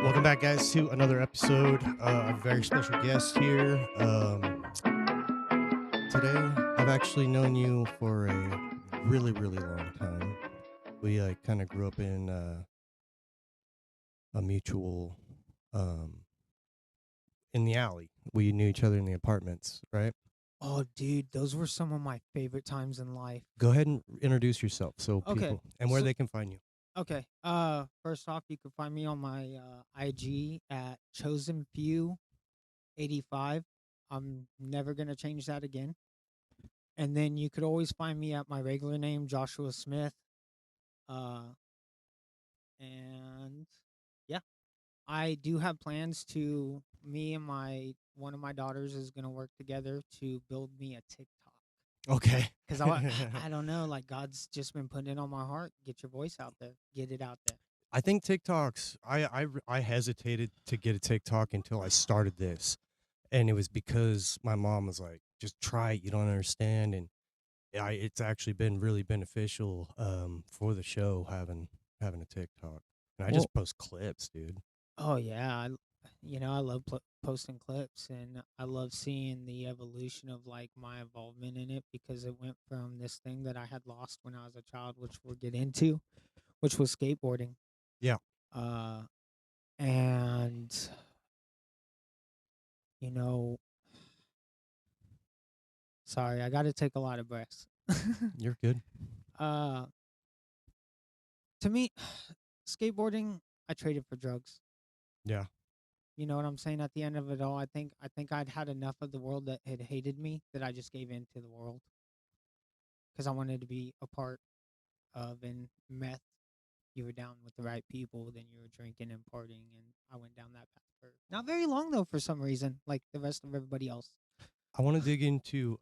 Welcome back, guys, to another episode. A very special guest here. Today, I've actually known you for a really, really long time. We kind of grew up in a mutual, um, in the alley. We knew each other in the apartments, right? Oh, dude, those were some of my favorite times in life. Go ahead and introduce yourself so Okay, people and where so they can find you. first off, you can find me on my IG at Chosen Few 85. I'm never gonna change that again. And then you could always find me at my regular name, Joshua Smith. Uh, and yeah, I do have plans to me and my one of my daughters is gonna work together to build me a TikTok. Okay. Cause I don't know, like God's just been putting it on my heart. Get your voice out there. Get it out there. I think TikToks. I hesitated to get a TikTok until I started this, and it was because my mom was like, "Just try it. You don't understand." And it's actually been really beneficial for the show having a TikTok. And I Well, just post clips, dude. oh yeah, I love posting clips, and I love seeing the evolution of like my involvement in it because it went from this thing that I had lost when I was a child, which we'll get into, which was skateboarding. Yeah, Uh, and you know, sorry, I got to take a lot of breaths. you're good. uh, to me, skateboarding, I traded for drugs. Yeah, You know what I'm saying? At the end of it all, I think I'd had enough of the world that had hated me that I just gave in to the world because I wanted to be a part of. And meth, you were down with the right people, then you were drinking and partying, and I went down that path for not very long though for some reason, like the rest of everybody else. I want to dig into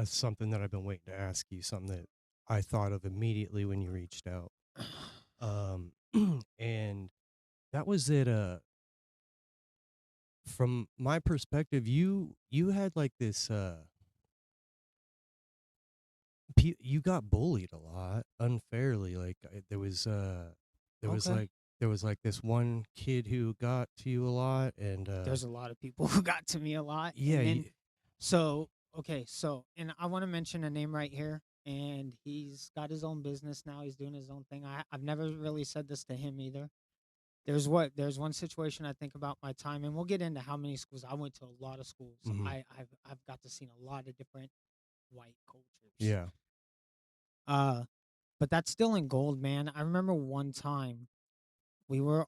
something that I've been waiting to ask you. Something that I thought of immediately when you reached out. Um, and that was it. From my perspective, you had like this. You got bullied a lot unfairly. Like there was Okay, like there was like this one kid who got to you a lot, and there's a lot of people who got to me a lot, yeah, and then so okay, so and I want to mention a name right here. And he's got his own business now. He's doing his own thing. I've never really said this to him either. There's one situation I think about my time, and we'll get into how many schools I went to. A lot of schools. hmm I've got to see a lot of different white cultures. yeah, Uh, but that's still in gold, man. I remember one time we were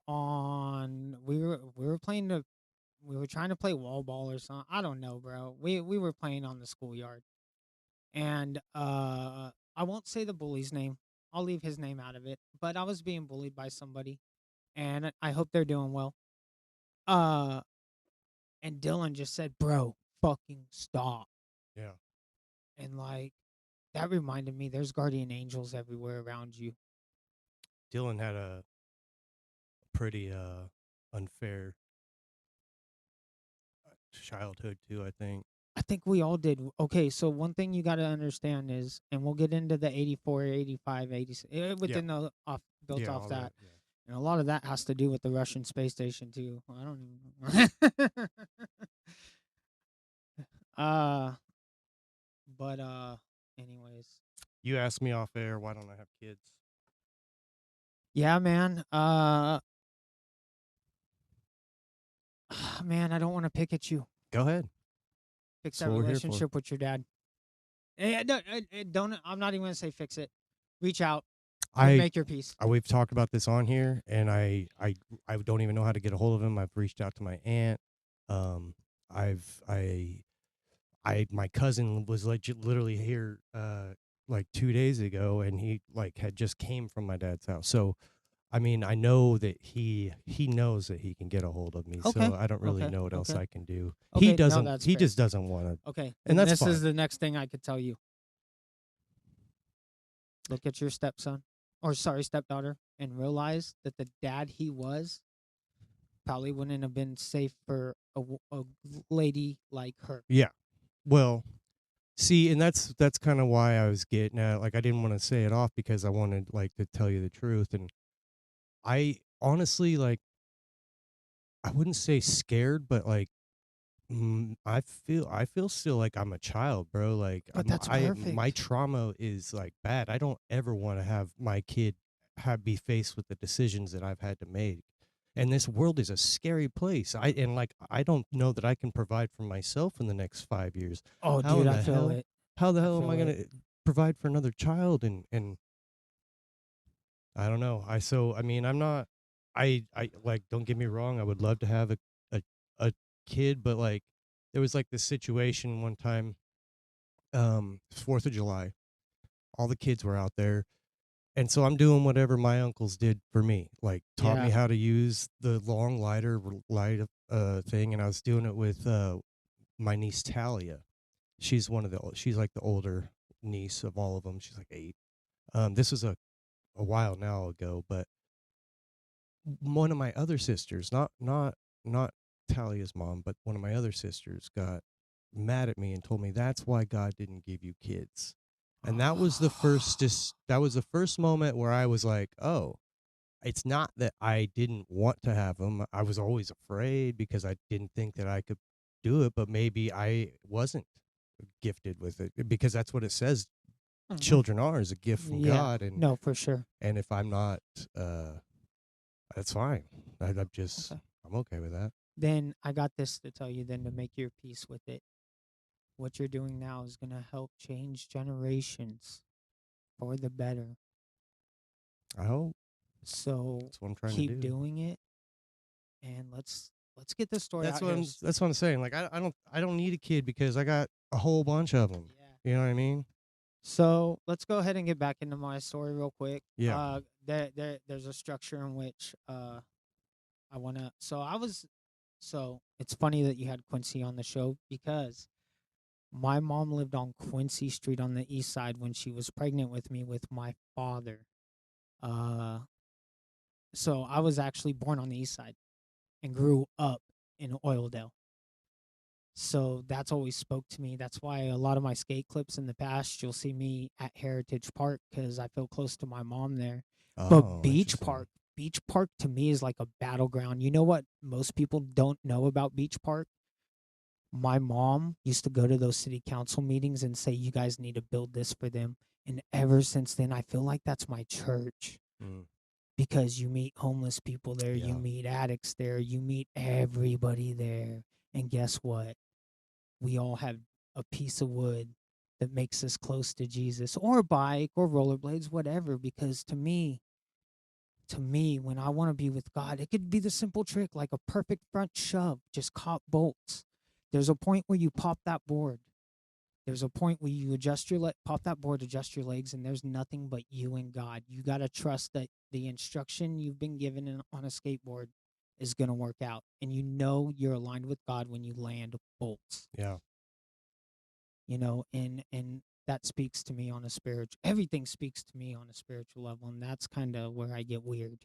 playing the we were trying to play wall ball or something. I don't know, bro. We were playing on the schoolyard, and I won't say the bully's name. I'll leave his name out of it. But I was being bullied by somebody, and I hope they're doing well. Uh, And Dylan just said, "Bro, fucking stop." yeah. And like that reminded me there's guardian angels everywhere around you. Dylan had a pretty unfair childhood too. I think. I think we all did. Okay, so one thing you got to understand is, and we'll get into the 84, 85, 86, Yeah, within the built yeah, off all that. that. Yeah. And a lot of that has to do with the Russian space station too. I don't even uh but anyways. You asked me off air, why don't I have kids? Yeah, man. Man, I don't want to pick at you. Go ahead. Fix That's that what we're here for. relationship with your dad. Don't. I'm not even gonna say fix it. Reach out. I Make your peace. we've talked about this on here, and I don't even know how to get a hold of him. I've reached out to my aunt. Um, I've I my cousin was literally here like 2 days ago, and he like had just came from my dad's house. So I mean, I know that he knows that he can get a hold of me. Okay. So I don't really Okay. know what else Okay. I can do. He Okay. No, doesn't. that's He fair. just doesn't want to, Okay. and Then that's this is fine. the next thing I could tell you. Look at your stepson, or sorry, stepdaughter, and realize that the dad he was probably wouldn't have been safe for a lady like her. Yeah. Well, see, and that's kind of why I was getting at. Like, I didn't want to say it off because I wanted like to tell you the truth, and I honestly like I wouldn't say scared, but like I feel still like I'm a child, bro. Like But that's my perfect. trauma is like bad. I don't ever want to have my kid have be faced with the decisions that I've had to make. And this world is a scary place. I don't know that I can provide for myself in the next 5 years. Oh, How dude, in I the feel hell? it. How the I hell am I feel it. gonna provide for another child? And I don't know. I mean, I'm not. I like. Don't get me wrong. I would love to have a a kid, but like, there was like this situation one time. 4th of July. All the kids were out there, and so I'm doing whatever my uncles did for me. Like taught me Yeah. how to use the long light thing, and I was doing it with my niece Talia. She's like the older niece of all of them. She's like 8. This was a while now ago, but one of my other sisters, not Talia's mom, but one of my other sisters got mad at me and told me that's why God didn't give you kids. And that was the first moment where I was like, "Oh, it's not that I didn't want to have them. I was always afraid because I didn't think that I could do it, but maybe I wasn't gifted with it because that's what it says Mhm. children are is a gift from Yeah. God No, for sure. and if I'm not uh that's fine. I'm just Okay. I'm okay with that. Then I got this to tell you then to make your peace with it. What you're doing now is going to help change generations for the better. I hope So that's what I'm trying to keep do. doing it, and let's get this story out here. That's what I'm saying. Like I don't need a kid because I got a whole bunch of them. Yeah. You know what I mean? So let's go ahead and get back into my story real quick. Yeah. There's a structure in which I wanna. So I was. So it's funny that you had Quincy on the show because my mom lived on Quincy Street on the east side when she was pregnant with me with my father. Uh, so I was actually born on the east side and grew up in Oildale. So that's always spoke to me. That's why a lot of my skate clips in the past, you'll see me at Heritage Park because I feel close to my mom there. But Oh, interesting. Beach Park to me is like a battleground. You know what most people don't know about Beach Park? My mom used to go to those city council meetings and say, you guys need to build this for them. And ever since then, I feel like that's my church Mm, because you meet homeless people there, you yeah. meet addicts there, you meet everybody there. And guess what? We all have a piece of wood that makes us close to Jesus or a bike or rollerblades, whatever. Because to me, when I want to be with God, it could be the simple trick like a perfect front shove, just caught bolts. There's a point where you pop that board. There's a point where you pop that board, adjust your legs, and there's nothing but you and God. You got to trust that the instruction you've been given on a skateboard is going to work out. And you know you're aligned with God when you land bolts, Yeah. and that speaks to me on a spiritual everything speaks to me on a spiritual level, and that's kind of where I get weird.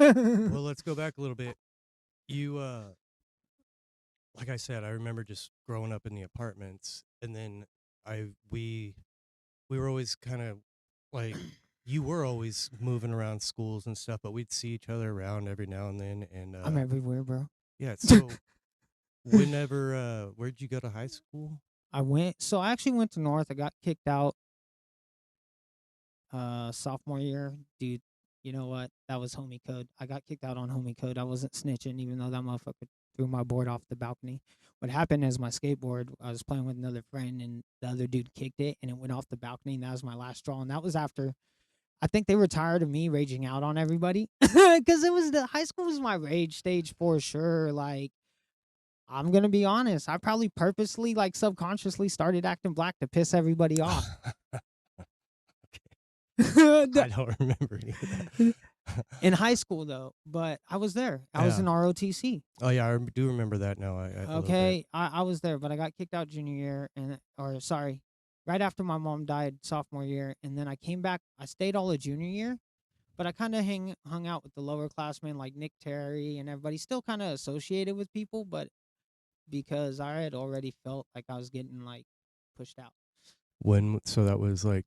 Well, let's go back a little bit. You like I said, I remember just growing up in the apartments and then I we were always kind of like you were always moving around schools and stuff, but we'd see each other around every now and then and I'm everywhere, bro. yeah, so whenever where'd you go to high school? I actually went to North. I got kicked out sophomore year. Dude, you know what? That was homie code. I got kicked out on homie code. I wasn't snitching even though that motherfucker threw my board off the balcony. What happened is my skateboard, I was playing with another friend and the other dude kicked it and it went off the balcony, and that was my last straw. And that was after I think they were tired of me raging out on everybody because it was the high school was my rage stage for sure. Like, I'm gonna be honest, I probably purposely, like, subconsciously started acting black to piss everybody off. I don't remember any of that. In high school though, but I was there. I was Yeah. in ROTC. Oh yeah, do remember that now. A little bit. Okay, I was there, but I got kicked out junior year, or sorry, right after my mom died sophomore year, and then I came back. I stayed all of junior year, but I kind of hung out with the lower classmen like Nick Terry and everybody. Still kind of associated with people, but because I had already felt like I was getting like pushed out. So that was like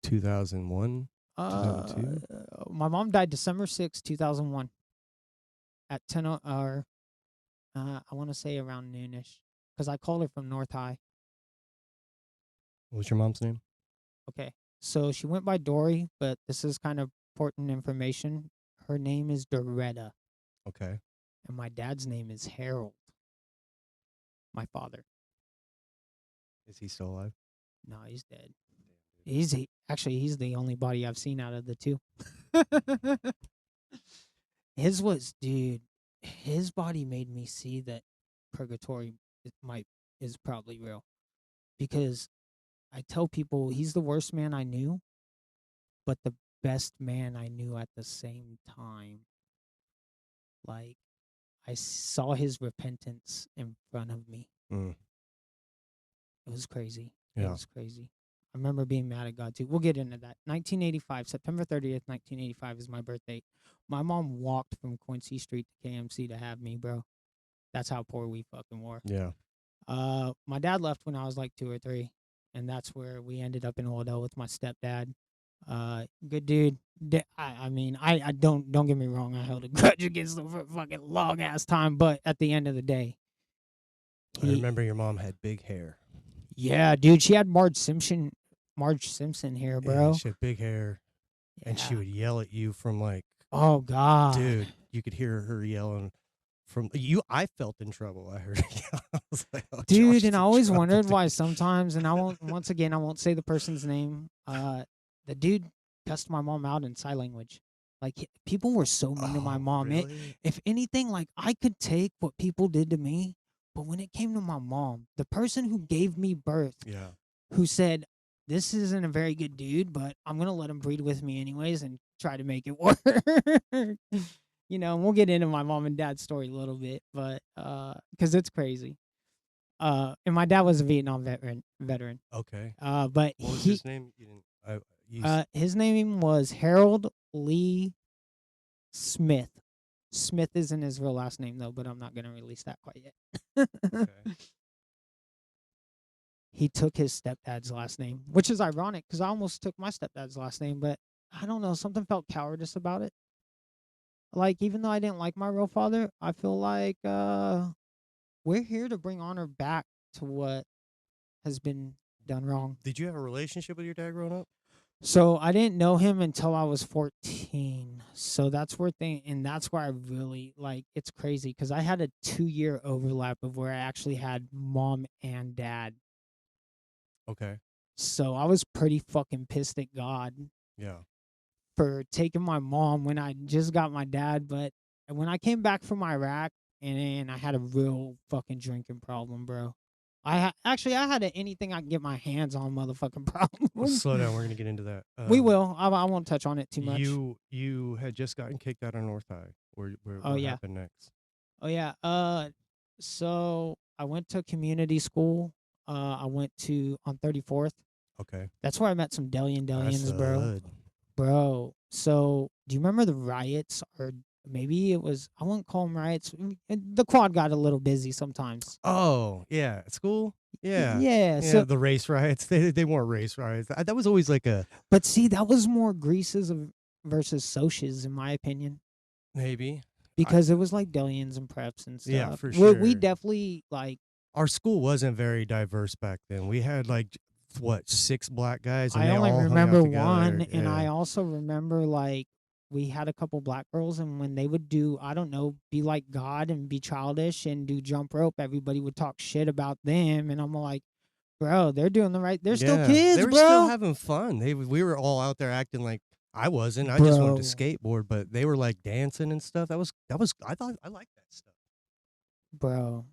2001, Uh, 2002. my mom died December 6th, 2001 at 10 or I want to say around noonish, because I called her from North High. What's your mom's name? Okay, so she went by Dory, but this is kind of important information. Her name is Doretta, Okay. and my dad's name is Harold. My father. Is he still alive? No, he's dead. Actually he's the only body I've seen out of the two. His was, dude. His body made me see that purgatory is probably real, because I tell people he's the worst man I knew, but the best man I knew at the same time. Like, I saw his repentance in front of me. Mm. It was crazy. It Yeah. was crazy. I remember being mad at God too. We'll get into that. 1985, September 30th, 1985 is my birthday. My mom walked from Quincy Street to KMC to have me, bro. That's how poor we fucking were. Yeah. My dad left when I was like 2 or 3, and that's where we ended up in Oildale with my stepdad. Good dude. I mean, I don't get me wrong. I held a grudge against him for a fucking long ass time, but at the end of the day, I remember your mom had big hair. Yeah, dude, she had Marge Simpson here, bro. Yeah, she had big hair, and she Yeah. would yell at you from like, Oh God, dude, you could hear her yelling from you. I felt in trouble. I heard her yell. I was like, oh, dude, Josh and I is in always trouble, wondered why dude. sometimes, and I won't. Once again, I won't say the person's name. The dude cussed my mom out in sign language. Like, people were so mean to my Oh, mom. really? If anything, like, I could take what people did to me, but when it came to my mom, the person who gave me birth, Yeah. who said, "This isn't a very good dude, but I'm gonna let him breed with me anyways and try to make it work." You know, and we'll get into my mom and dad's story a little bit, but because it's crazy. And my dad was a Vietnam veteran. Okay. But What was his name? You didn't. his name was Harold Lee Smith. Smith isn't his real last name though, but I'm not gonna release that quite yet. Okay. He took his stepdad's last name, which is ironic because I almost took my stepdad's last name, but I don't know, something felt cowardice about it. Like, even though I didn't like my real father, I feel like we're here to bring honor back to what has been done wrong. Did you have a relationship with your dad growing up? So I didn't know him until I was 14. So that's and that's where I really, like, it's crazy because I had a 2-year overlap of where I actually had mom and dad. Okay. So I was pretty fucking pissed at God Yeah. for taking my mom when I just got my dad. But when I came back from Iraq, and I had a real fucking drinking problem, bro. I had anything I can get my hands on motherfucking problem. Well, slow down. We're gonna get into that. We will. I won't touch on it too much. You had just gotten kicked out of North High. Oh, What yeah. happened next? Oh yeah. So I went to community school. I went to on 34th. Okay. That's where I met some That's Dellians, bro. hood. Bro. So do you remember the riots, or maybe it was? I wouldn't call them riots. The quad got a little busy sometimes. Oh yeah, at school. Yeah. Yeah. Yeah. So, The race riots. They weren't race riots. That was always like a but see, that was more Greases versus Socias, in my opinion, maybe. because it was like Dellians and preps and stuff. Yeah, for We sure. definitely like. Our school wasn't very diverse back then. We had like what 6 black guys, and I they only all hung out remember together. one, and Yeah. I also remember, like, we had a couple black girls, and when they would do, I don't know, be like God and be childish and do jump rope, everybody would talk shit about them, and I'm like, bro, they're doing the right. They're still Yeah, kids, they were bro. still having fun. We were all out there acting like I wasn't. I just wanted to Bro. skateboard, but they were like dancing and stuff. That was I thought I liked that stuff. Bro.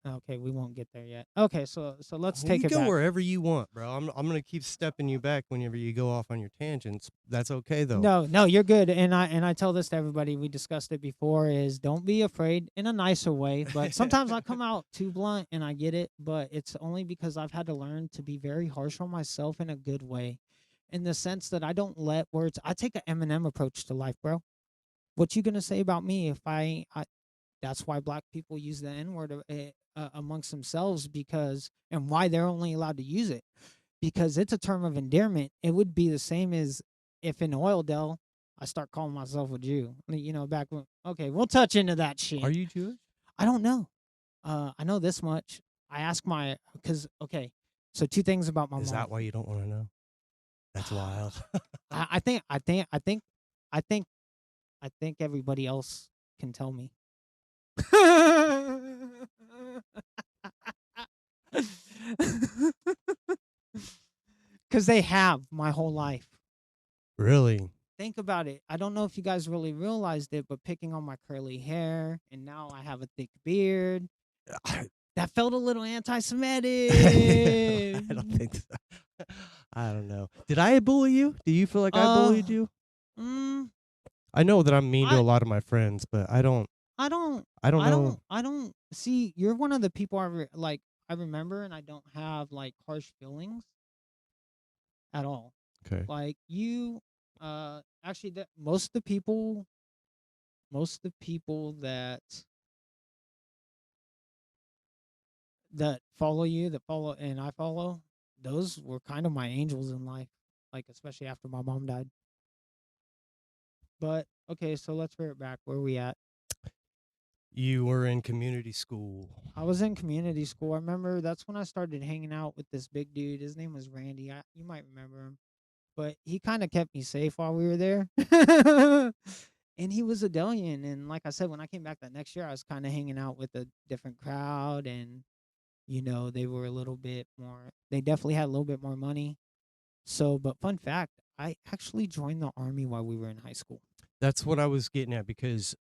Okay, we won't get there yet. Okay, so let's take You it go back. wherever you want, bro. I'm gonna keep stepping you back whenever you go off on your tangents. That's okay though. No, you're good. And I tell this to everybody. We discussed it before. Is don't be afraid, in a nicer way. But sometimes I come out too blunt, and I get it. But it's only because I've had to learn to be very harsh on myself in a good way, in the sense that I don't let words. I take an Eminem approach to life, bro. What you gonna say about me if I that's why black people use the N word amongst themselves, and why they're only allowed to use it, because it's a term of endearment. It would be the same as if in Oildale I start calling myself a Jew. You know, back when. Okay, we'll touch into that shit. Are you Jewish? I don't know. I know this much. I ask my because okay. So two things about my Is mom. that why you don't want to know? That's wild. I think I think I think I think I think everybody else can tell me. Cuz they have my whole life. Really? Think about it. I don't know if you guys really realized it, but picking on my curly hair and now I have a thick beard. I, That felt a little I anti-Semitic. don't think so. I don't know. Did I bully you? Do you feel like I Uh, bullied you? mm, I know that I'm mean to I a lot of my friends, but I don't. I don't I don't know. I don't see you're one of the people I remember and I don't have like harsh feelings at all. Okay. Like you actually that most of the people that follow you, that follow and I follow, those were kind of my angels in life, like especially after my mom died. But okay, so let's bring it back. Where are we at? You were in community school. I was in community school. I remember that's when I started hanging out with this big dude. His name was Randy. You might remember him, but he kind of kept me safe while we were there. And he was a Delian. And like I said, when I came back that next year, I was kind of hanging out with a different crowd. And, they were a little bit more, they definitely had a little bit more money. So, but fun fact, I actually joined the army while we were in high school. That's what I was getting at because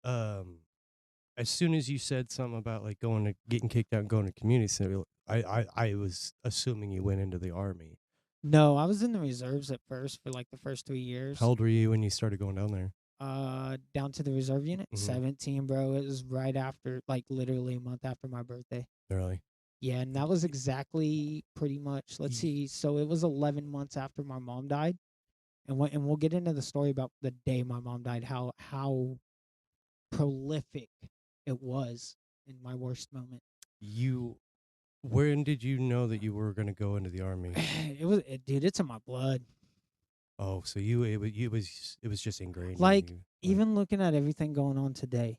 as soon as you said something about like going to getting kicked out and going to community center, I was assuming you went into the army. No, I was in the reserves at first for like the first 3 years. How old were you when you started going down there? Down to the reserve unit, Mhm. 17, bro. It was right after, like literally a month after my birthday. Really? Yeah, and that was exactly pretty much. Let's Ye- see. So it was 11 months after my mom died, and we'll get into the story about the day my mom died. How prolific it was in my worst moment. You when did you know that you were going to go into the army? Dude. It's in my blood. Oh, so it was just ingrained in Like you. Like even looking at everything going on today,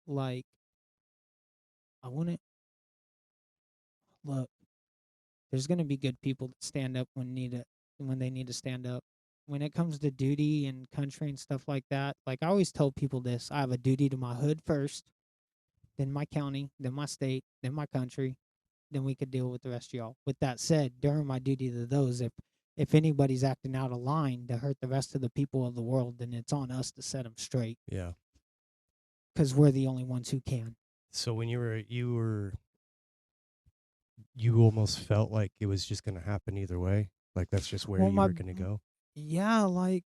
like I wouldn't look. There's gonna be good people that stand up when they need to stand up. When it comes to duty and country and stuff like that, like I always tell people this: I have a duty to my hood first, then my county, then my state, then my country, then we could deal with the rest of y'all. With that said, during my duty to those, if anybody's acting out of line to hurt the rest of the people of the world, then it's on us to set them straight yeah. because we're the only ones who can. So when you almost felt like it was just going to happen either way. Like that's just where Well, you were going to go. yeah, like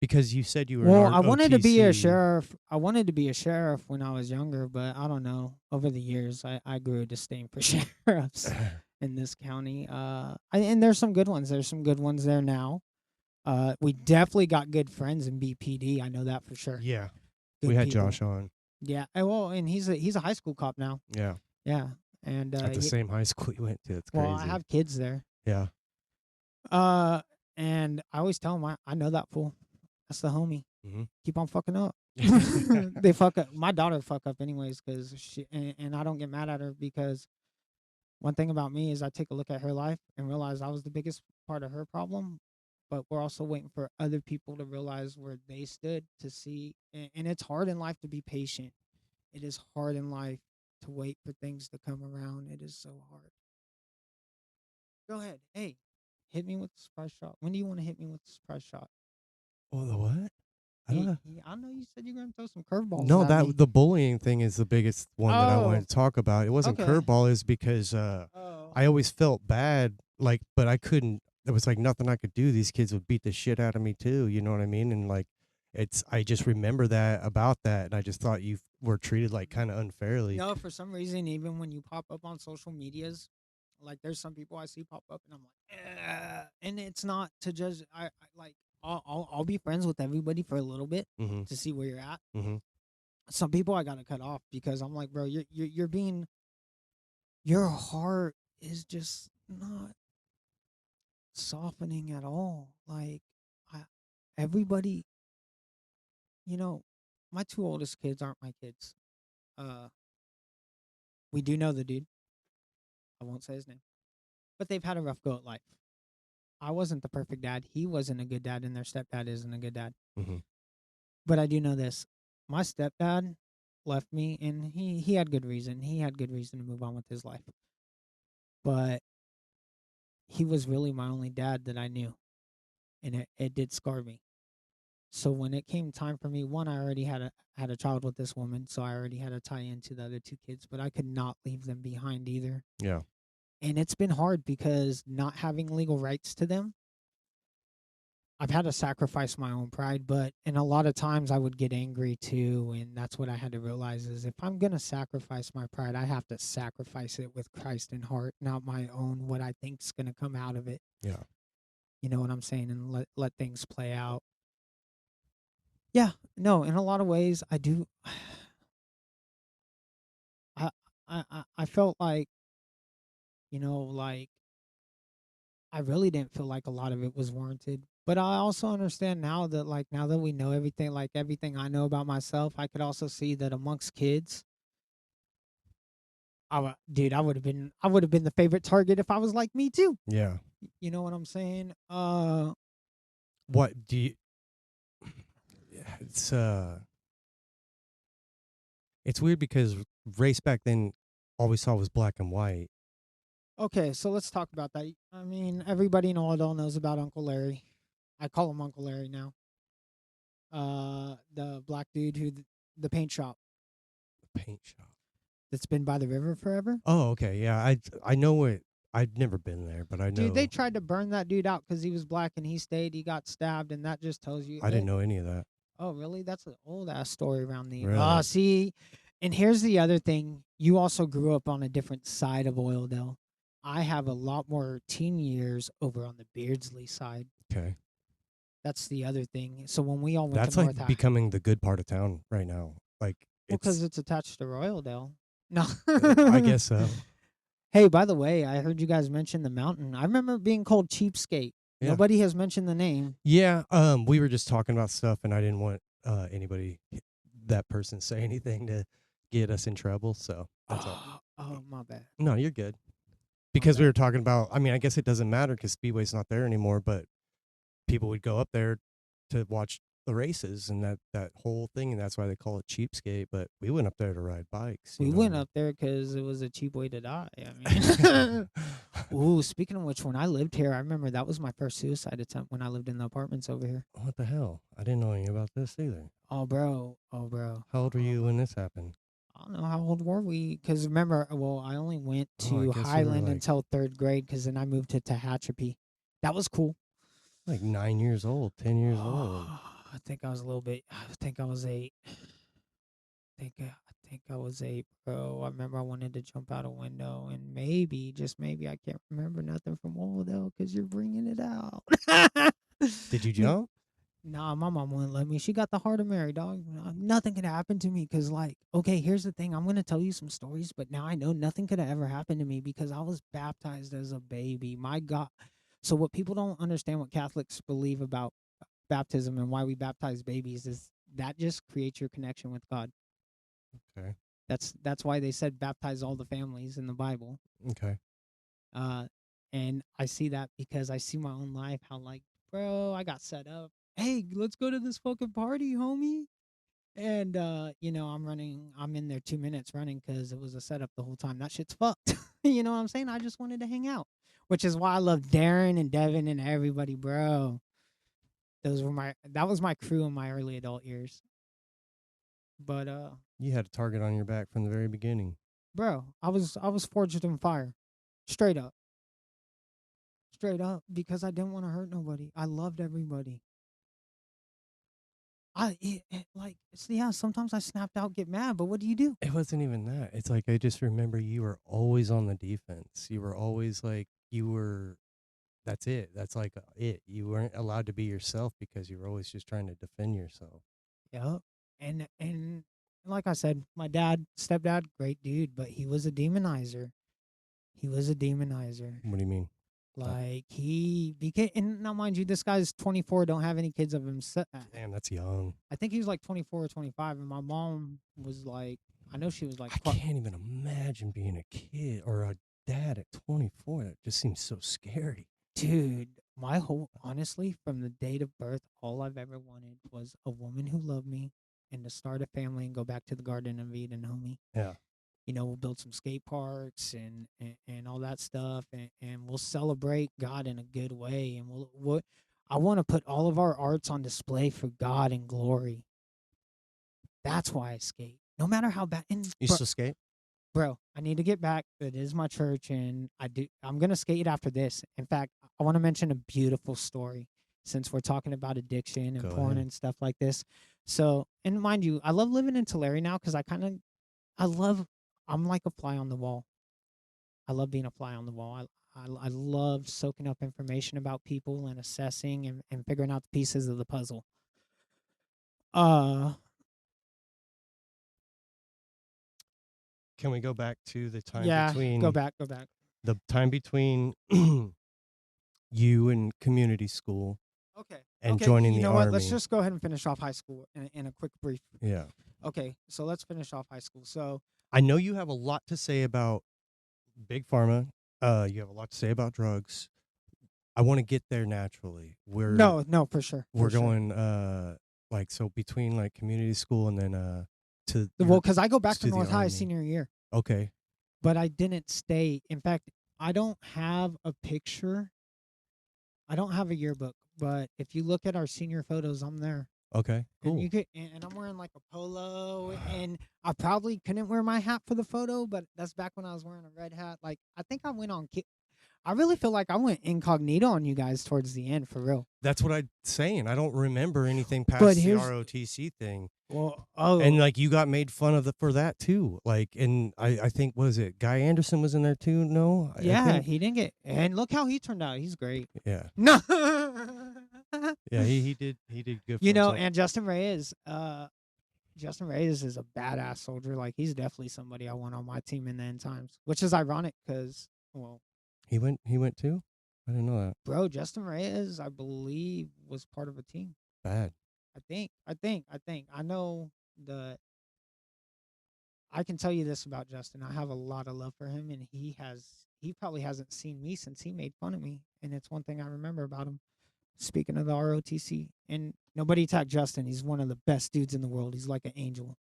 Because you said you were an well, I wanted to be a OTC. sheriff. I wanted to be a sheriff when I was younger, but I don't know. Over the years, I grew a disdain for sheriffs in this county. And there's some good ones. There's some good ones there now. We definitely got good friends in BPD. I know that for sure. Yeah. We Good had people. Josh on. Yeah. Well, and he's a high school cop now. Yeah. Yeah. And At the same high school you went to. It's well, I crazy. have kids there. Yeah. Uh, and I always tell them I know that fool. That's the homie. Mhm. Keep on fucking up. They fuck up. My daughter fuck up anyways, cause she and I don't get mad at her because one thing about me is I take a look at her life and realize I was the biggest part of her problem. But we're also waiting for other people to realize where they stood to see. And it's hard in life to be patient. It is hard in life to wait for things to come around. It is so hard. Go ahead. Hey, hit me with the surprise shot. When do you want to hit me with the surprise shot? Oh, the what? I don't Hey, know. I know you said you're gonna throw some curveballs No, at me. that the bullying thing is the biggest one that I Oh, wanted to talk about. It wasn't okay. curveball, is because Oh, I always felt bad, like, but I couldn't. There was like nothing I could do. These kids would beat the shit out of me too. You know what I mean? And like, I just remember that about that, and I just thought you were treated like kind of unfairly. no, for some reason, even when you pop up on social medias, like there's some people I see pop up, and I'm like, and it's not to judge. I like I'll be friends with everybody for a little bit Mm-hmm. to see where you're at. Mm-hmm. Some people I gotta cut off because I'm like, bro, you're being your heart is just not softening at all. Like, I, everybody, you know, my two oldest kids aren't my kids. Uh, we do know the dude. I won't say his name, but they've had a rough go at life. I wasn't the perfect dad. He wasn't a good dad, and their stepdad isn't a good dad. Hmm. But I do know this: my stepdad left me, and he had good reason. He had good reason to move on with his life. But he was really my only dad that I knew, and it did scar me. So when it came time for me, one, I already had a child with this woman, so I already had to tie into the other two kids, but I could not leave them behind either. Yeah. And it's been hard because not having legal rights to them, I've had to sacrifice my own pride, but and a lot of times I would get angry too, and that's what I had to realize is if I'm gonna sacrifice my pride, I have to sacrifice it with Christ in heart, not my own what I think's gonna come out of it. Yeah. You know what I'm saying? And let things play out. Yeah, no, in a lot of ways I do. I I felt like, like I really didn't feel like a lot of it was warranted. But I also understand now that like now that we know everything, like everything I know about myself, I could also see that amongst kids, dude, I would have been the favorite target if I was like me too. Yeah. You know what I'm saying? What do you? It's it's weird because race back then, all we saw was black and white. Okay, so let's talk about that. I mean, everybody in Oildale knows about Uncle Larry. I call him Uncle Larry now. The black dude the paint shop The paint shop. that's been by the river forever. Oh, okay. Yeah, I know it. I've never been there, but I Dude, they know. tried to burn that dude out because he was black and he stayed. He got stabbed, and that just tells you. I didn't know any of that. Oh, really? That's an old ass story around the. Really? See, and here's the other thing. You also grew up on a different side of Oildale. I have a lot more teen years over on the Beardsley side. Okay. That's the other thing. So when we all went That's to North like becoming the good part of town right now. Like well, because it's. it's attached to Royaldale. No. I guess so. Hey, by the way, I heard you guys mention the mountain. I remember it being called Cheapskate. Yeah. Nobody has mentioned the name. Yeah. We were just talking about stuff, and I didn't want anybody, that person, say anything to get us in trouble. So that's all. Oh, my bad. No, you're good. My Because we bad. were talking about. I mean, I guess it doesn't matter because Speedway's not there anymore. But people would go up there to watch the races and that whole thing, and that's why they call it Cheapskate. But we went up there to ride bikes. We went up there because it was a cheap way to die. I mean, ooh, speaking of which, when I lived here, I remember that was my first suicide attempt when I lived in the apartments over here. What the hell? I didn't know anything about this either. Oh, bro. Oh, bro. How old were you when this happened? I don't know how old were we? Because remember, well, I only went I to guess we were Highland like until third grade because then I moved to Tehachapi. That was cool. 9 years old, 10 years old. I think I was a little bit. I think I was 8. I think I was 8, bro. I remember I wanted to jump out a window, and maybe, just maybe, I can't remember nothing from Oldell because you're bringing it out. Did you jump? Nah, my mom wouldn't let me. She got the heart of Mary, dog. Nothing could happen to me because, like, okay, here's the thing. I'm gonna tell you some stories, but now I know nothing could have ever happened to me because I was baptized as a baby. My God. So what people don't understand, what Catholics believe about baptism and why we baptize babies, is that just creates your connection with God. Okay. That's why they said baptize all the families in the Bible. Okay. Uh, and I see that because I see my own life. How like, bro, I got set up. Hey, let's go to this fucking party, homie. And I'm in there 2 minutes running because it was a setup the whole time. That shit's fucked. You know what I'm saying? I just wanted to hang out, which is why I love Darren and Devin and everybody, bro. That was my crew in my early adult years. But You had a target on your back from the very beginning. bro, I was forged in fire. Straight up. Straight up because I didn't want to hurt nobody. I loved everybody. Yeah, sometimes I snapped out, get mad, but what do you do? It wasn't even that. It's like I just remember you were always on the defense. You were always like that's it. That's like it. You weren't allowed to be yourself because you were always just trying to defend yourself. Yep. And like I said, my stepdad, great dude, but he was a demonizer. He was a demonizer. What do you mean? Like he became, and now mind you, this guy's 24, don't have any kids of himself. Damn, that's young. I think he was like 24 or 25, and my mom was like, I know she was like, I can't even imagine being a kid or a dad at 24. That just seems so scary. dude, honestly, from the date of birth, all I've ever wanted was a woman who loved me and to start a family and go back to the Garden of Eden, homie. Yeah. You know, we'll build some skate parks and all that stuff, and we'll celebrate God in a good way. And I want to put all of our arts on display for God and glory. That's why I skate. No matter how bad. And You still skate? bro, I need to get back. It is my church, and I'm gonna skate after this. In fact, I want to mention a beautiful story since we're talking about addiction and Go porn ahead. and stuff like this. So, and mind you, I love living in Tulare now because I'm like a fly on the wall. I love being a fly on the wall. I love soaking up information about people and assessing and figuring out the pieces of the puzzle. Can we go back to the time Yeah, between go back. the time between you and community school Okay. and joining You the know army? what? Let's just go ahead and finish off high school in a quick brief. Yeah. Okay, so let's finish off high school. So I know you have a lot to say about big pharma. You have a lot to say about drugs. I want to get there naturally. no, for sure. We're for sure. going like so between like community school and then to Well, because I go back to the North High Army. senior year, Okay. but I didn't stay. In fact, I don't have a picture. I don't have a yearbook, but if you look at our senior photos, I'm there. Okay. Cool. And you could, and I'm wearing like a polo, and I probably couldn't wear my hat for the photo, but that's back when I was wearing a red hat. Like I think I went on. I really feel like I went incognito on you guys towards the end, for real. That's what I'm saying. I don't remember anything past But the here's- ROTC thing. Well, And like you got made fun of for that too. Like, and I think was it Guy Anderson was in there too? No. I yeah, think? he didn't get. And look how he turned out. He's great. Yeah. No. Yeah. He did good. For You know, himself. and Justin Reyes. Justin Reyes is a badass soldier. Like he's definitely somebody I want on my team in the end times, which is ironic because, well, he went too. I didn't know that. bro, Justin Reyes, I believe, was part of a team. Bad. I know that I can tell you this about Justin. I have a lot of love for him, and he probably hasn't seen me since he made fun of me. And it's one thing I remember about him. Speaking of the ROTC, and nobody attack Justin. He's one of the best dudes in the world. He's like an angel.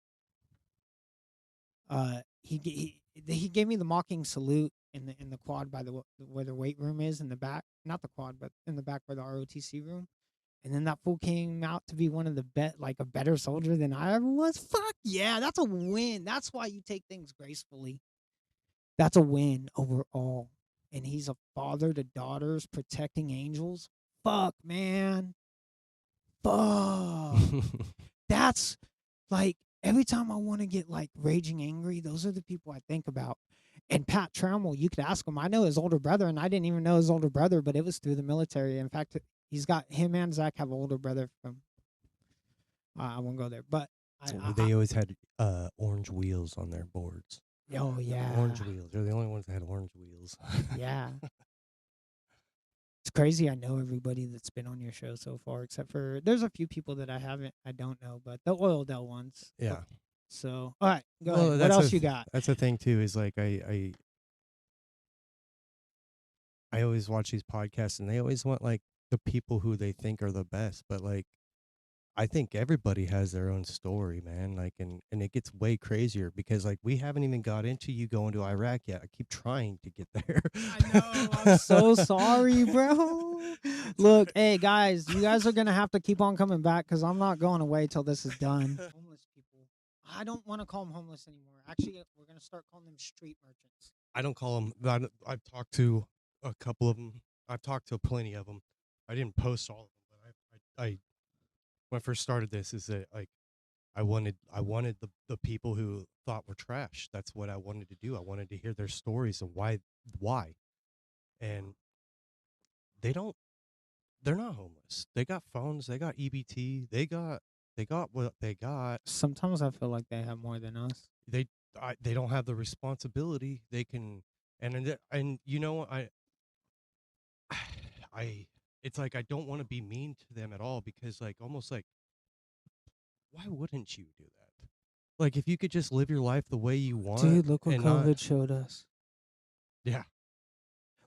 He gave me the mocking salute in the quad by where the weight room is in the back. Not the quad, but in the back by the ROTC room. And then that fool came out to be one of the a better soldier than I ever was. Fuck yeah, that's a win. That's why you take things gracefully. That's a win overall. And he's a father to daughters, protecting angels. Fuck, man. Fuck. That's like every time I want to get like raging angry, those are the people I think about. And Pat Trammell, you could ask him. I know his older brother, and I didn't even know his older brother, but it was through the military. In fact, he's got him and Zach have an older brother from. I won't go there, but they always had orange wheels on their boards. Oh yeah, orange wheels. They're the only ones that had orange wheels. Yeah. It's crazy. I know everybody that's been on your show so far, except for there's a few people that I don't know, but the Oil Dell ones. Yeah. So, all right, go ahead. What else you got? That's the thing too. Is like I always watch these podcasts, and they always want like the people who they think are the best, but like I think everybody has their own story, man. Like, and it gets way crazier because like we haven't even got into you going to Iraq yet. I keep trying to get there. I know. I'm so sorry, bro. Look, hey guys, you guys are gonna have to keep on coming back because I'm not going away till this is done. Homeless people. I don't want to call them homeless anymore. Actually, we're gonna start calling them street merchants. I don't call them. I've talked to a couple of them. I've talked to plenty of them. I didn't post all of them, but I when I first started this is that like I wanted the people who thought were trash. That's what I wanted to do. I wanted to hear their stories of why, and they're not homeless. They got phones. They got EBT. They got what they got. Sometimes I feel like they have more than us. They don't have the responsibility. They can and you know I it's like I don't want to be mean to them at all because like almost like why wouldn't you do that? Like if you could just live your life the way you want Dude, look what and not COVID showed us. yeah,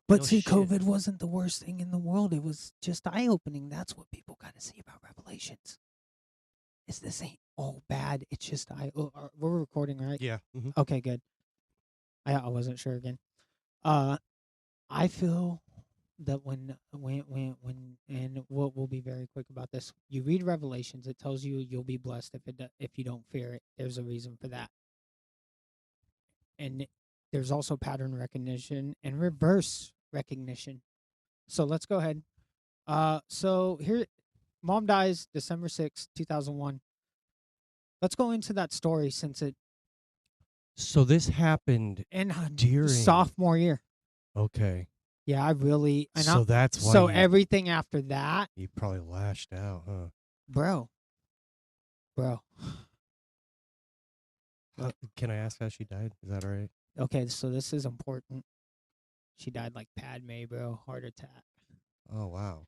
But no see, shit. COVID wasn't the worst thing in the world. It was just eye opening. That's what people got to see about Revelations. Is this ain't all bad. It's just we're recording, right? Yeah. Hmm. Okay, good. I wasn't sure again. Uh, I feel that when and we'll be very quick about this. You read Revelations, it tells you you'll be blessed if you don't fear it. There's a reason for that, and there's also pattern recognition and reverse recognition. So let's go ahead. So here, mom dies December 6th, 2001. Let's go into that story since it So this happened in during sophomore year. okay. Yeah, I really and So that's why so you everything after that, you probably lashed out, huh? bro, bro. Can I ask how she died? Is that all right? Okay, so this is important. She died like Padme, bro, heart attack. Oh wow.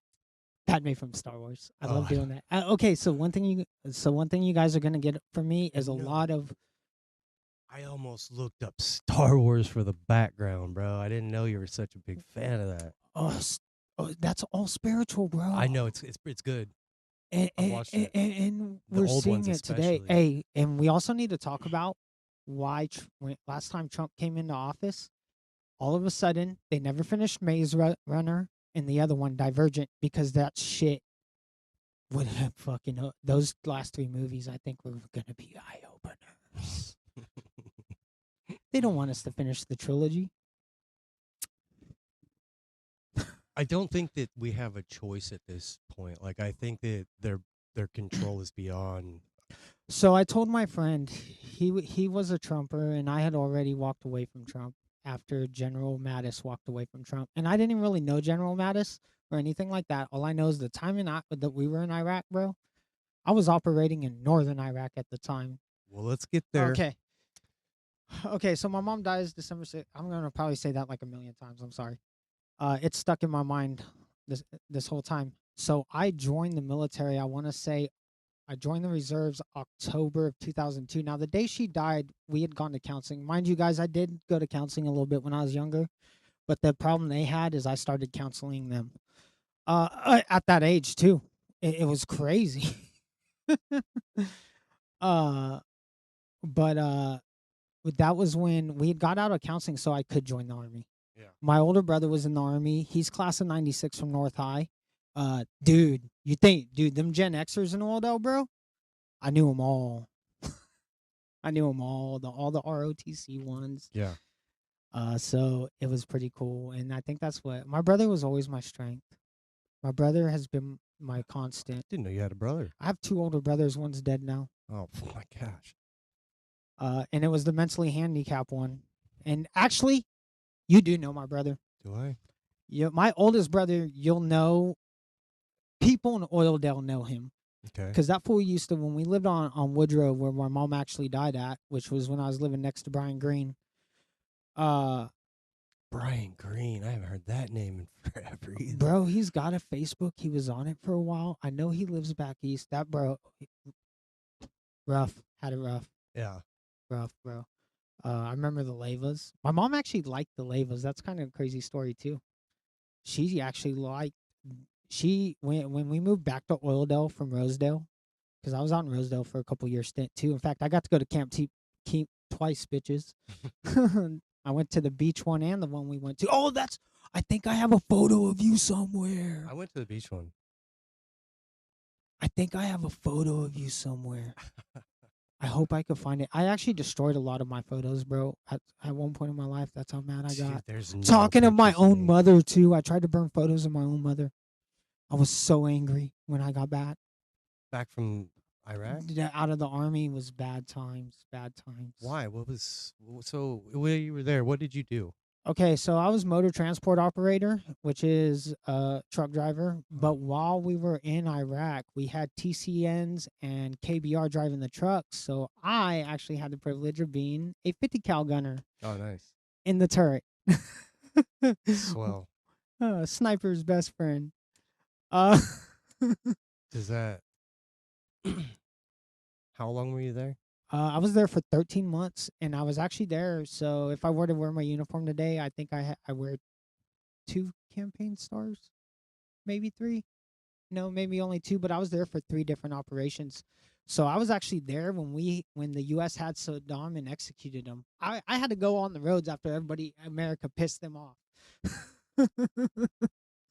Padme from Star Wars. I love Oh, doing that. Okay, so one thing you guys are gonna get from me is a no. lot of I almost looked up Star Wars for the background, bro. I didn't know you were such a big fan of that. that's all spiritual, bro. I know it's good. And, I've watched it. and The we're old seeing ones it today. especially. Hey, and we also need to talk about why last time Trump came into office, all of a sudden they never finished Maze Runner and the other one Divergent because that shit would have fucking those last three movies. I think were gonna be eye openers. They don't want us to finish the trilogy. I don't think that we have a choice at this point. Like I think that their control is beyond. So I told my friend he was a Trumper, and I had already walked away from Trump after General Mattis walked away from Trump, and I didn't even really know General Mattis or anything like that. All I know is the time that we were in Iraq, bro. I was operating in northern Iraq at the time. Well, let's get there. Okay. Okay, so my mom dies December 6th. I'm gonna probably say that like a million times. I'm sorry. It's stuck in my mind this whole time. So I joined the military. I want to say I joined the reserves October of 2002. Now, the day she died, we had gone to counseling. Mind you, guys, I did go to counseling a little bit when I was younger, but the problem they had is I started counseling them at that age too. It was crazy. uh, but that was when we had got out of counseling, so I could join the army. Yeah. My older brother was in the army. He's class of '96 from North High. Dude, them Gen Xers in Oildale, bro? I knew them all. I knew them all the ROTC ones. Yeah. So it was pretty cool, and I think that's what my brother was always my strength. My brother has been my constant. Didn't know you had a brother. I have two older brothers. One's dead now. Oh my gosh. And it was the mentally handicapped one. And actually, you do know my brother. Do I? Yeah, my oldest brother. You'll know. People in Oildale know him. Okay. Because that fool used to, when we lived on Woodrow, where my mom actually died at, which was when I was living next to Brian Green. Brian Green. I haven't heard that name in forever either. Bro, he's got a Facebook. He was on it for a while. I know he lives back east. That bro, rough. Had it rough. Yeah. Rough, bro. I remember the Levas. My mom actually liked the Levas. That's kind of a crazy story too. She actually liked. When we moved back to Oildale from Rosedale, because I was out in Rosedale for a couple years stint too. In fact, I got to go to Camp twice, bitches. I went to the beach one and the one we went to. Oh, I think I have a photo of you somewhere. I went to the beach one. I think I have a photo of you somewhere. I hope I could find it. I actually destroyed a lot of my photos, bro. At one point in my life, that's how mad I got. Dude, there's no Talking of my pictures of own me. mother too. I tried to burn photos of my own mother. I was so angry when I got back. Back from Iraq? Out of the army was bad times. Bad times. Why? So when you were there, what did you do? Okay, so I was motor transport operator, which is a truck driver. But while we were in Iraq, we had TCNs and KBR driving the trucks. So I actually had the privilege of being a 50 cal gunner Oh, nice. in the turret. Swell. Sniper's best friend. Uh, Does that how long were you there? I was there for 13 months, and I was actually there. So if I were to wear my uniform today, I think I wear 2 campaign stars, maybe 3. No, maybe only 2, but I was there for 3 different operations. So I was actually there when the U.S. had Saddam and executed him. I had to go on the roads after everybody America pissed them off.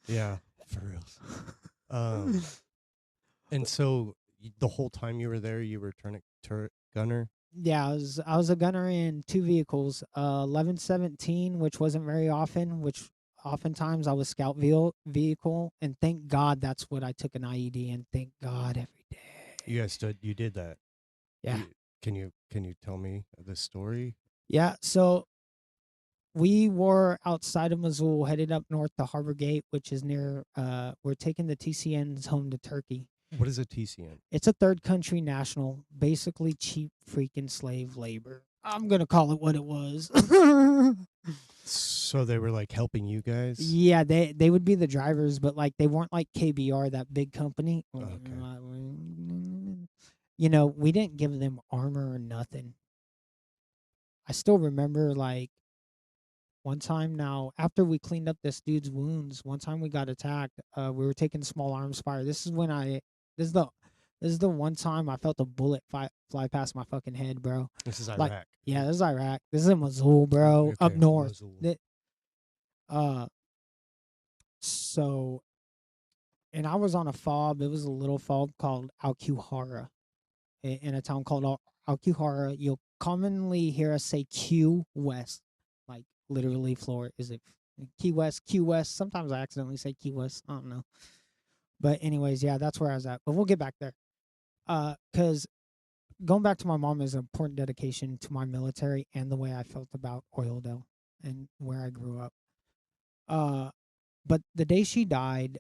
Yeah, for real. Um, and so the whole time you were there, you were turret gunner. Yeah, I was a gunner in 2 vehicles, 1117, which wasn't very often, which oftentimes I was scout vehicle, and thank God that's what I took an IED, and thank God every You guys day. stood. You did that. Yeah. Can you tell me the story? Yeah, so we were outside of Mosul, headed up north to Harbor Gate, which is near we're taking the TCNs home to Turkey. What is a TCN? It's a third country national, basically cheap freaking slave labor. I'm gonna call it what it was. So they were like helping you guys. Yeah, they would be the drivers, but like they weren't like KBR, that big company. Okay. We didn't give them armor or nothing. I still remember like one time now after we cleaned up this dude's wounds, one time we got attacked. We were taking small arms fire. This is the this is the one time I felt a bullet fly past my fucking head, bro. This is Like, Iraq. yeah, this is Iraq. This is in Mosul, bro, up Okay, north. Mosul. Uh, so and I was on a fob. It was a little fob called Al-Quhara in a town called Al-Quhara. You'll commonly hear us say Q West, like literally Florida. Is it Key West? Q West. Sometimes I accidentally say Key West. I don't know. But anyways, yeah, that's where I was at. But we'll get back there. Because going back to my mom is an important dedication to my military and the way I felt about Oildale and where I grew up. Uh, but the day she died,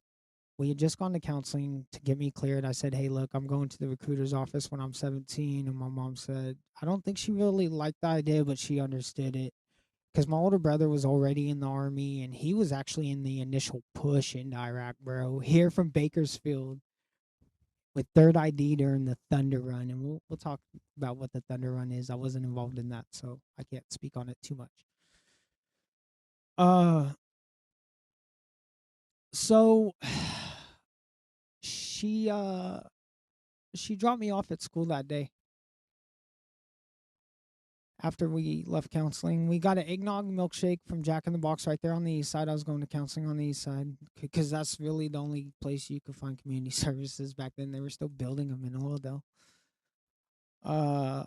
we had just gone to counseling to get me cleared. I said, "Hey, look, I'm going to the recruiter's office when I'm 17." And my mom said, I don't think she really liked the idea, but she understood it because my older brother was already in the army and he was actually in the initial push into Iraq, bro. Here from Bakersfield with Third ID during the Thunder Run, and we'll talk about what the Thunder Run is. I wasn't involved in that, so I can't speak on it too much. Uh, so she uh she dropped me off at school that day after we left counseling. We got an eggnog milkshake from Jack in the Box right there on the east side. I was going to counseling on the east side because that's really the only place you could find community services back then. They were still building them in Oildale. Uh,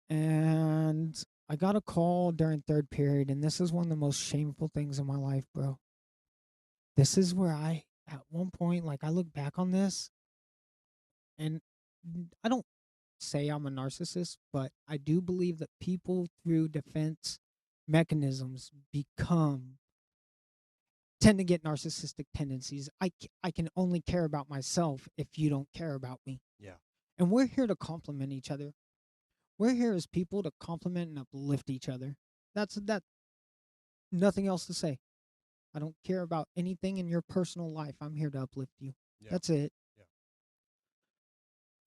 and I got a call during third period, and this is one of the most shameful things in my life, bro. This is where at one point, like, I look back on this, and I don't say I'm a narcissist, but I do believe that people through defense mechanisms tend to get narcissistic tendencies. I can only care about myself if you don't care about me. Yeah. And we're here to complement each other. We're here as people to complement and uplift each other. That nothing else to say. I don't care about anything in your personal life. I'm here to uplift you. Yeah. That's it.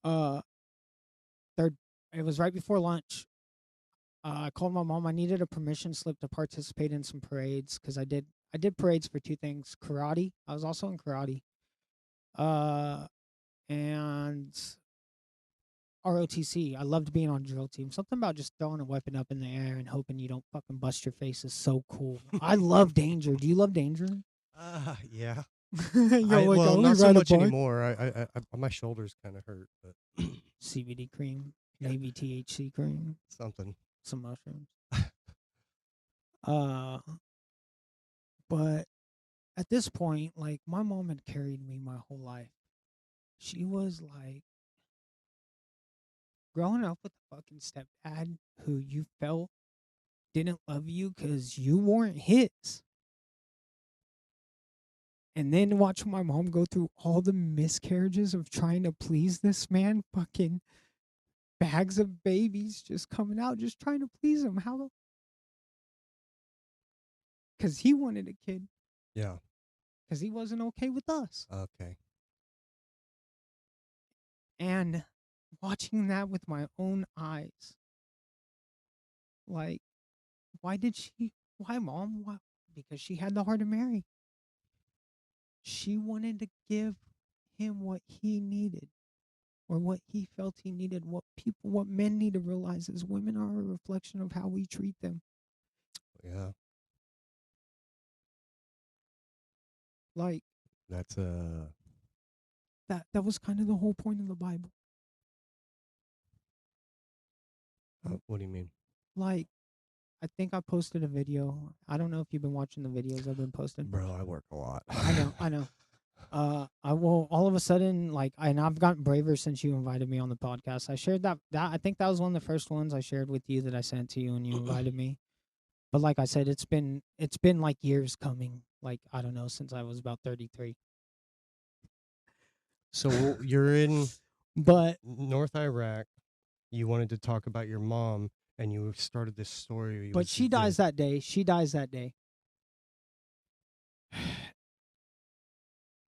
Yeah. Uh third it was right before lunch. I called my mom. I needed a permission slip to participate in some parades because I did parades for 2 things: karate. I was also in karate, uh, and ROTC. I loved being on drill team. Something about just throwing a weapon up in the air and hoping you don't fucking bust your face is so cool. I love danger. Do you love danger? Yeah. Yo, like I Well, only not so ride a much bike. anymore. My shoulders kind of hurt, but CBD cream, yeah, maybe THC cream, something. some mushrooms. Uh, but at this point, like my mom had carried me my whole life. She was like growing up with a fucking stepdad who you felt didn't love you because you weren't his. And then watching my mom go through all the miscarriages of trying to please this man, fucking bags of babies just coming out, just trying to please him. How? Because he wanted a kid. Yeah. because he wasn't okay with us. Okay. And watching that with my own eyes, like, why did she? Why, mom? Why? Because she had the heart of Mary. She wanted to give him what he needed, or what he felt he needed. What men need to realize is women are a reflection of how we treat them. Yeah. Like That's that was kind of the whole point of the Bible. what do you mean? Like, I think I posted a video. I don't know if you've been watching the videos I've been posting. Bro, I work a lot. I know. I will all of a sudden, like, and I've gotten braver since you invited me on the podcast. I shared that I think that was one of the first ones I shared with you that I sent to you and you invited me. But like I said, it's been like years coming. Like, I don't know, since I was about 33. So you're in But North Iraq. You wanted to talk about your mom, and you started this story. but she dies that day. She dies that day.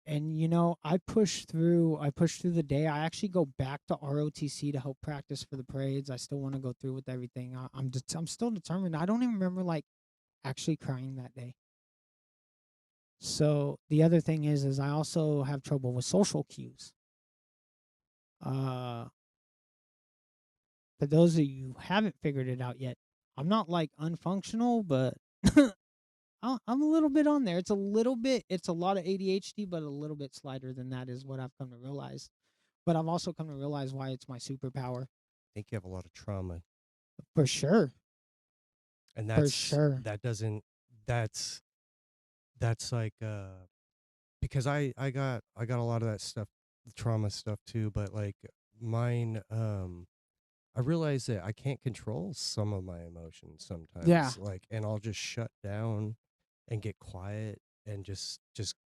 And I push through the day. I actually go back to ROTC to help practice for the parades. I still want to go through with everything. I'm still determined. I don't even remember like actually crying that day. So the other thing is I also have trouble with social cues. For those of you who haven't figured it out yet, I'm not like unfunctional, but I'm a little bit on there. It's a lot of ADHD, but a little bit slighter than that is what I've come to realize. But I've also come to realize why it's my superpower. I think you have a lot of trauma, For sure. and For sure. that's like because I got a lot of that stuff, trauma stuff too, but like mine I realize that I can't control some of my emotions sometimes. Yeah. Like, and I'll just shut down and get quiet and just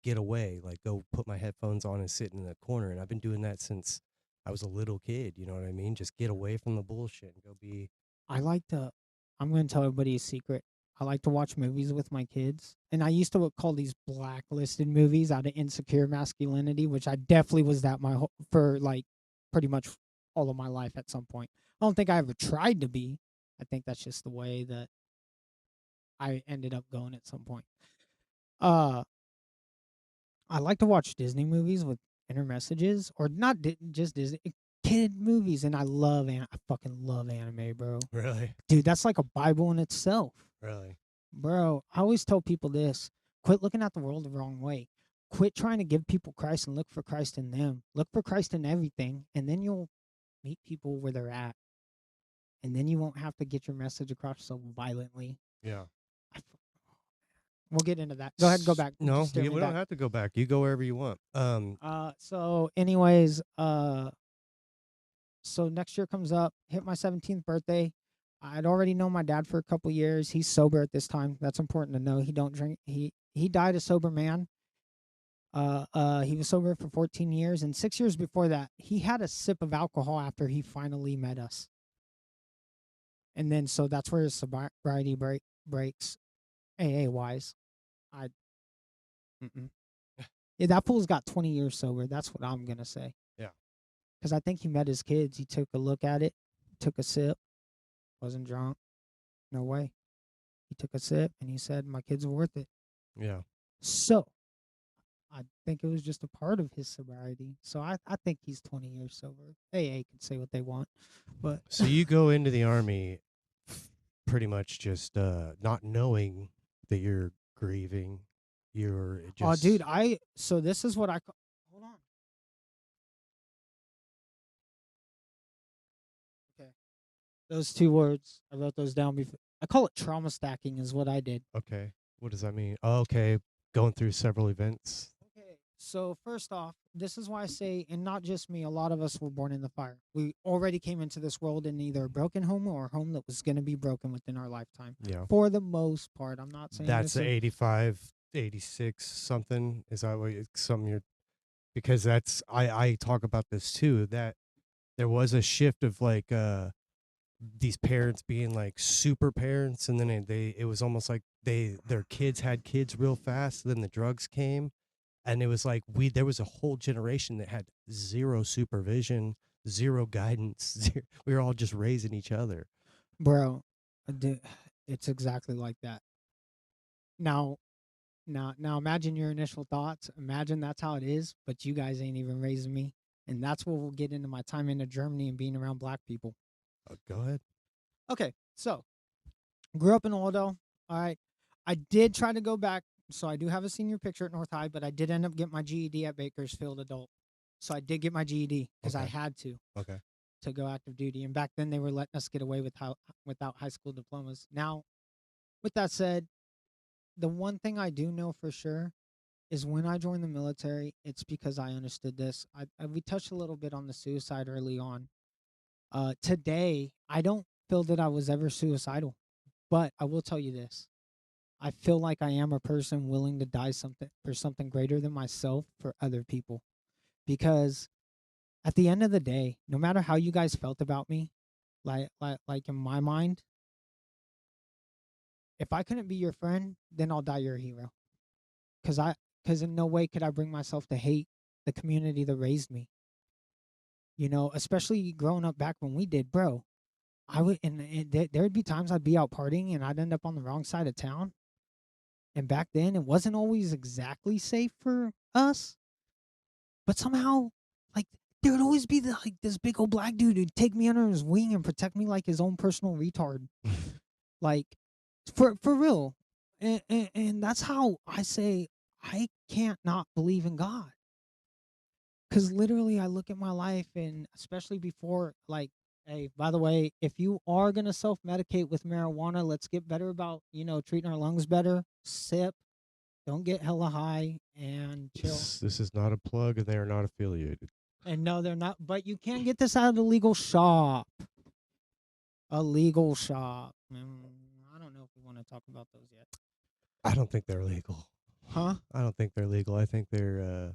get away. Like, go put my headphones on and sit in the corner. And I've been doing that since I was a little kid. You know what I mean? Just get away from the bullshit and go be. I'm going to tell everybody a secret. I like to watch movies with my kids. And I used to call these blacklisted movies out of insecure masculinity, which I definitely was that for like pretty much all of my life at some point. I don't think I ever tried to be. I think that's just the way that I ended up going at some point. I like to watch Disney movies with inner messages, or not just Disney kid movies, and I fucking love anime, bro. Really? Dude, that's like a Bible in itself. Really? Bro, I always tell people this. Quit looking at the world the wrong way. Quit trying to give people Christ and look for Christ in them. Look for Christ in everything, and then you'll meet people where they're at. And then you won't have to get your message across so violently. Yeah. We'll get into that. Go ahead, go back. No, we don't have to go back. You go wherever you want. So anyways, so next year comes up, hit my 17th birthday. I'd already known my dad for a couple years. He's sober at this time. That's important to know. He don't drink. He died a sober man. He was sober for 14 years, and 6 years before that, he had a sip of alcohol after he finally met us. And then, so that's where his sobriety breaks, AA wise. Yeah, that fool's got 20 years sober. That's what I'm gonna say. Yeah. Because I think he met his kids. He took a look at it, took a sip, wasn't drunk. No way. He took a sip and he said, "My kids are worth it." Yeah. So I think it was just a part of his sobriety. So I think he's 20 years sober. AA can say what they want, but so you go into the Army pretty much just not knowing that you're grieving. You're just dude, so this is what hold on. Okay. Those two words, I wrote those down before. I call it trauma stacking is what I did. Okay. What does that mean? Oh, okay. Going through several events. Okay. So first off, this is why I say, and not just me, a lot of us were born in the fire. We already came into this world in either a broken home or a home that was going to be broken within our lifetime. Yeah. For the most part. I'm not saying that's 85, 86 something. Is that what something you're, because that's, I talk about this too, that there was a shift of like these parents being like super parents, and then it was almost like their kids had kids real fast. Then the drugs came, And it was like there was a whole generation that had zero supervision, zero guidance. We were all just raising each other. Bro, it's exactly like that. Now, now imagine your initial thoughts. Imagine that's how it is, but you guys ain't even raising me. And that's what we'll get into my time into Germany and being around black people. Go ahead. Okay, so grew up in Oldell. All right. I did try to go back, so I do have a senior picture at North High, but I did end up getting my GED at Bakersfield Adult. So I did get my GED because I Okay. had Okay. to go active duty. And back then they were letting us get away without high school diplomas. Now, with that said, the one thing I do know for sure is when I joined the military, it's because I understood this. We touched a little bit on the suicide early on. Today, I don't feel that I was ever suicidal, but I will tell you this. I feel like I am a person willing to die something for something greater than myself for other people. Because at the end of the day, no matter how you guys felt about me, like in my mind, if I couldn't be your friend, then I'll die your hero. Cause I cause in no way could I bring myself to hate the community that raised me. You know, especially growing up back when we did, bro. I would and there would be times I'd be out partying and I'd end up on the wrong side of town. And back then it wasn't always exactly safe for us, but somehow like there would always be like this big old black dude who'd take me under his wing and protect me like his own personal retard. Like for real. And that's how I say I can't not believe in God. Cause literally I look at my life and especially before like, hey, by the way, if you are gonna self medicate with marijuana, let's get better about, treating our lungs better. Sip, don't get hella high and chill. This is not a plug, and they are not affiliated. And no, they're not, but you can get this out of the legal shop. A legal shop. I don't know if we want to talk about those yet. I don't think they're legal. Huh? I don't think they're legal. I think there's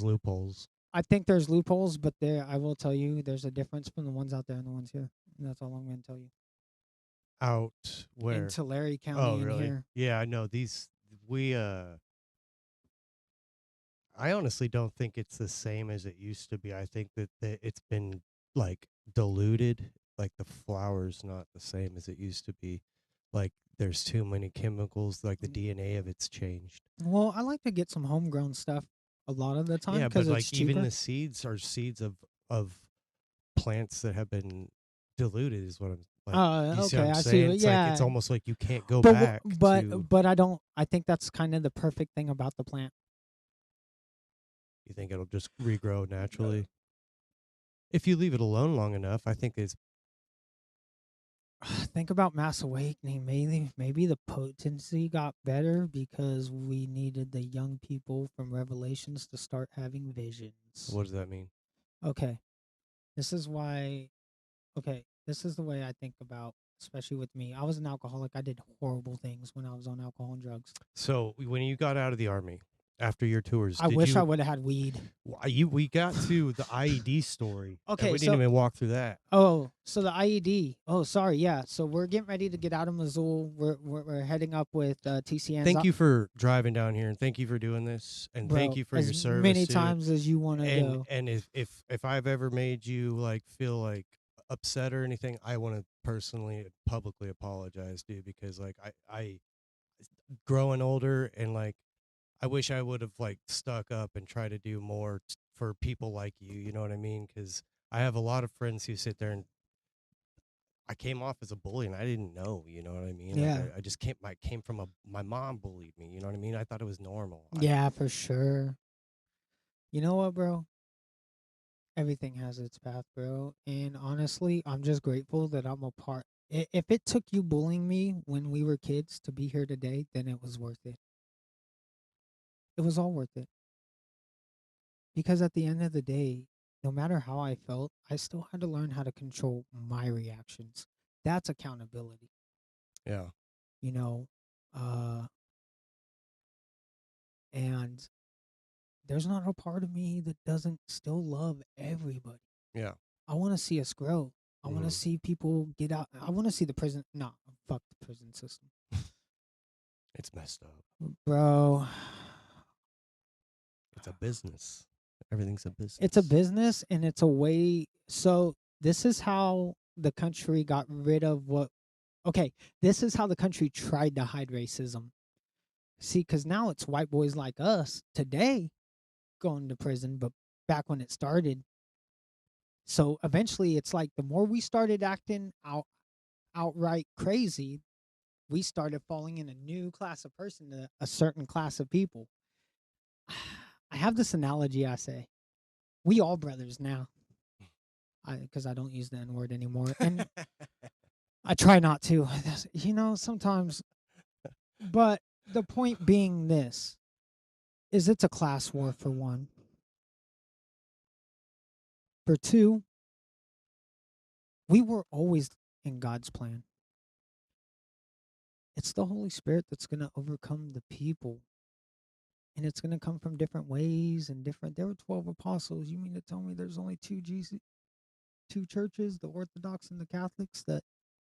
loopholes. I think there's loopholes, but I will tell you there's a difference from the ones out there and the ones here. And that's all I'm going to tell you. Out where? In Tulare County Oh, and really? here. Yeah, I know we I honestly don't think it's the same as it used to be. I think that it's been like diluted. Like the flour's not the same as it used to be. Like there's too many chemicals. Like the DNA of it's changed. Well, I like to get some homegrown stuff a lot of the time Yeah, because but it's like even cheaper. the seeds are seeds of plants that have been diluted. Is what I'm like. You see what Okay, I'm I see. saying? It's like it's Yeah, almost like you can't go but back to. but I don't. I think that's kind of the perfect thing about the plant. You think it'll just regrow naturally if you leave it alone long enough? I think it's Think about Mass Awakening. Maybe the potency got better because we needed the young people from Revelations to start having visions. what does that mean? Okay, this is why. Okay, this is the way I think about, especially with me. I was an alcoholic. I did horrible things when I was on alcohol and drugs. So when you got out of the army after your tours, I did wish I you? would have had weed. We got to the IED story, and Okay, we didn't so even walk through that. so the IED. Oh, sorry. Yeah. So we're getting ready to get out of Missoula. We're heading up with TCNs. Thank you for driving down here, and thank you for doing this, and thank Bro, you for your as service many too. times as you want to go. And if I've ever made you like feel like upset or anything, I want to personally publicly apologize, dude, because like I growing older and like I wish I would have like stuck up and tried to do more for people like you. You know what I mean? Because I have a lot of friends who sit there and I came off as a bully and I didn't know. You know what I mean? Like Yeah. I just came. I came from my mom bullied me. You know what I mean? I thought it was normal. Yeah, for sure. You know what, bro? Everything has its path, bro. And honestly, I'm just grateful that I'm a part. If it took you bullying me when we were kids to be here today, then it was worth it. It was all worth it. Because at the end of the day, no matter how I felt, I still had to learn how to control my reactions. That's accountability, Yeah. you know? Uh, and there's not a part of me that doesn't still love everybody. Yeah. I want to see us grow. I want to Mhm. see people get out. I want to see the prison. No, fuck the prison system. It's messed up. Bro. It's a business. Everything's a It's a business. business and it's a way. So this is how the country got rid of what. Okay, this is how the country tried to hide racism. See, because now it's white boys like us today going to prison, but back when it started. So eventually, it's like the more we started acting outright crazy, we started falling in a new class of person, a certain class of people. I have this analogy. I say we all brothers now. Because I don't use the N word anymore, and I try not to. Sometimes. But the point being, this is it's a class war for one. For two, we were always in God's plan. It's the Holy Spirit that's going to overcome the people. And it's going to come from different ways and different. There were 12 apostles. You mean to tell me there's only two churches, the Orthodox and the Catholics, that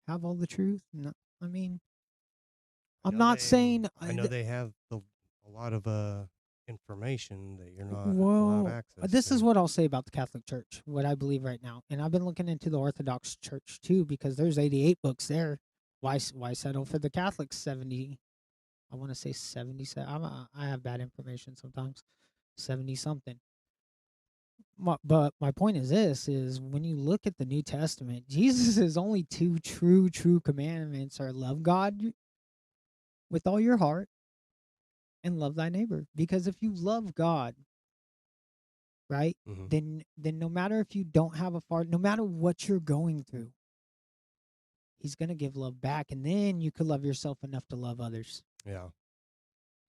have all the truth? No, I mean, I'm not saying. I know they have a lot of information that you're not allowed Well, access this is to. what I'll say about the Catholic Church, what I believe right now. And I've been looking into the Orthodox Church too, because there's 88 books there. Why settle for the Catholics 70? I want to say 77. I have bad information sometimes. 70 something. But my point is this: is when you look at the New Testament, Jesus' only two true commandments are love God with all your heart and love thy neighbor. Because if you love God, right? Hmm. Then no matter if you don't have a father, no matter what you're going through, he's gonna give love back, and then you could love yourself enough to love others. Yeah.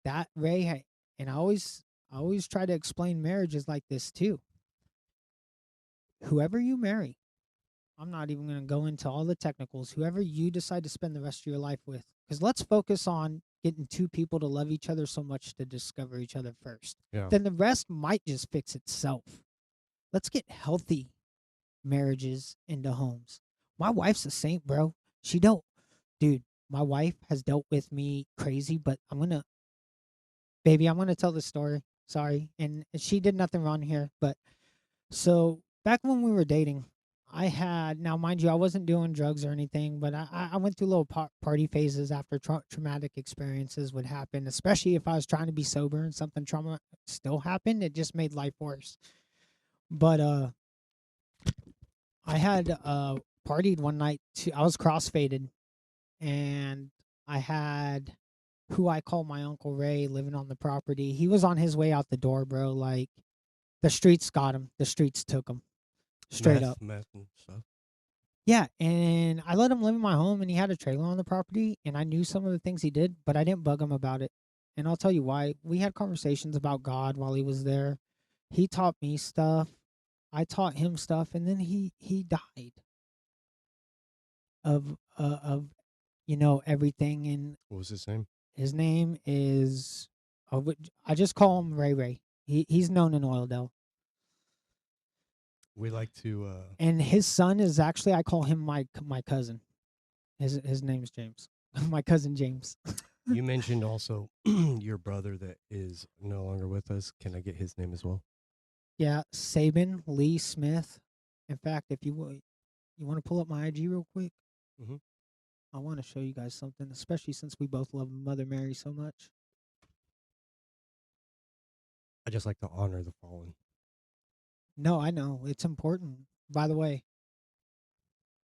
That Ray, and I always try to explain marriages like this too. Whoever you marry, I'm not even gonna go into all the technicals. Whoever you decide to spend the rest of your life with, because let's focus on getting two people to love each other so much to discover each other first. Yeah. Then the rest might just fix itself. Let's get healthy marriages into homes. My wife's a saint, bro. She don't, dude. My wife has dealt with me crazy, but baby, I'm gonna tell the story. Sorry, and she did nothing wrong here, but so back when we were dating, I had now, mind you, I wasn't doing drugs or anything, but I went through little party phases after traumatic experiences would happen, especially if I was trying to be sober and something trauma still happened. It just made life worse. But I had partied one night. I was crossfaded, and I had who I call my Uncle Ray living on the property. He was on his way out the door, bro. Like the streets got him. The streets took him straight up. Meth and stuff. Yeah, and I let him live in my home, and he had a trailer on the property, and I knew some of the things he did, but I didn't bug him about it. And I'll tell you why. We had conversations about God while he was there. He taught me stuff. I taught him stuff, and then he died of everything. And What was his name? his name is I just call him Ray Ray. He's known in Oildale. We like to. And his son is actually, I call him my cousin. His name's James. My cousin James. You mentioned also your brother that is no longer with us. Can I get his name as well? Yeah, Sabin Lee Smith. In fact, if you want to pull up my IG real quick, Mm-hmm. I want to show you guys something, especially since we both love Mother Mary so much. I just like to honor the fallen. No, I know it's important. By the way,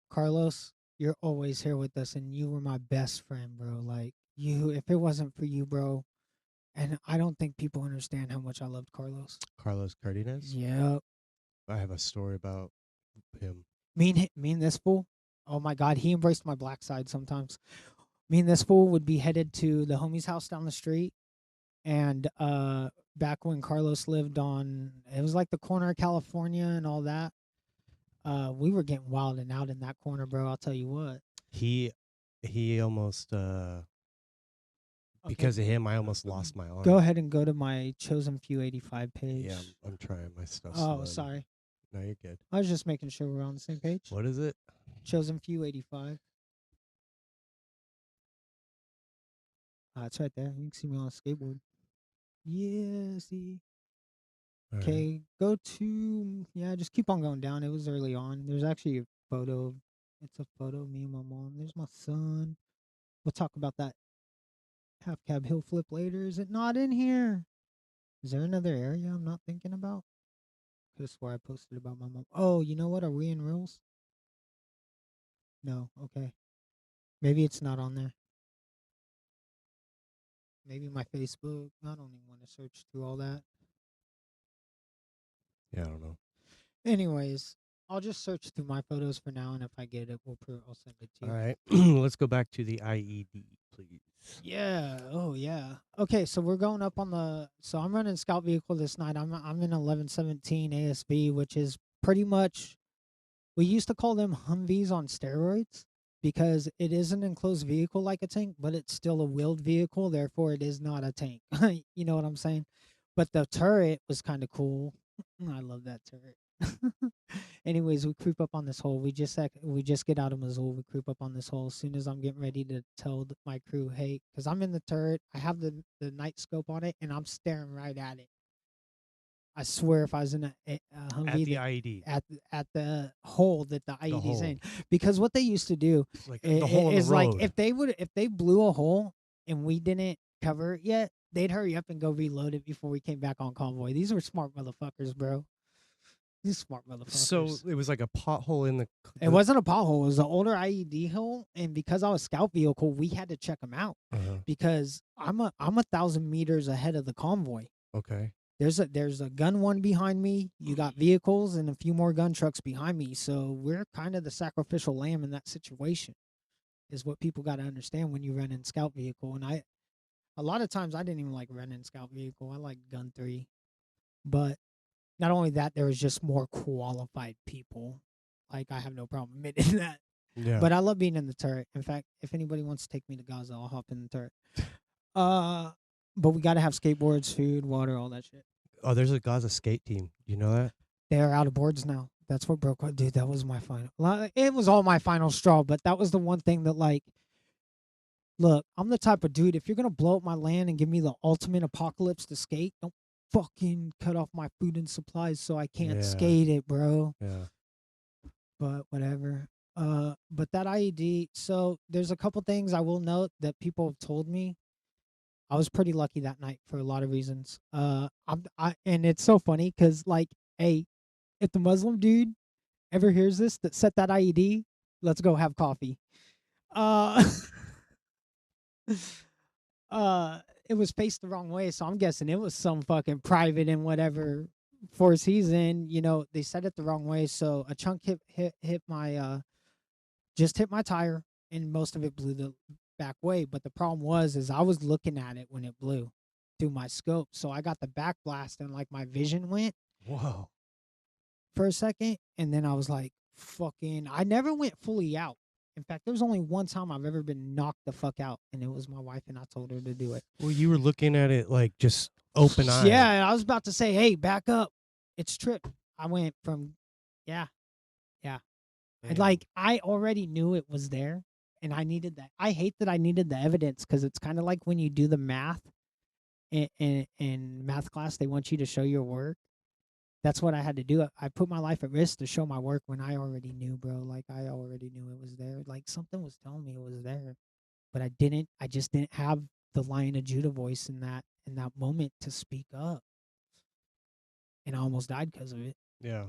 Carlos, you're always here with us, and you were my best friend, bro. Like you, if it wasn't for you, bro, and I don't think people understand how much I loved Carlos. Carlos Cardenas. Yeah, I have a story about him. me and this fool. Oh my God, he embraced my black side sometimes. Me and this fool would be headed to the homie's house down the street, and back when Carlos lived on, it was like the corner of California and all that. We were getting wild and out in that corner, bro. I'll tell you what. He almost Okay, because of him I almost lost my go arm. ahead and go to my Chosen Few 85 page. Yeah, I'm trying my stuff. Oh, sorry. No, you're good. I was just making sure we're on the same page. What is it? Chosen Few 85. It's right there. You can see me on a skateboard. Yeah, see. All right. Okay, go to yeah, just keep on going down. It was early on. There's actually a photo. It's a photo of me and my mom. There's my son. We'll talk about that half cab hill flip later. Is it not in here? Is there another area I'm not thinking about? Could have swore I posted about my mom. Oh, you know what? Are we in reels? No. Okay. Maybe it's not on there. Maybe my Facebook. I don't even want to search through all that. Yeah, I don't know. Anyways, I'll just search through my photos for now, and if I get it, I'll send it to All you. right. Let's go back to the IED, please. Yeah. Oh, yeah. Okay, so we're going up on the. So I'm running scout vehicle this night. I'm in 1117 ASB, which is pretty much. We used to call them Humvees on steroids because it is an enclosed vehicle like a tank, but it's still a wheeled vehicle. Therefore, it is not a tank. You know what I'm saying? But the turret was kind of cool. I love that turret. Anyways, we creep up on this hole. We just get out of Missoula. We creep up on this hole. As soon as I'm getting ready to tell my crew, hey, because I'm in the turret, I have the night scope on it, and I'm staring right at it. I swear, if I was in a At Humvee, the IED, at the hole that the the IED's in, hole, because what they used to do like the hole in the is like road. if they blew a hole and we didn't cover it yet, they'd hurry up and go reload it before we came back on convoy. These were smart motherfuckers, bro. These smart So motherfuckers. it was like a pothole in It wasn't a pothole. It was an older IED hole, and because I was scout vehicle, we had to check them out because I'm 1,000 meters ahead of the convoy. Okay. There's a gun one behind me. You got vehicles and a few more gun trucks behind me. So we're kind of the sacrificial lamb in that situation. Is what people got to understand when you run in scout vehicle. And a lot of times I didn't even like running scout vehicle. I like gun 3, but not only that, there was just more qualified people. Like I have no problem admitting that. Yeah. But I love being in the turret. In fact, if anybody wants to take me to Gaza, I'll hop in the turret. But we got to have skateboards, food, water, all that shit. Oh, there's a Gaza skate team. You know that? They are out of boards now. That's what broke. Dude, that was my final. It was all my final straw, but that was the one thing that, like, look, I'm the type of dude. If you're gonna blow up my land and give me the ultimate apocalypse to skate, don't fucking cut off my food and supplies so I can't skate it, bro. Yeah. But whatever. But that IED. So there's a couple things I will note that people have told me. I was pretty lucky that night for a lot of reasons. And it's so funny because, like, hey, if the Muslim dude ever hears this that set that IED, let's go have coffee. Uh, it was faced the wrong way, so I'm guessing it was some fucking private in whatever force he's in. You know, they set it the wrong way, so a chunk hit my just hit my tire, and most of it blew the back way. But the problem is I was looking at it when it blew through my scope, so I got the back blast, and like my vision went. Whoa. For a second, and then I was like, fucking, I never went fully out. In fact, there was only one time I've ever been knocked the fuck out, and it was my wife, and I told her to do it. Well, you were looking at it like just open eyed. Yeah, I was about to say, hey, back up. It's tripped. I went from, yeah. And like, I already knew it was there, and I needed that. I hate that I needed the evidence because it's kind of like when you do the math in math class, they want you to show your work. That's what I had to do. I put my life at risk to show my work when I already knew, bro. Like I already knew it was there. Like something was telling me it was there, but I didn't. I just didn't have the Lion of Judah voice in that moment to speak up, and I almost died because of it. Yeah.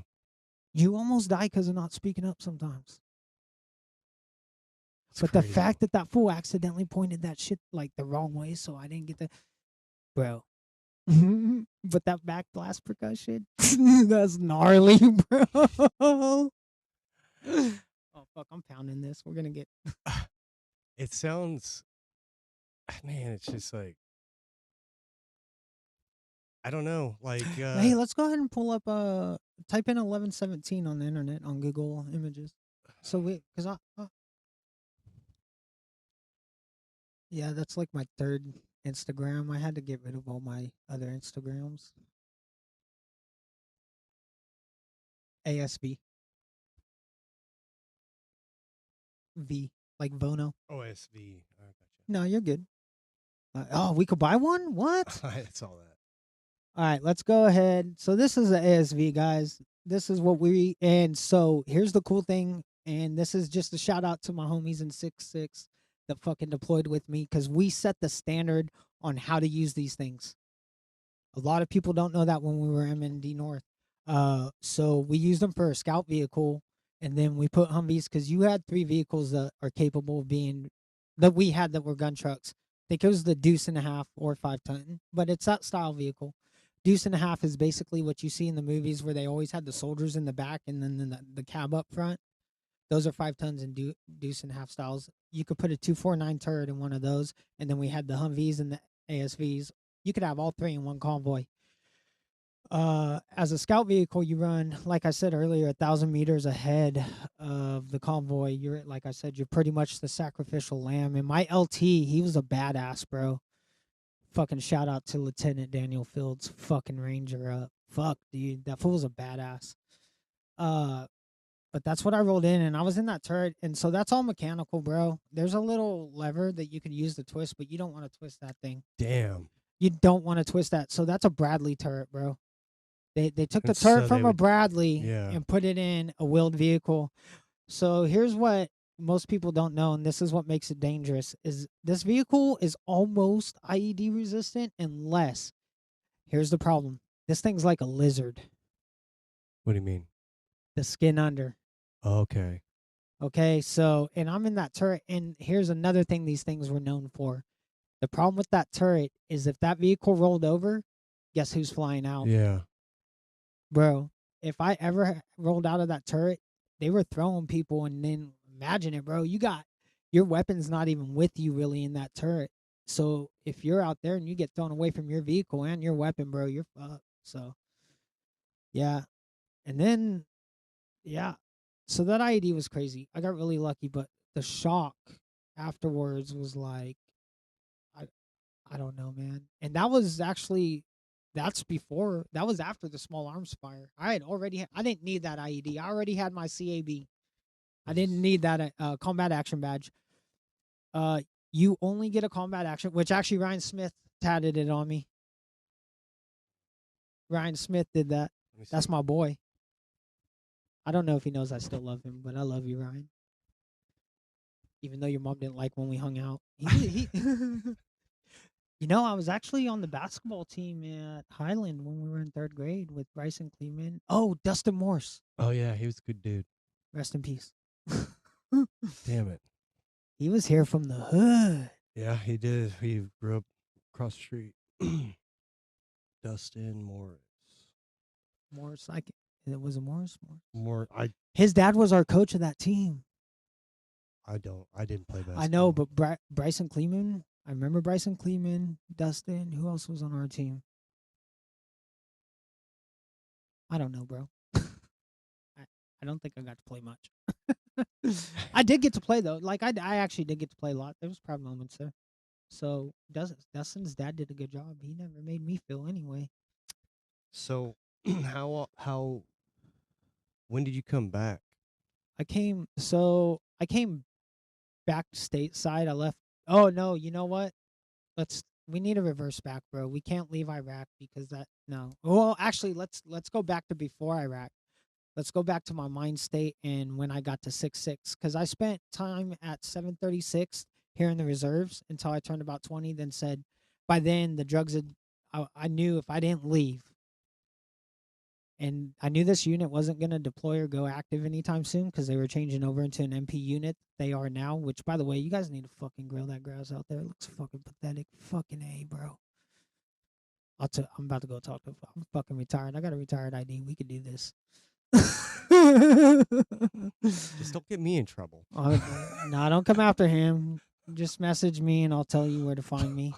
You almost die because of not speaking up sometimes. But crazy. the fact that that fool accidentally pointed that shit like the wrong way, so I didn't get the, bro. But that back blast percussion, that's gnarly, bro. Oh fuck, I'm pounding this. We're gonna get. It sounds, man. It's just like I don't know. Like, Hey, let's go ahead and pull up. Type in 1117 on the internet on Google Images. So cause yeah, that's like my third Instagram. I had to get rid of all my other Instagrams. ASV. V, like Vono. OSV. I gotcha. No, you're good. Oh, we could buy one? What? It's all that. All right, let's go ahead. So this is the ASV, guys. This is what and so here's the cool thing, and this is just a shout out to my homies in 6-6 that fucking deployed with me because we set the standard on how to use these things. A lot of people don't know that when we were MND North. So we used them for a scout vehicle, and then we put Humvees because you had 3 vehicles that are capable of being that we had that were gun trucks. I think it was the Deuce and a Half or 5-ton, but it's that style vehicle. Deuce and a Half is basically what you see in the movies where they always had the soldiers in the back and then the cab up front. Those are 5 tons and Deuce and a Half styles. You could put a 249 turret in one of those, and then we had the Humvees and the ASVs. You could have all 3 in one convoy. As a scout vehicle, you run, like I said earlier, 1,000 meters ahead of the convoy. You're, like I said, you're pretty much the sacrificial lamb. And my LT, he was a badass, bro. Fucking shout out to Lieutenant Daniel Fields, fucking Ranger up. Fuck, dude, that fool was a badass. Uh, but that's what I rolled in, and I was in that turret, and so that's all mechanical, bro. There's a little lever that you can use to twist, but you don't want to twist that thing. Damn. You don't want to twist that. So that's a Bradley turret, bro. They took the And turret so from they a would, Bradley yeah. and put it in a wheeled vehicle. So here's what most people don't know, and this is what makes it dangerous: is this vehicle is almost IED resistant unless here's the problem. This thing's like a lizard. What do you mean? The skin under. Okay. Okay, so and I'm in that turret, and here's another thing these things were known for. The problem with that turret is if that vehicle rolled over, guess who's flying out? Yeah. Bro, if I ever rolled out of that turret, they were throwing people, and then imagine it, bro. You got your weapon's not even with you really in that turret. So if you're out there and you get thrown away from your vehicle and your weapon, bro, you're fucked. So yeah. And then yeah. So that IED was crazy. I got really lucky, but the shock afterwards was like I I don't know, man. And that was actually that was after the small arms fire. I didn't need that IED. I already had my CAB. I didn't need that combat action badge. Uh, you only get a combat action, which actually Ryan Smith tatted it on me. Ryan Smith did that. That's my boy. I don't know if he knows I still love him, but I love you, Ryan. Even though your mom didn't like when we hung out. You know, I was actually on the basketball team at Highland when we were in 3rd grade with Bryson Kleeman. Oh, Dustin Morse. Oh yeah, he was a good dude. Rest in peace. Damn it. He was here from the hood. Yeah, he did. He grew up across the street. Dustin Morris. Morse, it was a Morris. His dad was our coach of that team. I didn't play basketball. I know, but Bryson Kleeman. I remember Bryson Kleeman, Dustin. Who else was on our team? I don't know, bro. I don't think I got to play much. I did get to play though. Like I actually did get to play a lot. There was proud moments there. So Dustin's dad did a good job. He never made me feel anyway. So how when did you come back? I came back stateside. I left. Oh no, you know what? We need a reverse back, bro. We can't leave Iraq because no. Well, actually, let's go back to before Iraq. Let's go back to my mind state and when I got to 6-6 because I spent time at 736 here in the reserves until I turned about 20. Then said, by then the drugs had. I knew if I didn't leave, and I knew this unit wasn't going to deploy or go active anytime soon because they were changing over into an MP unit. They are now, which, by the way, you guys need to fucking grill that grass out there. It looks fucking pathetic. Fucking A, bro. I'm about to go talk to. I'm fucking retired. I got a retired ID. We could do this. Just don't get me in trouble. No, don't come after him. Just message me and I'll tell you where to find me.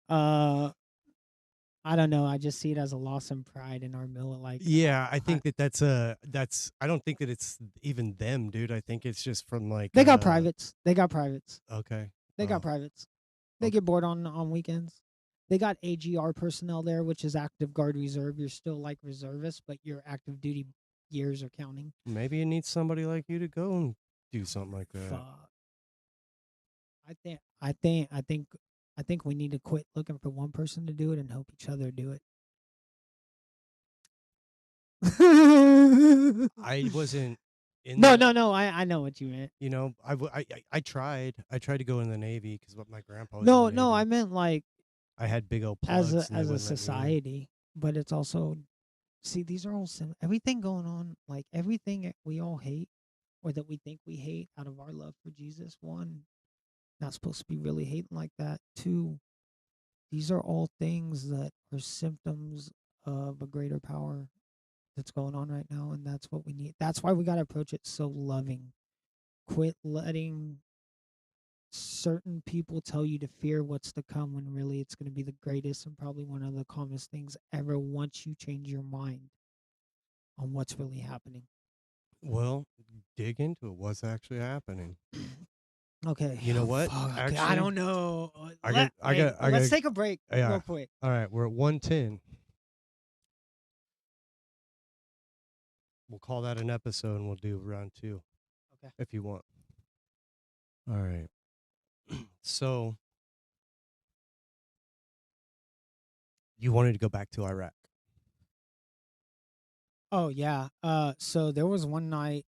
I don't know. I just see it as a loss in pride in our mill. Like, yeah, I think that's I don't think that it's even them, dude. I think it's just from like they got privates. They got privates. Okay. They got privates. They get bored on weekends. They got AGR personnel there, which is active guard reserve. You're still like reservist, but your active duty years are counting. Maybe it needs somebody like you to go and do something like that. Fuck. I think we need to quit looking for one person to do it and help each other do it. I wasn't in No, that. no, no. I know what you meant. You know, I tried. I tried to go in the Navy because my grandpa was in the No, no. I Navy. meant like I had big old as plugs, and they a wouldn't let me in. society, but it's also see these are all everything going on, like everything we all hate or that we think we hate out of our love for Jesus. One, not supposed to be really hating like that. Two, these are all things that are symptoms of a greater power that's going on right now, and that's what we need. That's why we got to approach it so loving. Quit letting certain people tell you to fear what's to come when really it's going to be the greatest and probably one of the calmest things ever once you change your mind on what's really happening. Well, dig into it. What's actually happening? Okay. You know what? Fuck. I Actually, don't know. I Let's got. take a break Yeah. real quick. All right, we're at 110. We'll call that an episode, and we'll do round two Okay. if you want. All right. So you wanted to go back to Iraq. Oh yeah. So there was one night,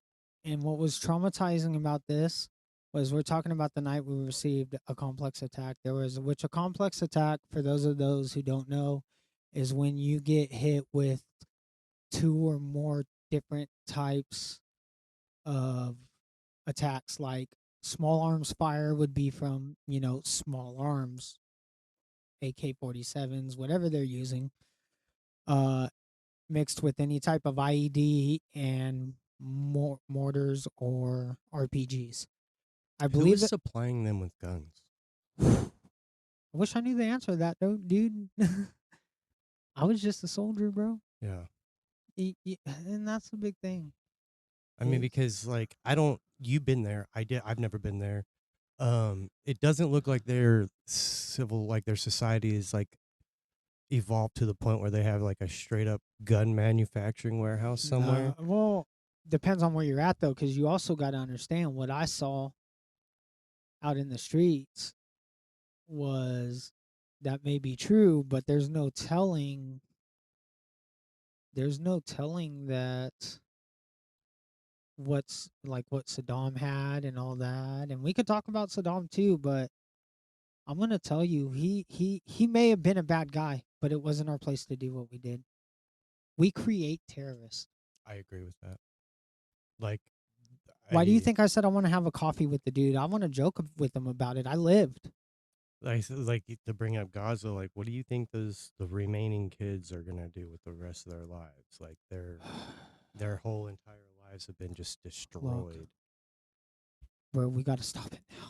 and what was traumatizing about this was we're talking about the night we received a complex attack. Which a complex attack, for those who don't know, is when you get hit with two or more different types of attacks. Like small arms fire would be from small arms, AK-47s, whatever they're using. Uh, Mixed with any type of IED and mortars or RPGs. I Who believe is that. supplying them with guns? I wish I knew the answer to that, though, dude. I was just a soldier, bro. Yeah. And that's the big thing. I mean, Is because like I don't. You've been there. I did. I've never been there. It doesn't look like their civil, like their society is like evolved to the point where they have like a straight up gun manufacturing warehouse somewhere. well, depends on where you're at, though, because you also got to understand what I saw out in the streets was that may be true, but there's no telling. There's no telling that what's like what Saddam had and all that. And we could talk about Saddam too, but I'm gonna tell you, he may have been a bad guy, but it wasn't our place to do what we did. We create terrorists. I agree with that. Like, Why do you I think I said I want to have a coffee with the dude? I want to joke with him about it. I lived. like to bring up Gaza. Like, what do you think the remaining kids are gonna do with the rest of their lives? Like, their whole entire lives have been just Look, destroyed. bro, we got to stop it now.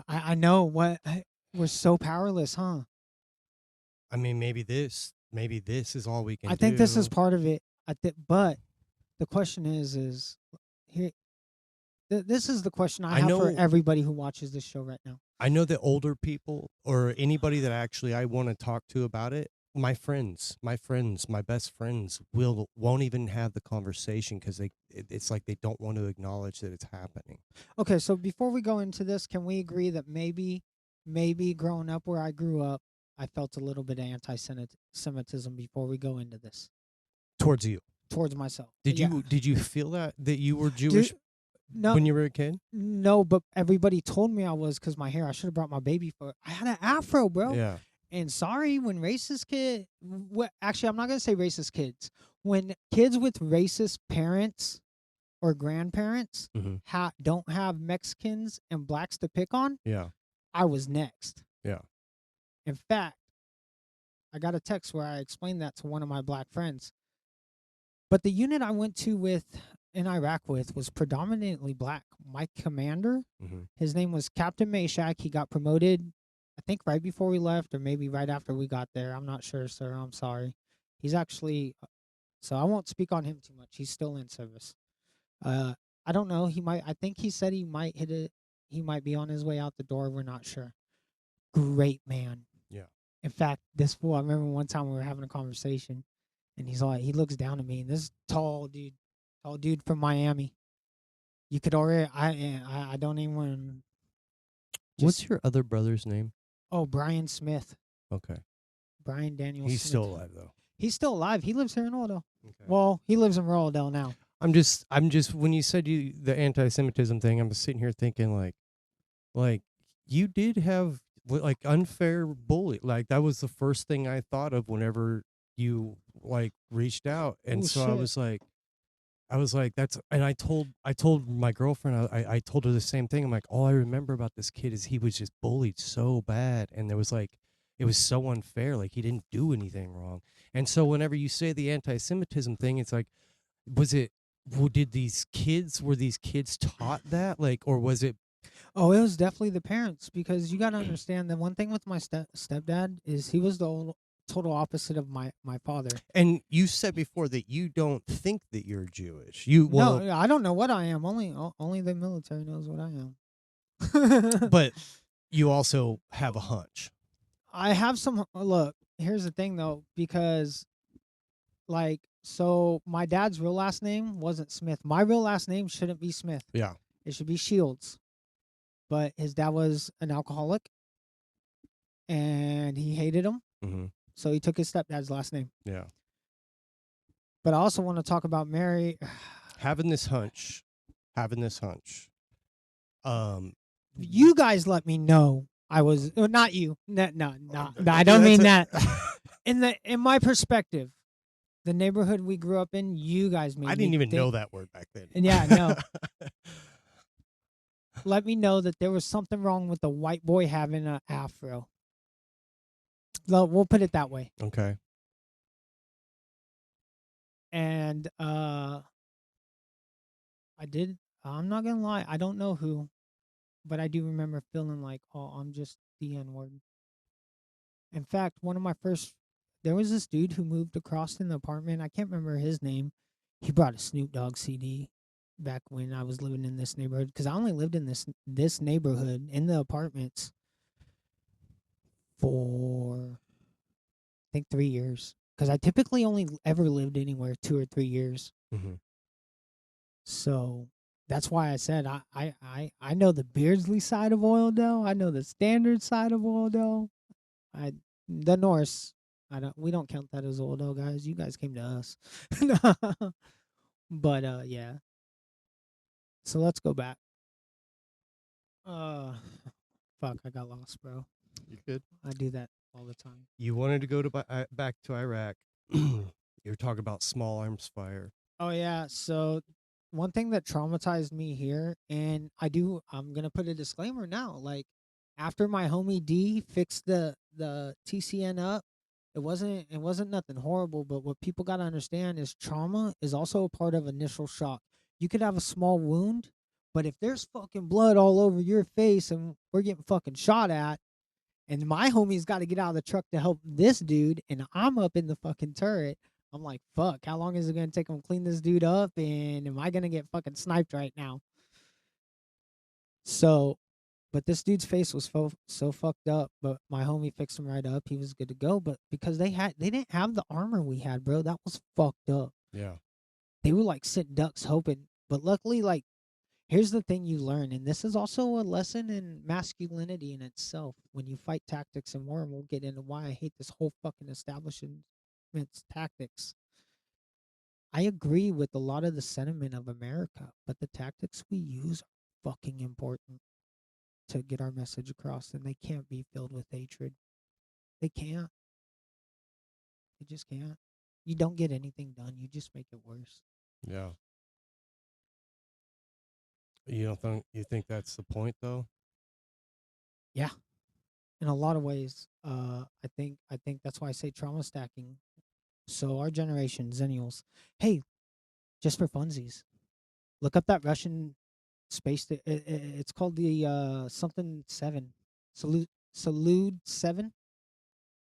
I know we're so powerless, huh? I mean, maybe this is all we can I think this is do. part of it. But the question is here. This is the question I I have for know everybody who watches this show right now. I know that older people or anybody that actually I want to talk to about it, my best friends won't even have the conversation because it's like they don't want to acknowledge that it's happening. Okay, so before we go into this, can we agree that maybe growing up where I grew up, I felt a little bit of anti-Semitism before we go into this Towards you. towards myself? Did Yeah, you feel that you were dude. Jewish No, when you were a kid? no, but everybody told me I was because my hair. I should have brought my baby for. I had an afro, bro. Yeah. And sorry, when actually, I'm not gonna say racist kids. When kids with racist parents or grandparents Mhm. don't have Mexicans and blacks to pick on, Yeah. I was next. Yeah. In fact, I got a text where I explained that to one of my black friends. But the unit I went to with in Iraq with was predominantly black. My commander, Mhm. his name was Captain Mashak. He got promoted, I think, right before we left, or maybe right after we got there. I'm not sure, sir. I'm sorry. He's actually, so I won't speak on him too much. He's still in service. Uh, I don't know. He might. I think he said he might hit it. He might be on his way out the door. We're not sure. Great man. Yeah. In fact, this fool. I remember one time we were having a conversation, and he's like, he looks down at me, and this tall dude from Miami. You could already. I don't even. What's Just your other brother's name? oh, Brian Smith. Okay. Brian Daniel He's Smith. still alive though. He's still alive. He lives here in Oildale. Okay. Well, he lives in Royaldale now. I'm just when you said the anti-Semitism thing, I'm sitting here thinking like you did have like unfair bully. Like that was the first thing I thought of whenever you like reached out, and Oh so shit. I was like, that's, and I told my girlfriend, I told her the same thing. I'm like, all I remember about this kid is he was just bullied so bad. And there was like, it was so unfair. Like he didn't do anything wrong. And so whenever you say the anti-Semitism thing, it's like, was it, were these kids taught that? Like, or was it, Oh, it was definitely the parents because you got to understand that one thing with my stepdad is he was the total opposite of my father. and you said before that you don't think that you're Jewish. You, well, No, I don't know what I am. Only the military knows what I am. but you also have a hunch. I have some look. Here's the thing though, because like so my dad's real last name wasn't Smith. My real last name shouldn't be Smith. Yeah. It should be Shields. But his dad was an alcoholic and he hated him, Mm-hmm. so he took his stepdad's last name. Yeah. But I also want to talk about Mary. Having this hunch, um, You guys let me know I was not you. No, I that's don't mean a- that. In my perspective, the neighborhood we grew up in, you guys made I me didn't even think, know that word back then. And yeah, no. Let me know that there was something wrong with the white boy having an afro. We'll put it that way. Okay. And I'm not gonna lie, I don't know who, but I do remember feeling like, oh, I'm just the N word. In fact, there was this dude who moved across in the apartment. I can't remember his name. He brought a Snoop Dogg CD back when I was living in this neighborhood because I only lived in this neighborhood in the apartments for I think 3 years because I typically only ever lived anywhere 2 or 3 years. Mm-hmm. So that's why I said I know the Beardsley side of Oildale. I know the Standard side of Oildale. The Norse. We don't count that as Oildale, guys. You guys came to us. But yeah. So let's go back. Uh fuck, I got lost, bro. You good? I do that all the time. You wanted to go to back to Iraq. You're talking about small arms fire. Oh yeah, so one thing that traumatized me here, and I'm gonna put a disclaimer now. Like after my homie D fixed the TCN up, it wasn't nothing horrible. But what people gotta understand is trauma is also a part of initial shock. You could have a small wound, but if there's fucking blood all over your face and we're getting fucking shot at, and my homie's got to get out of the truck to help this dude, and I'm up in the fucking turret. I'm like, fuck, how long is it going to take him to clean this dude up? And am I going to get fucking sniped right now? So, but this dude's face was so fucked up, but my homie fixed him right up. He was good to go. But because they didn't have the armor we had, bro, that was fucked up. Yeah. They were like sitting ducks hoping. But luckily, like, here's the thing you learn, and this is also a lesson in masculinity in itself. When you fight tactics in war, and we'll get into why I hate this whole fucking establishment's tactics. I agree with a lot of the sentiment of America, but the tactics we use are fucking important to get our message across, and they can't be filled with hatred. They can't. They just can't. You don't get anything done. You just make it worse. Yeah. You think that's the point though? Yeah. In a lot of ways, I think that's why I say trauma stacking. So our generation, Zennials, hey, just for funsies, look up that Russian space. It's called the something 7, Salute 7.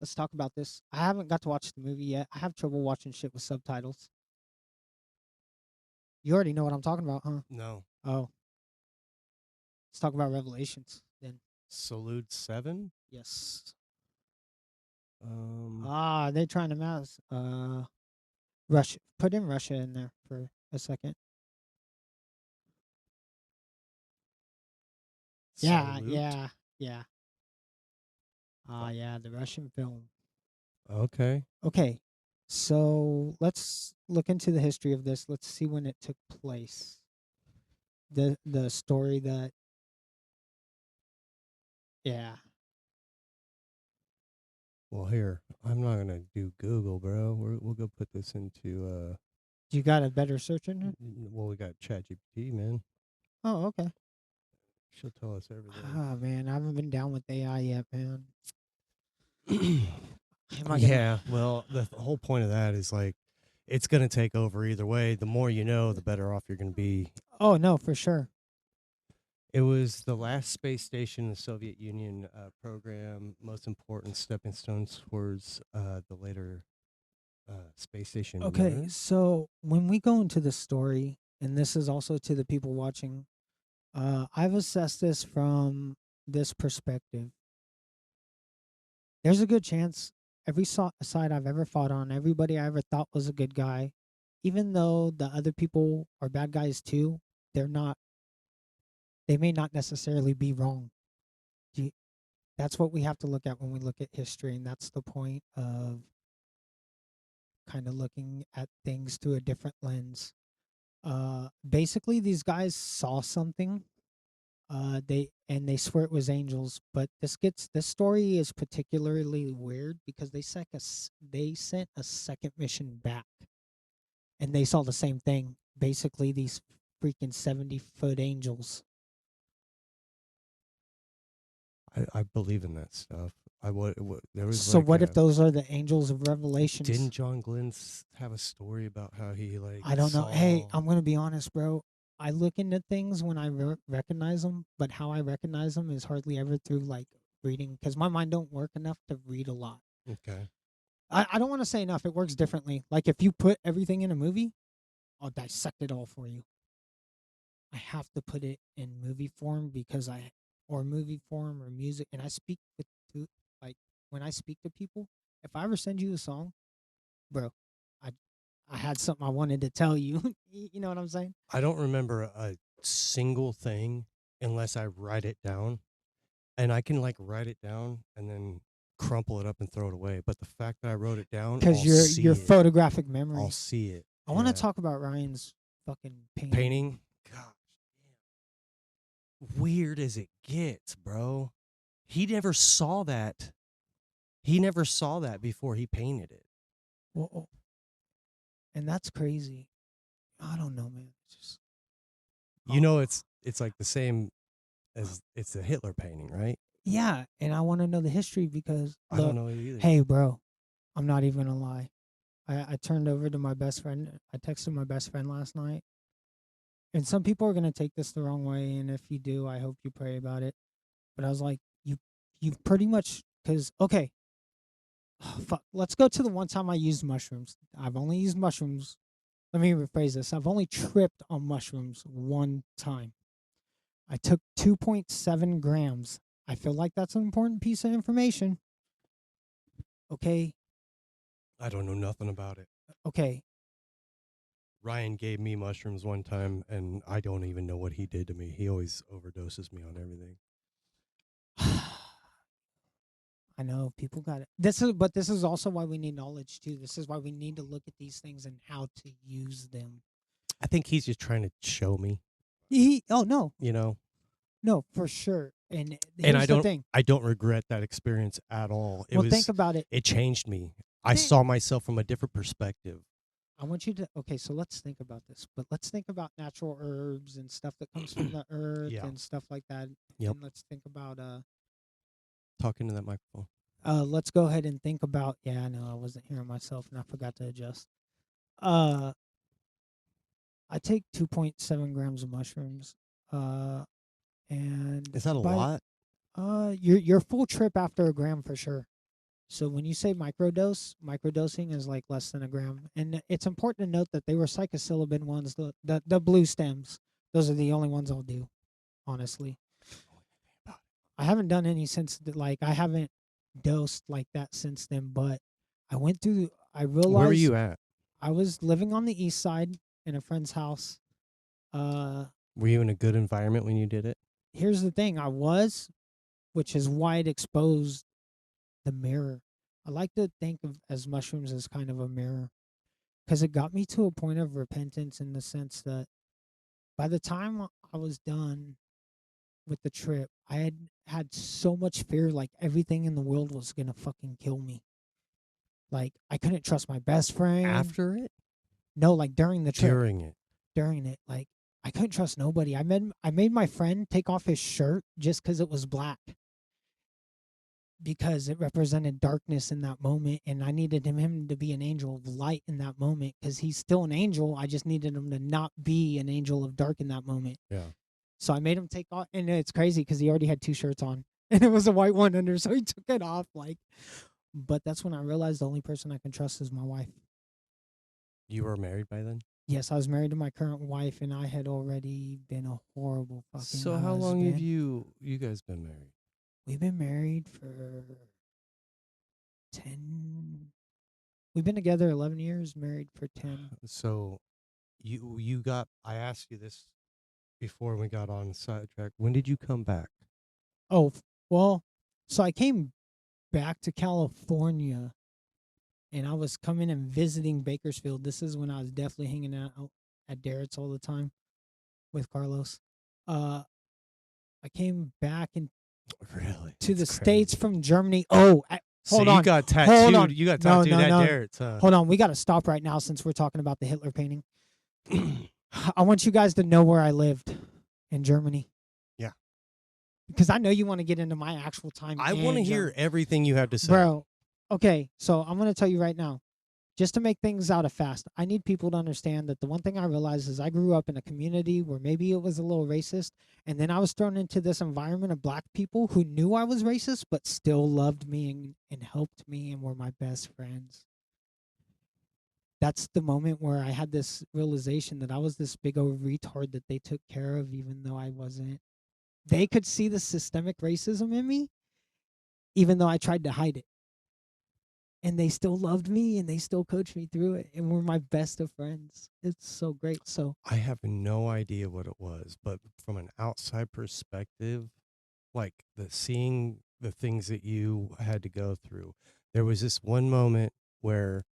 Let's talk about this. I haven't got to watch the movie yet. I have trouble watching shit with subtitles. You already know what I'm talking about, huh? No. Oh, let's talk about Revelations then. Salute 7? Yes. Um They're trying to mass. Russia. Put in Russia in there for a second. Yeah, Salute? yeah, yeah. Yeah, the Russian film. Okay. Okay, So let's look into the history of this. Let's see when it took place. The story that yeah. Well, here, I'm not gonna do Google, bro. We'll go put this into You got a better search engine? well, we got ChatGPT, man. Oh, okay. She'll tell us everything. Ah, man, I haven't been down with AI yet, man. Am I gonna? Yeah, well, the whole point of that is like it's gonna take over either way. The more you know, the better off you're gonna be. Oh no, for sure. It was the last space station in the Soviet Union program, most important stepping stones towards the later space station Okay, Mir. so when we go into the story, and this is also to the people watching, I've assessed this from this perspective. There's a good chance every side I've ever fought on, everybody I ever thought was a good guy, even though the other people are bad guys too, they're not. They may not necessarily be wrong. Do you- That's what we have to look at when we look at history, and that's the point of kind of looking at things through a different lens. Basically, these guys saw something. They swear it was angels, but this story is particularly weird because they sent a second mission back, and they saw the same thing. Basically, these freaking 70-foot angels. I believe in that stuff. There was So like what if those are the angels of Revelations? didn't John Glenn have a story about how he like I don't know. Hey, saw I'm gonna be honest, bro. I look into things when I recognize them, but how I recognize them is hardly ever through like reading, because my mind don't work enough to read a lot. okay. I don't want to say enough. It works differently. Like if you put everything in a movie, I'll dissect it all for you. I have to put it in movie form or movie form or music. And I speak like when I speak to people, if I ever send you a song, bro, I I had something I wanted to tell you. You know what I'm saying? I don't remember a single thing unless I write it down, and I can like write it down and then crumple it up and throw it away. But the fact that I wrote it down, Because I'll your see it. photographic I'll memory. see it. I want to Yeah. talk about Ryan's fucking painting. Painting. Gosh, weird as it gets, bro. He never saw that. He never saw that before he painted it. Well, and that's crazy. I don't know, man. It's just You know, it's like the same as it's a Hitler painting, right? yeah, and I want to know the history because I don't look, know it either. hey, bro, I'm not even gonna lie. I turned over to my best friend. I texted my best friend last night, and some people are gonna take this the wrong way, and if you do, I hope you pray about it. But I was like, you pretty much because okay, fuck. Let's go to the one time I used mushrooms. I've only used mushrooms. Let me rephrase this. I've only tripped on mushrooms one time. I took 2.7 grams. I feel like that's an important piece of information. Okay. I don't know nothing about it. Okay. Ryan gave me mushrooms one time, and I don't even know what he did to me. He always overdoses me on everything. I know people got it. But this is also why we need knowledge too. This is why we need to look at these things and how to use them. I think he's just trying to show me, Oh no, you know. no, for sure. And And here's the thing. I don't regret that experience at all. Well, think about it. It changed me. I Think, saw myself from a different perspective. I want you to okay, so let's think about this. But let's think about natural herbs and stuff that comes from the earth Yeah. and stuff like that. Yep. And let's think about Talk into that microphone. let's go ahead and think about yeah, I know I wasn't hearing myself and I forgot to adjust. Uh I take 2.7 grams of mushrooms. And Is that a by lot? your full trip after a gram for sure. So when you say microdosing is like less than a gram. And it's important to note that they were psilocybin ones, the blue stems. Those are the only ones I'll do, honestly. I haven't done any since like I haven't dosed like that since then, but I Where were realized you at? I was living on the east side in a friend's house. Were you in a good environment when you did it? Here's the thing, which is why it exposed the mirror. I like to think of as mushrooms as kind of a mirror because it got me to a point of repentance in the sense that by the time I was done with the trip, I had so much fear, like everything in the world was gonna fucking kill me. Like I couldn't trust my best friend. After it, No, like during the trip, during it. during it, like I couldn't trust nobody. I made my friend take off his shirt just because it was black, because it represented darkness in that moment, and I needed him to be an angel of light in that moment because he's still an angel. I just needed him to not be an angel of dark in that moment. Yeah. So I made him take off, and it's crazy because he already had two shirts on, and it was a white one under, so he took it off. Like, but that's when I realized the only person I can trust is my wife. You were married by then? Yes, I was married to my current wife, and I had already been a horrible fucking So how long have husband. you guys been married? We've been married for 10. We've been together 11 years, married for 10. So you got I asked you this before we got on the sidetrack. When did you come back? Oh, well, so I came back to California, and I was coming and visiting Bakersfield. This is when I was definitely hanging out at Darrett's all the time with Carlos. Uh, I came back Really? to the That's States crazy. from Germany. Oh, So hold you on. got Hold on. tattooed. You got No, tattooed no, at no. Darrett's, huh? Hold on. We got to stop right now since we're talking about the Hitler painting. I want you guys to know where I lived in Germany. Yeah. Because I know you want to get into my actual time. I want to in hear Germany. everything you have to say. Bro, okay, so I'm going to tell you right now, just to make things out of fast, I need people to understand that the one thing I realized is I grew up in a community where maybe it was a little racist, and then I was thrown into this environment of black people who knew I was racist but still loved me and helped me and were my best friends. That's the moment where I had this realization that I was this big old retard that they took care of even though I wasn't. They could see the systemic racism in me even though I tried to hide it. And they still loved me and they still coached me through it and were my best of friends. It's so great. So, I have no idea what it was, but from an outside perspective, like seeing the things that you had to go through, there was this one moment where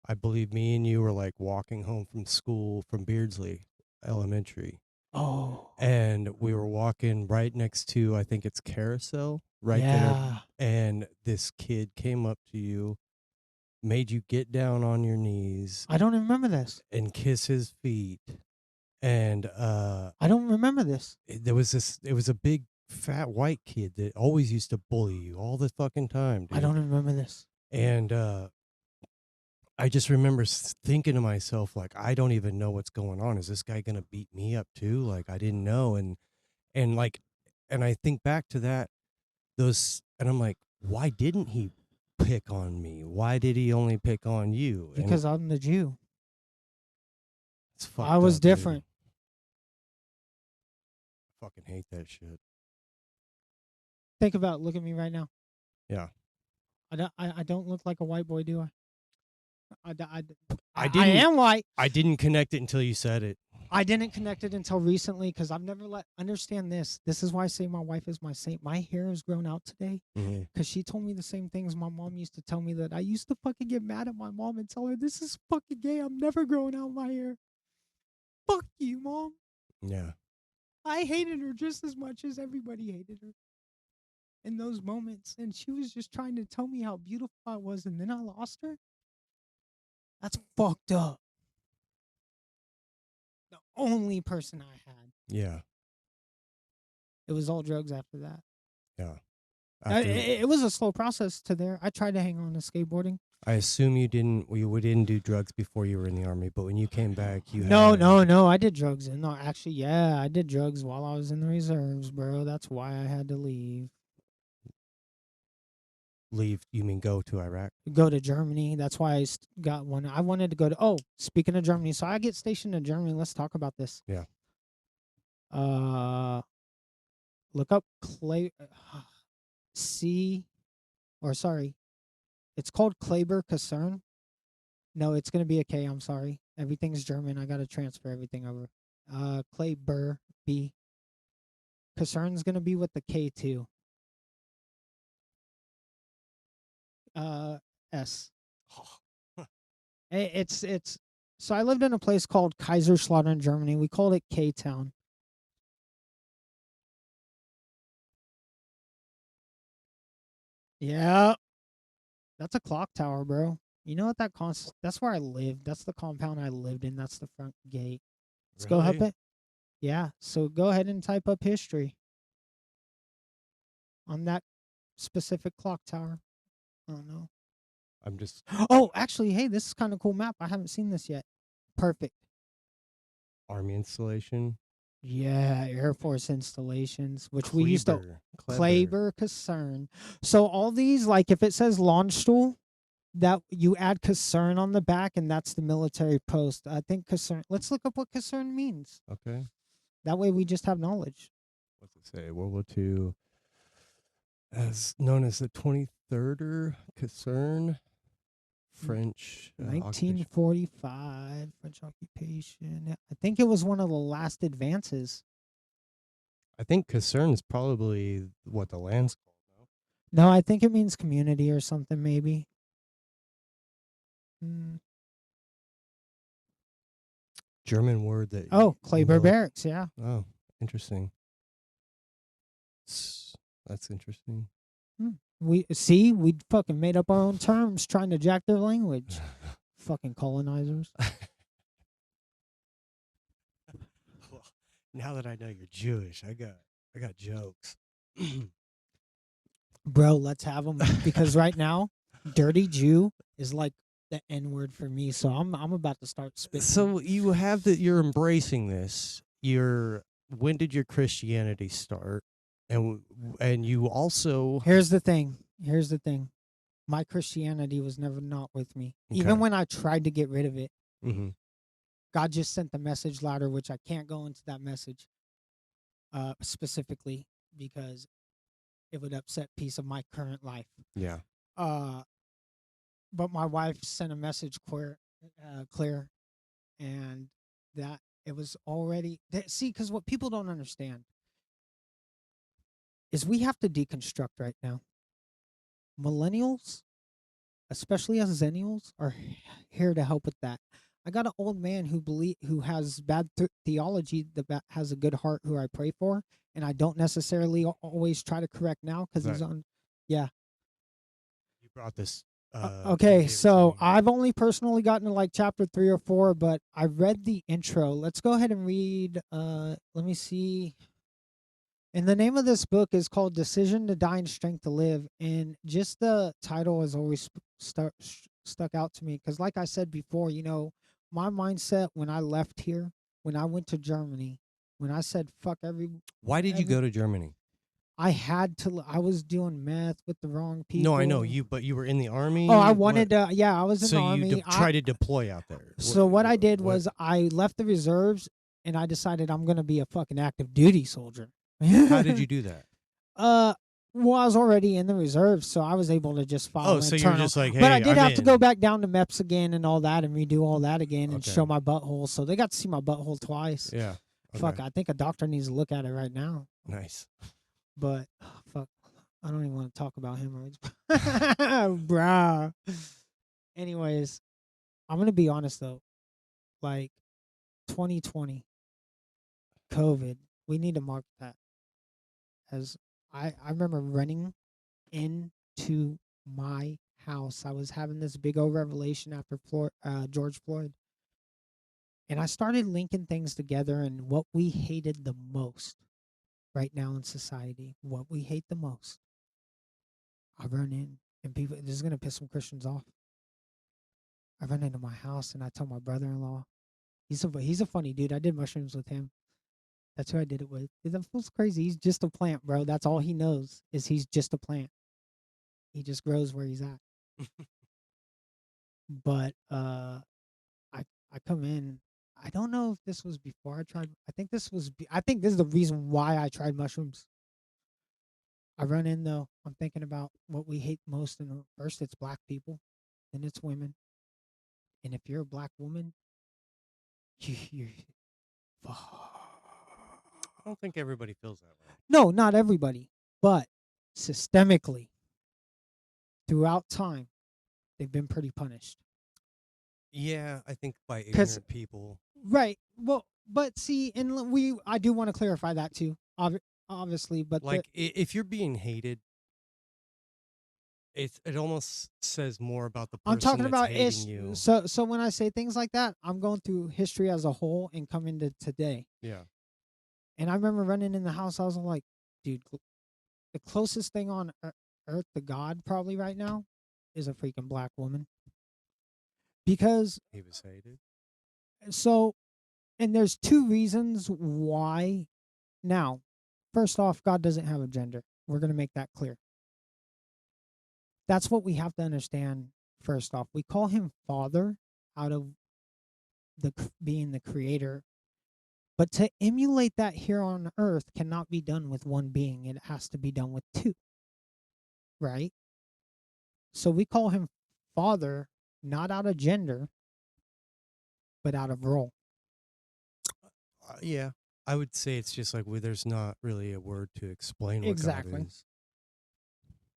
I believe me and you were like walking home from school from Beardsley Elementary, oh, and we were walking right next to, I think it's Carousel, right there, yeah. and this kid came up to you, made you get down on your knees I don't remember this. and kiss his feet, and I don't remember this. there was this, it was a big fat white kid that always used to bully you all the fucking time, I dude. don't remember this. And I just remember thinking to myself, like, I don't even know what's going on. Is this guy gonna beat me up too? Like, I didn't know. And like, and I think back to that, and I'm like, why didn't he pick on me? Why did he only pick on you? And Because I'm the Jew. it's fucked I was up, dude. different. I fucking hate that shit. Think about it. Look at me right now. Yeah. I don't look like a white boy, do I? I I I am white. I didn't connect it until you said it. I didn't connect it until recently because I've never understand this. This is why I say my wife is my saint. My hair has grown out today Mm-hmm. because she told me the same things my mom used to tell me, that I used to fucking get mad at my mom and tell her, this is fucking gay. I'm never growing out my hair. Fuck you, mom. Yeah. I hated her just as much as everybody hated her in those moments. And she was just trying to tell me how beautiful I was, and then I lost her. That's fucked up. The only person I had. Yeah. It was all drugs after that. Yeah. It was a slow process to there. I tried to hang on to skateboarding. I assume you didn't do drugs before you were in the army, but when you came back, you No, had no. I did drugs. No, actually, yeah, I did drugs while I was in the reserves, bro. That's why I had to leave. leave. You mean go to Iraq? Go to Germany. That's why I got one. I wanted to go to. Oh, speaking of Germany, so I get stationed in Germany. Let's talk about this. Yeah. Look up Clay. C, or sorry, it's called Kleber Kasern. No, it's gonna be a K. I'm sorry. Everything's German. I gotta transfer everything over. Kleber B. Kasern's gonna be with the K too. S. Oh, It's so I lived in a place called Kaiserslautern, Germany. We called it K Town. Yeah, that's a clock tower, bro. You know what that costs? That's where I lived. That's the compound I lived in. That's the front gate. Let's go up really? it. Yeah. So go ahead and type up history on that specific clock tower. Oh no. I'm just Oh, actually, hey, this is kind of cool map. I haven't seen this yet. Perfect. army installation. Yeah, Air Force installations, which we used to Clever. Kleber Kasern. So all these, like if it says Landstuhl, that you add Kasern on the back, and that's the military post. I think Kasern. Let's look up what Kasern means. Okay. That way, we just have knowledge. What's it say? World War II, as known as the 23rd Concern, French occupation. 1945 French occupation. I think it was one of the last advances. I think Concern is probably what the land's called. No, I think it means community or something. Maybe. Mm. German word that. Oh, Kleber Barracks. Yeah. Oh, interesting. That's interesting. We fucking made up our own terms trying to jack their language. Fucking colonizers. Well, now that I know you're Jewish, I got jokes. Bro, let's have them because right now, dirty Jew is like the N word for me. So I'm about to start spitting. So you have that. You're embracing this. When did your Christianity start? And you also Here's the thing. My Christianity was never not with me. Even when I tried to get rid of it, God just sent the message louder, which I can't go into that message specifically because it would upset piece of my current life. Yeah. But my wife sent a message clear, and that it was already see, because what people don't understand is we have to deconstruct right now. Millennials, especially as Zennials, are here to help with that. I got an old man who has bad theology that has a good heart who I pray for, and I don't necessarily always try to correct now because he's on. Yeah. You brought this. Okay, so I've only personally gotten to like chapter 3 or 4, but I read the intro. Let's go ahead and read. Let me see. And the name of this book is called Decision to Die and Strength to Live. And just the title has always stuck out to me. Because like I said before, my mindset when I left here, when I went to Germany, when I said, fuck Why did you go to Germany? I had to. I was doing meth with the wrong people. No, I know you, but you were in the army. Oh, I wanted to. Yeah, I was in the army. So you tried to deploy out there. So what I did was I left the reserves and I decided I'm gonna be a fucking active duty soldier. How did you do that? Well, I was already in the reserves, so I was able to just follow. Oh, so you're just like, hey, but I did have to go back down to MEPS again and all that, and redo all that again, and show my butthole. So they got to see my butthole twice. Yeah. Okay. Fuck, I think a doctor needs to look at it right now. Nice. But fuck, I don't even want to talk about hemorrhoids, bruh. Anyways, I'm gonna be honest though, like 2020, COVID, we need to mark that as I remember running into my house. I was having this big old revelation after George Floyd, and I started linking things together and what we hated the most right now in society, what we hate the most. I run in, and people, this is gonna piss some Christians off. I run into my house and I tell my brother-in-law, he's a funny dude. I did mushrooms with him. That's who I did it with. That fool's crazy. He's just a plant, bro. That's all he knows is he's just a plant. He just grows where he's at. But I come in. I don't know if this was before I tried. I think this is the reason why I tried mushrooms. I run in though. I'm thinking about what we hate most. And first, it's black people, then it's women. And if you're a black woman, you're I don't think everybody feels that way. No, not everybody, but systemically, throughout time, they've been pretty punished. Yeah, I think by Because ignorant people. right, well, but see, and I do want to clarify that too, obviously, but Like if you're being hated, it almost says more about the I'm person talking that's about hating ish. you. So when I say things like that, I'm going through history as a whole and coming to today. Yeah. And I remember running in the house. I was like, dude, the closest thing on earth to God probably right now is a freaking black woman. Because He was hated. so, and there's two reasons why. Now, first off, God doesn't have a gender. We're going to make that clear. That's what we have to understand. First off, we call him Father out of being the creator. But to emulate that here on earth cannot be done with one being. It has to be done with two, right? So we call him Father, not out of gender, but out of role. Yeah. I would say it's just like there's not really a word to explain what God Exactly. is.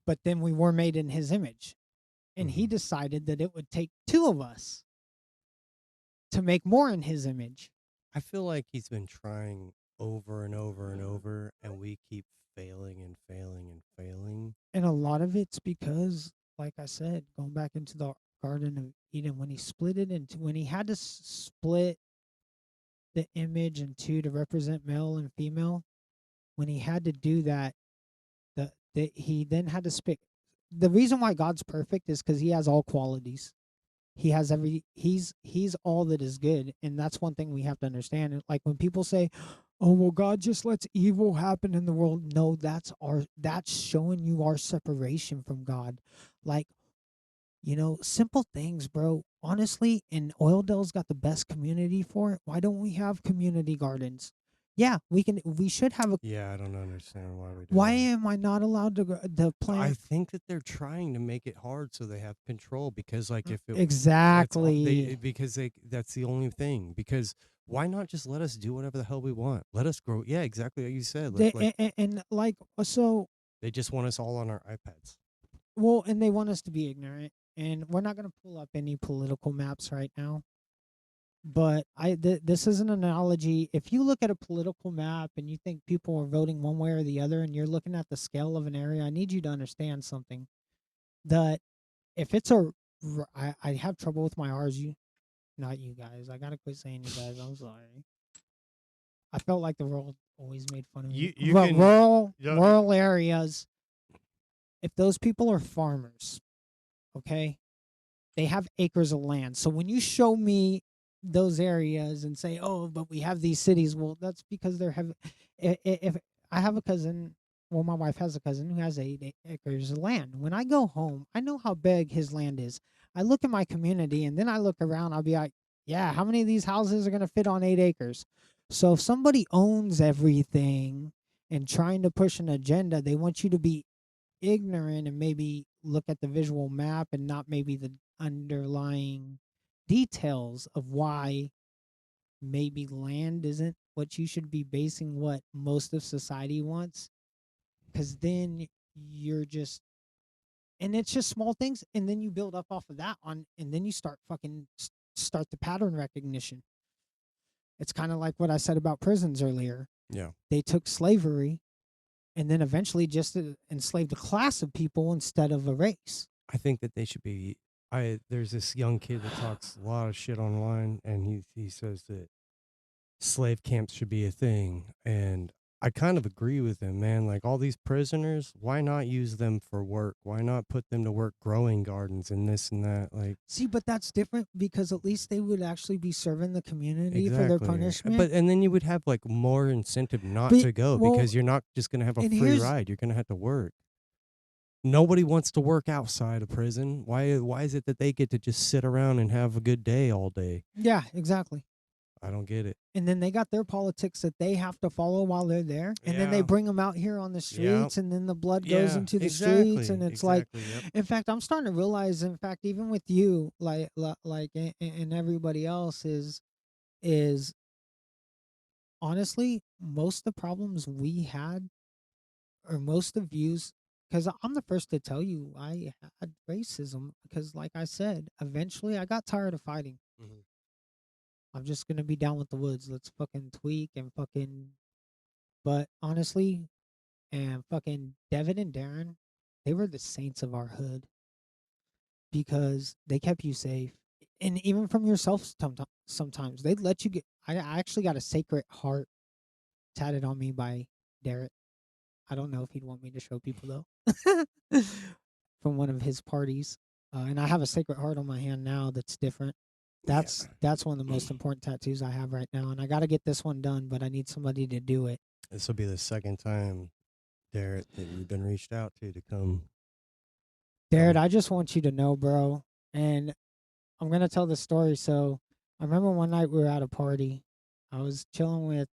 But then we were made in his image. And he decided that it would take two of us to make more in his image. I feel like he's been trying over and over and over, and we keep failing and failing and failing. And a lot of it's because, like I said, going back into the Garden of Eden, when he split it into, when he had to split the image in two to represent male and female, when he had to do that, he then had to spit. The reason why God's perfect is because he has all qualities. He has he's all that is good, and that's one thing we have to understand. Like when people say, oh well, God just lets evil happen in the world. No, that's showing you our separation from God. Like, simple things, bro. Honestly, and Oildale's got the best community for it. Why don't we have community gardens? Yeah, we should have a. Yeah, I don't understand why we do Why that. am I not allowed to I plant? think that they're trying to make it hard so they have control because, like, if Exactly. because that's the only thing. Because why not just let us do whatever the hell we want? Let us grow. Yeah, exactly like you said. They Like and like so they just want us all on our iPads. well, and they want us to be ignorant. And we're not going to pull up any political maps right now. But this is an analogy. If you look at a political map and you think people are voting one way or the other, and you're looking at the scale of an area, I need you to understand something. That if it's I have trouble with my R's. Not you guys. I gotta quit saying you guys. I'm sorry. I felt like the world always made fun of me. You can Rural areas. If those people are farmers, okay, they have acres of land. So when you show me those areas and say, "Oh, but we have these cities," well, that's because they're have. If I have a cousin, well, my wife has a cousin who has 8 acres of land. When I go home, I know how big his land is. I look at my community and then I look around. I'll be like, "Yeah, how many of these houses are going to fit on 8 acres?" So if somebody owns everything and trying to push an agenda, they want you to be ignorant and maybe look at the visual map and not maybe the underlying details of why maybe land isn't what you should be basing what most of society wants, because then you're just, and it's just small things, and then you build up off of that on, and then you start start the pattern recognition. It's kind of like what I said about prisons earlier. Yeah. They took slavery and then eventually just enslaved a class of people instead of a race. I think that they should be. There's this young kid that talks a lot of shit online, and he says that slave camps should be a thing, and I kind of agree with him, man. Like all these prisoners, why not use them for work? Why not put them to work growing gardens and this and that? Like, See, but that's different because at least they would actually be serving the community for their exactly. punishment. And then you would have like more incentive not But to go well, because you're not just gonna have a and free here's ride. You're gonna have to work. Nobody wants to work outside of prison. Why is it that they get to just sit around and have a good day all day? yeah, exactly. I don't get it. And then they got their politics that they have to follow while they're there, and then they Yeah. bring them out here on the Yeah. streets, and then the blood goes Yeah. into the Exactly. streets, and it's like, Yep. in fact, I'm starting to realize, in fact, even with you, like, and everybody else is honestly most of the problems we had, or most of views because I'm the first to tell you I had racism. Because, like I said, eventually I got tired of fighting. Mhm. I'm just gonna be down with the woods. Let's fucking tweak and fucking. But honestly, and fucking Devin and Darren, they were the saints of our hood because they kept you safe, and even from yourself. Sometimes they'd let you get. I actually got a sacred heart tatted on me by Derek. I don't know if he'd want me to show people though. From one of his parties, and I have a sacred heart on my hand now that's different. Yeah. That's one of the most important tattoos I have right now, and I got to get this one done, but I need somebody to do it. This will be the second time, Derek, that we've been reached out to come. Darren, I just want you to know, bro, and I'm gonna tell the story. So I remember one night we were at a party. I was chilling with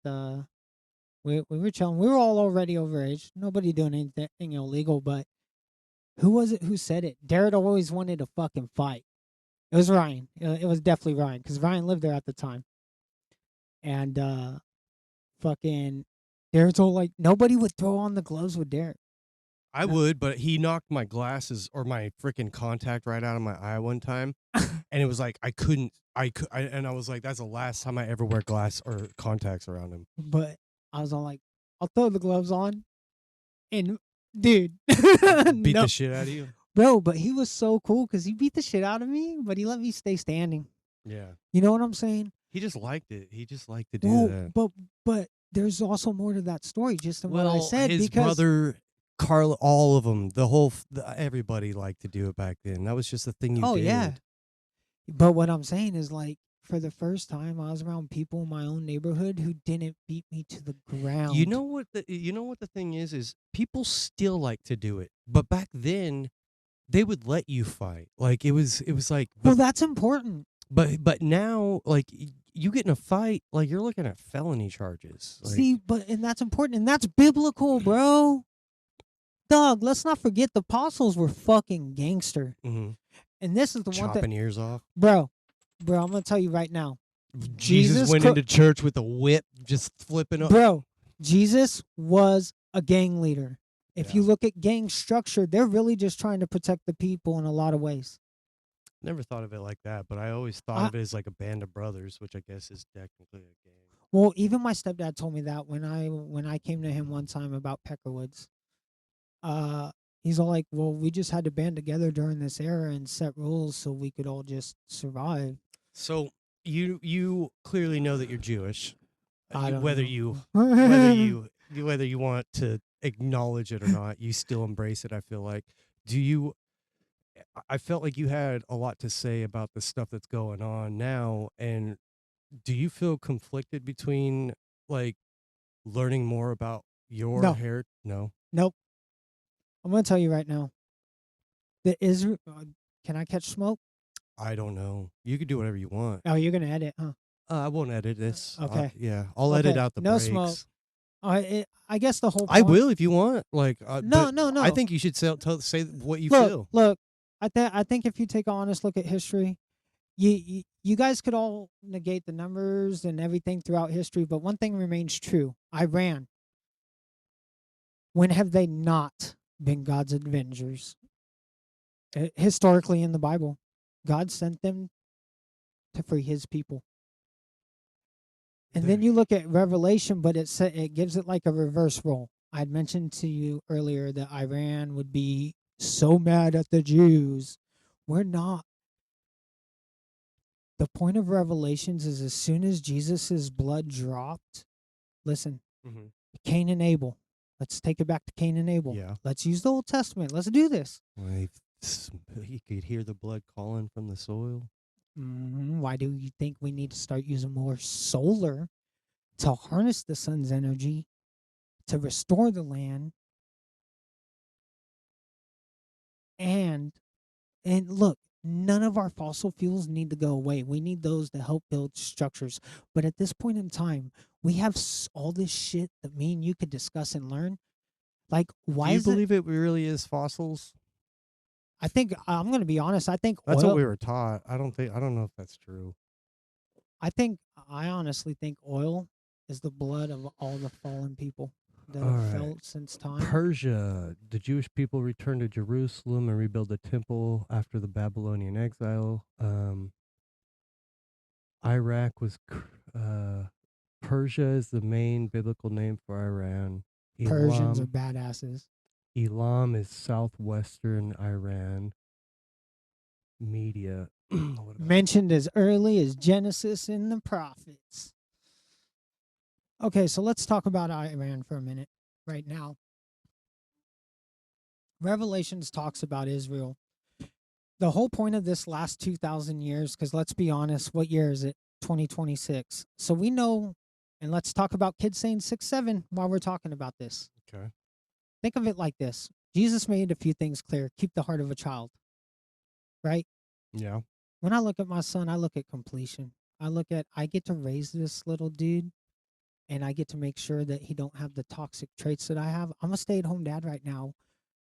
we were chilling. We were all already overage. Nobody doing anything illegal, but who was it who said it? Darren always wanted to fucking fight. It was Ryan. It was definitely Ryan because Ryan lived there at the time. And fucking Derek's all like, nobody would throw on the gloves with Derek. I would, but he knocked my glasses or my freaking contact right out of my eye one time, and it was like I couldn't. And I was like, that's the last time I ever wear glass or contacts around him. But I was all like, I'll throw the gloves on, and dude, Beat no, the shit out of you. bro. But he was so cool because he beat the shit out of me, but he let me stay standing. Yeah, You know what I'm saying? he just liked it. He just liked to do Well, that. but there's also more to that story, just in what I said. His because brother, Carl, all of them, the whole, everybody liked to do it back then. That was just the thing you oh did. yeah, but what I'm saying is like. For the first time, I was around people in my own neighborhood who didn't beat me to the ground. You know what the thing is people still like to do it, but back then they would let you fight. Like it was like, Well, that's important. but now like you get in a fight, like you're looking at felony charges. Like, See, and that's important, and that's biblical, bro. Dog, let's not forget the apostles were fucking gangster. mhm. And this is the one Chopping thing, ears off. bro. I'm gonna tell you right now, Jesus went into church with a whip, just flipping up. bro. Jesus was a gang leader. If you Yeah. look at gang structure, they're really just trying to protect the people in a lot of ways. Never thought of it like that, but I always thought of it as like a band of brothers, which I guess is technically a gang. Well, even my stepdad told me that when I came to him one time about Peckerwoods. He's all like, "Well, we just had to band together during this era and set rules so we could all just survive." So you clearly know that you're Jewish, I don't whether know. whether you want to acknowledge it or not, you still embrace it. I feel like. Do you? I felt like you had a lot to say about the stuff that's going on now, and do you feel conflicted between like learning more about your No, hair? No, nope. I'm gonna tell you right now. The Israel. Can I catch smoke? I don't know. You could do whatever you want. Oh, you're gonna edit, huh? I won't edit this. Okay. Yeah, I'll edit Okay, out the no breaks. smoke. I guess the whole I point. will if you want. Like, No, but no, no. I think you should say what you Look, feel. look. I think if you take an honest look at history, you guys could all negate the numbers and everything throughout history, but one thing remains true. Iran. When have they not been God's avengers? Historically in the Bible, God sent them to free his people. And then you look at Revelation, but it gives it like a reverse role. I'd mentioned to you earlier that Iran would be so mad at the Jews. We're not. The point of Revelations is as soon as Jesus' blood dropped, listen, Mm-hmm. Cain and Abel. Let's take it back to Cain and Abel. Yeah. Let's use the Old Testament. Let's do this. Like, you could hear the blood calling from the soil. Why do you think we need to start using more solar to harness the sun's energy to restore the land? And look, none of our fossil fuels need to go away. We need those to help build structures. But at this point in time, we have all this shit that me and you could discuss and learn. Like, why Do you is it? believe it really is fossils? I think I'm going to be honest. I think That's oil. what we were taught. I don't know if that's true. I honestly think oil is the blood of all the fallen people. that All have right. felt since time. Persia, the Jewish people returned to Jerusalem and rebuilt the temple after the Babylonian exile. Iraq was Persia is the main biblical name for Iran. Persians are Elam badasses. Elam is southwestern Iran. Media. What about Mentioned as early as Genesis in the prophets. Okay, so let's talk about Iran for a minute right now. Revelations talks about Israel. The whole point of this last 2,000 years, because let's be honest, what year is it? 2026. So we know, and let's talk about kids saying 6-7 while we're talking about this. Okay. Think of it like this. Jesus made a few things clear. Keep the heart of a child, right? Yeah. When I look at my son, I look at completion. I get to raise this little dude, and I get to make sure that he don't have the toxic traits that I have. I'm a stay-at-home dad right now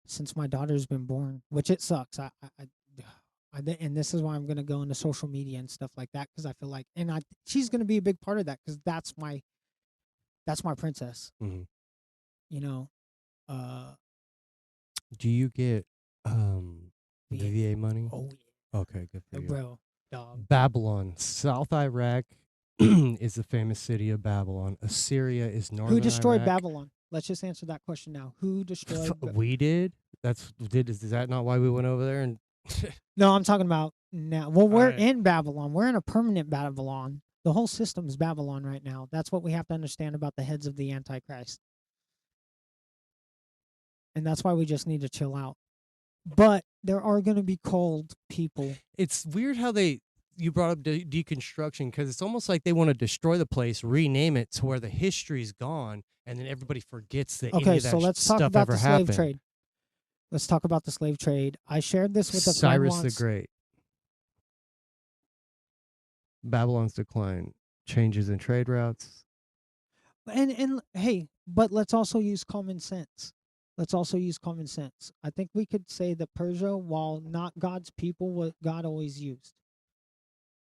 since my daughter's been born, which it sucks. And this is why I'm gonna go into social media and stuff like that, because I feel like, she's gonna be a big part of that, because that's my princess. Mhm. You know, Do you get Yeah. VA money? oh Okay, good for yeah, you. bro, dog. Babylon, South Iraq is the famous city of Babylon. Assyria is northern Who destroyed Iraq. Babylon? Let's just answer that question now. Who destroyed? We did. Is that not why we went over there? And No, I'm talking about now. Well, we're Alright. in Babylon. We're in a permanent Babylon. The whole system's Babylon right now. That's what we have to understand about the heads of the Antichrist. And that's why we just need to chill out. But there are going to be cold people. It's weird how you brought up deconstruction, because it's almost like they want to destroy the place, rename it to where the history's gone, and then everybody forgets that any Okay, of that so let's talk stuff about ever the slave happened. trade. Let's talk about the slave trade. I shared this with a friend Cyrus the once. Great. Babylon's decline. Changes in trade routes. And hey, but let's also use common sense. Let's also use common sense. I think we could say that Persia, while not God's people, what God always used,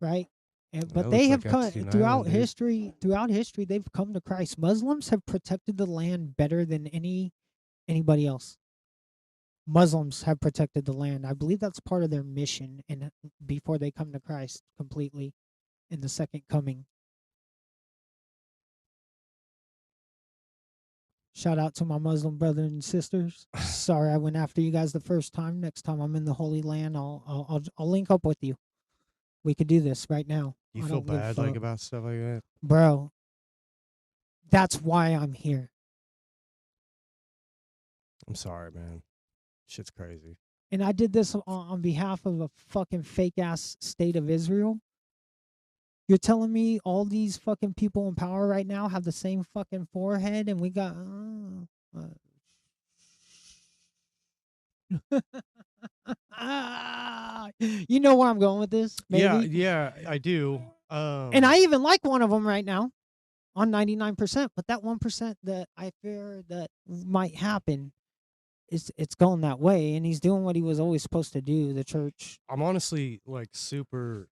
right? But That they looks have like come Epstein throughout Island, dude. history. Throughout history, they've come to Christ. Muslims have protected the land better than anybody else. Muslims have protected the land. I believe that's part of their mission, and before they come to Christ completely in the second coming. Shout out to my Muslim brothers and sisters. Sorry I went after you guys the first time. Next time I'm in the Holy Land, I'll link up with you. We could do this right now. You I feel don't give a bad like fuck. about stuff like that? Bro, that's why I'm here. I'm sorry, man. Shit's crazy. And I did this on behalf of a fucking fake ass state of Israel. You're telling me all these fucking people in power right now have the same fucking forehead, and we got you know where I'm going with this, maybe? Yeah, I do. And I even like one of them right now on 99%, but that 1% that I fear that might happen it's going that way, and he's doing what he was always supposed to do, the church. I'm honestly like super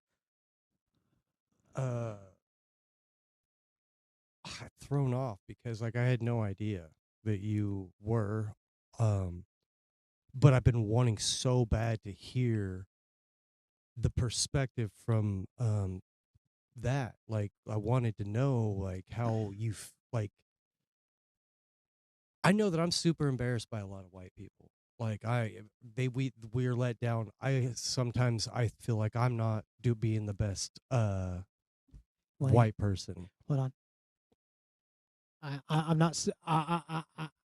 thrown off, because like I had no idea that you were but I've been wanting so bad to hear the perspective from that. Like I wanted to know like how you like I know that I'm super embarrassed by a lot of white people. Like we're let down. Sometimes I feel like I'm not being the best Wait, white person. hold on. I'm not. I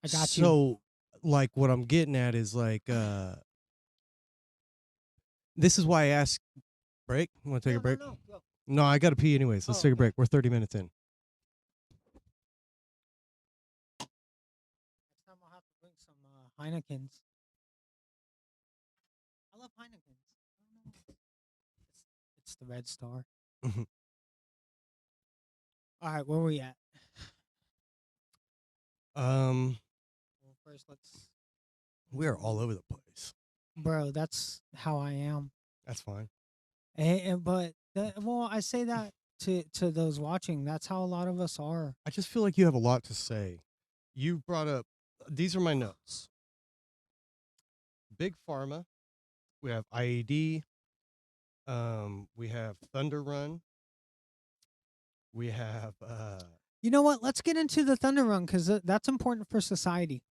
got you. So like what I'm getting at is like this is why I asked break. You want to take a break? No, go. No, I got to pee anyways. Let's take a break. We're 30 minutes in. Next time I'll have to bring some Heinekens. I love Heinekens. I don't know. It's the Red Star. All right, where we at? Well, first let's. We are all over the place. Bro, that's how I am. That's fine. But I say that to those watching. That's how a lot of us are. I just feel like you have a lot to say. you brought up. These are my notes. Big Pharma. We have IED. We have Thunder Run. We have You know what? Let's get into the Thunder Run because that's important for society.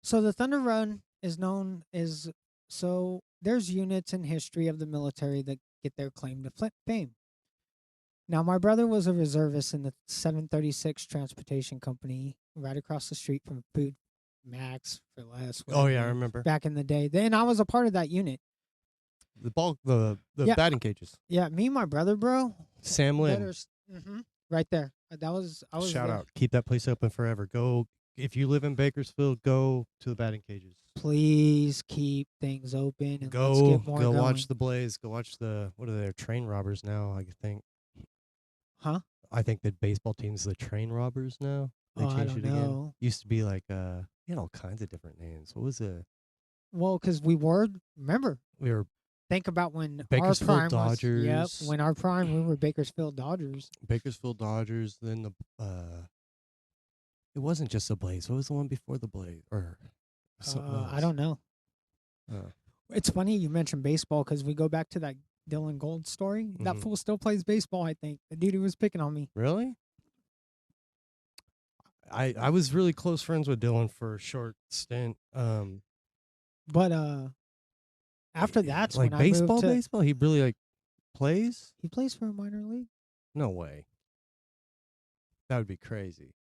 So the Thunder Run is known as so there's units in history of the military that get their claim to fame. Now, my brother was a reservist in the 736 Transportation Company right across the street from Food Max for less. Oh yeah, I whatever, remember back in the day. Then I was a part of that unit. the Yeah, batting cages. yeah. Me and my brother, bro. Sam Lynn. Right there. That was I was Shout there. out. Keep that place open forever. Go if you live in Bakersfield, go to the batting cages. Please keep things open and let's Go get more go going. watch the Blaze. Go watch the what are they? Train robbers now, I think. Huh? I think the baseball team's the Train Robbers now. They Oh, I changed don't it again. know. Used to be like they had all kinds of different names. What was it? Well, because we were remember. We were Think about when Bakersfield our prime Dodgers. was. Yep, when our prime, we were Bakersfield Dodgers. Bakersfield Dodgers. Then the it wasn't just the Blaze. What was the one before the Blaze? Or something else? I don't know. Oh. It's funny you mentioned baseball because we go back to that Dylan Gold story. That Mhm. fool still plays baseball. I think the dude who was picking on me. Really? I was really close friends with Dylan for a short stint. But after that's like when I moved to. baseball. He really like plays. He plays for a minor league. No way. That would be crazy.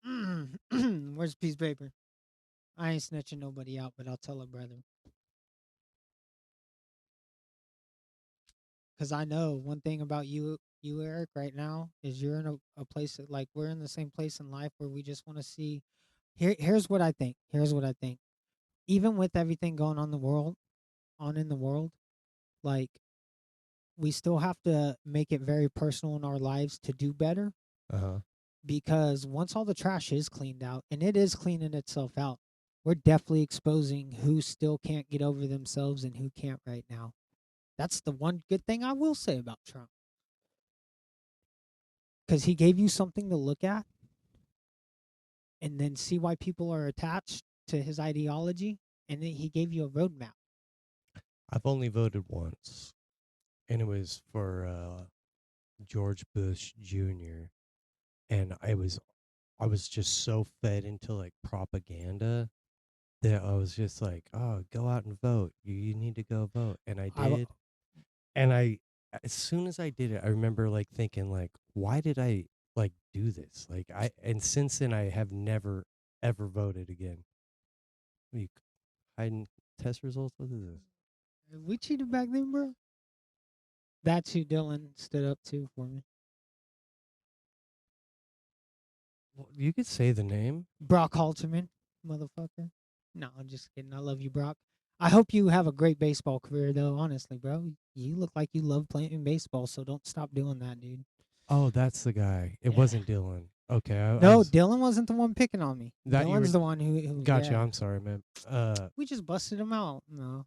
Where's the piece of paper? I ain't snitching nobody out, but I'll tell a brother. Because I know one thing about you, Eric, right now is you're in a place that, like, we're in the same place in life where we just want to see. Here's what I think. Here's what I think. Even with everything going on in the world, like, we still have to make it very personal in our lives to do better. Because once all the trash is cleaned out, and it is cleaning itself out, we're definitely exposing who still can't get over themselves and who can't right now. That's the one good thing I will say about Trump. Because he gave you something to look at and then see why people are attached to his ideology. And then he gave you a roadmap. I've only voted once, and it was for George Bush Jr. And I was just so fed into like propaganda that I was just like, oh, go out and vote. You need to go vote. And I did. And as soon as I did it, I remember like thinking like, why did I like do this? Like and since then I have never ever voted again. Are you hiding test results? What is this? We cheated back then, bro. That's who Dylan stood up to for me. Well, you could say the name. Brock Halterman, motherfucker. No, I'm just kidding. I love you, Brock. I hope you have a great baseball career, though. Honestly, bro, you look like you love playing baseball, so don't stop doing that, dude. Oh, that's the guy. It wasn't Dylan. Okay. No, Dylan wasn't the one picking on me. That Dylan's the one who Gotcha. yeah. I'm sorry, man. We just busted him out. No,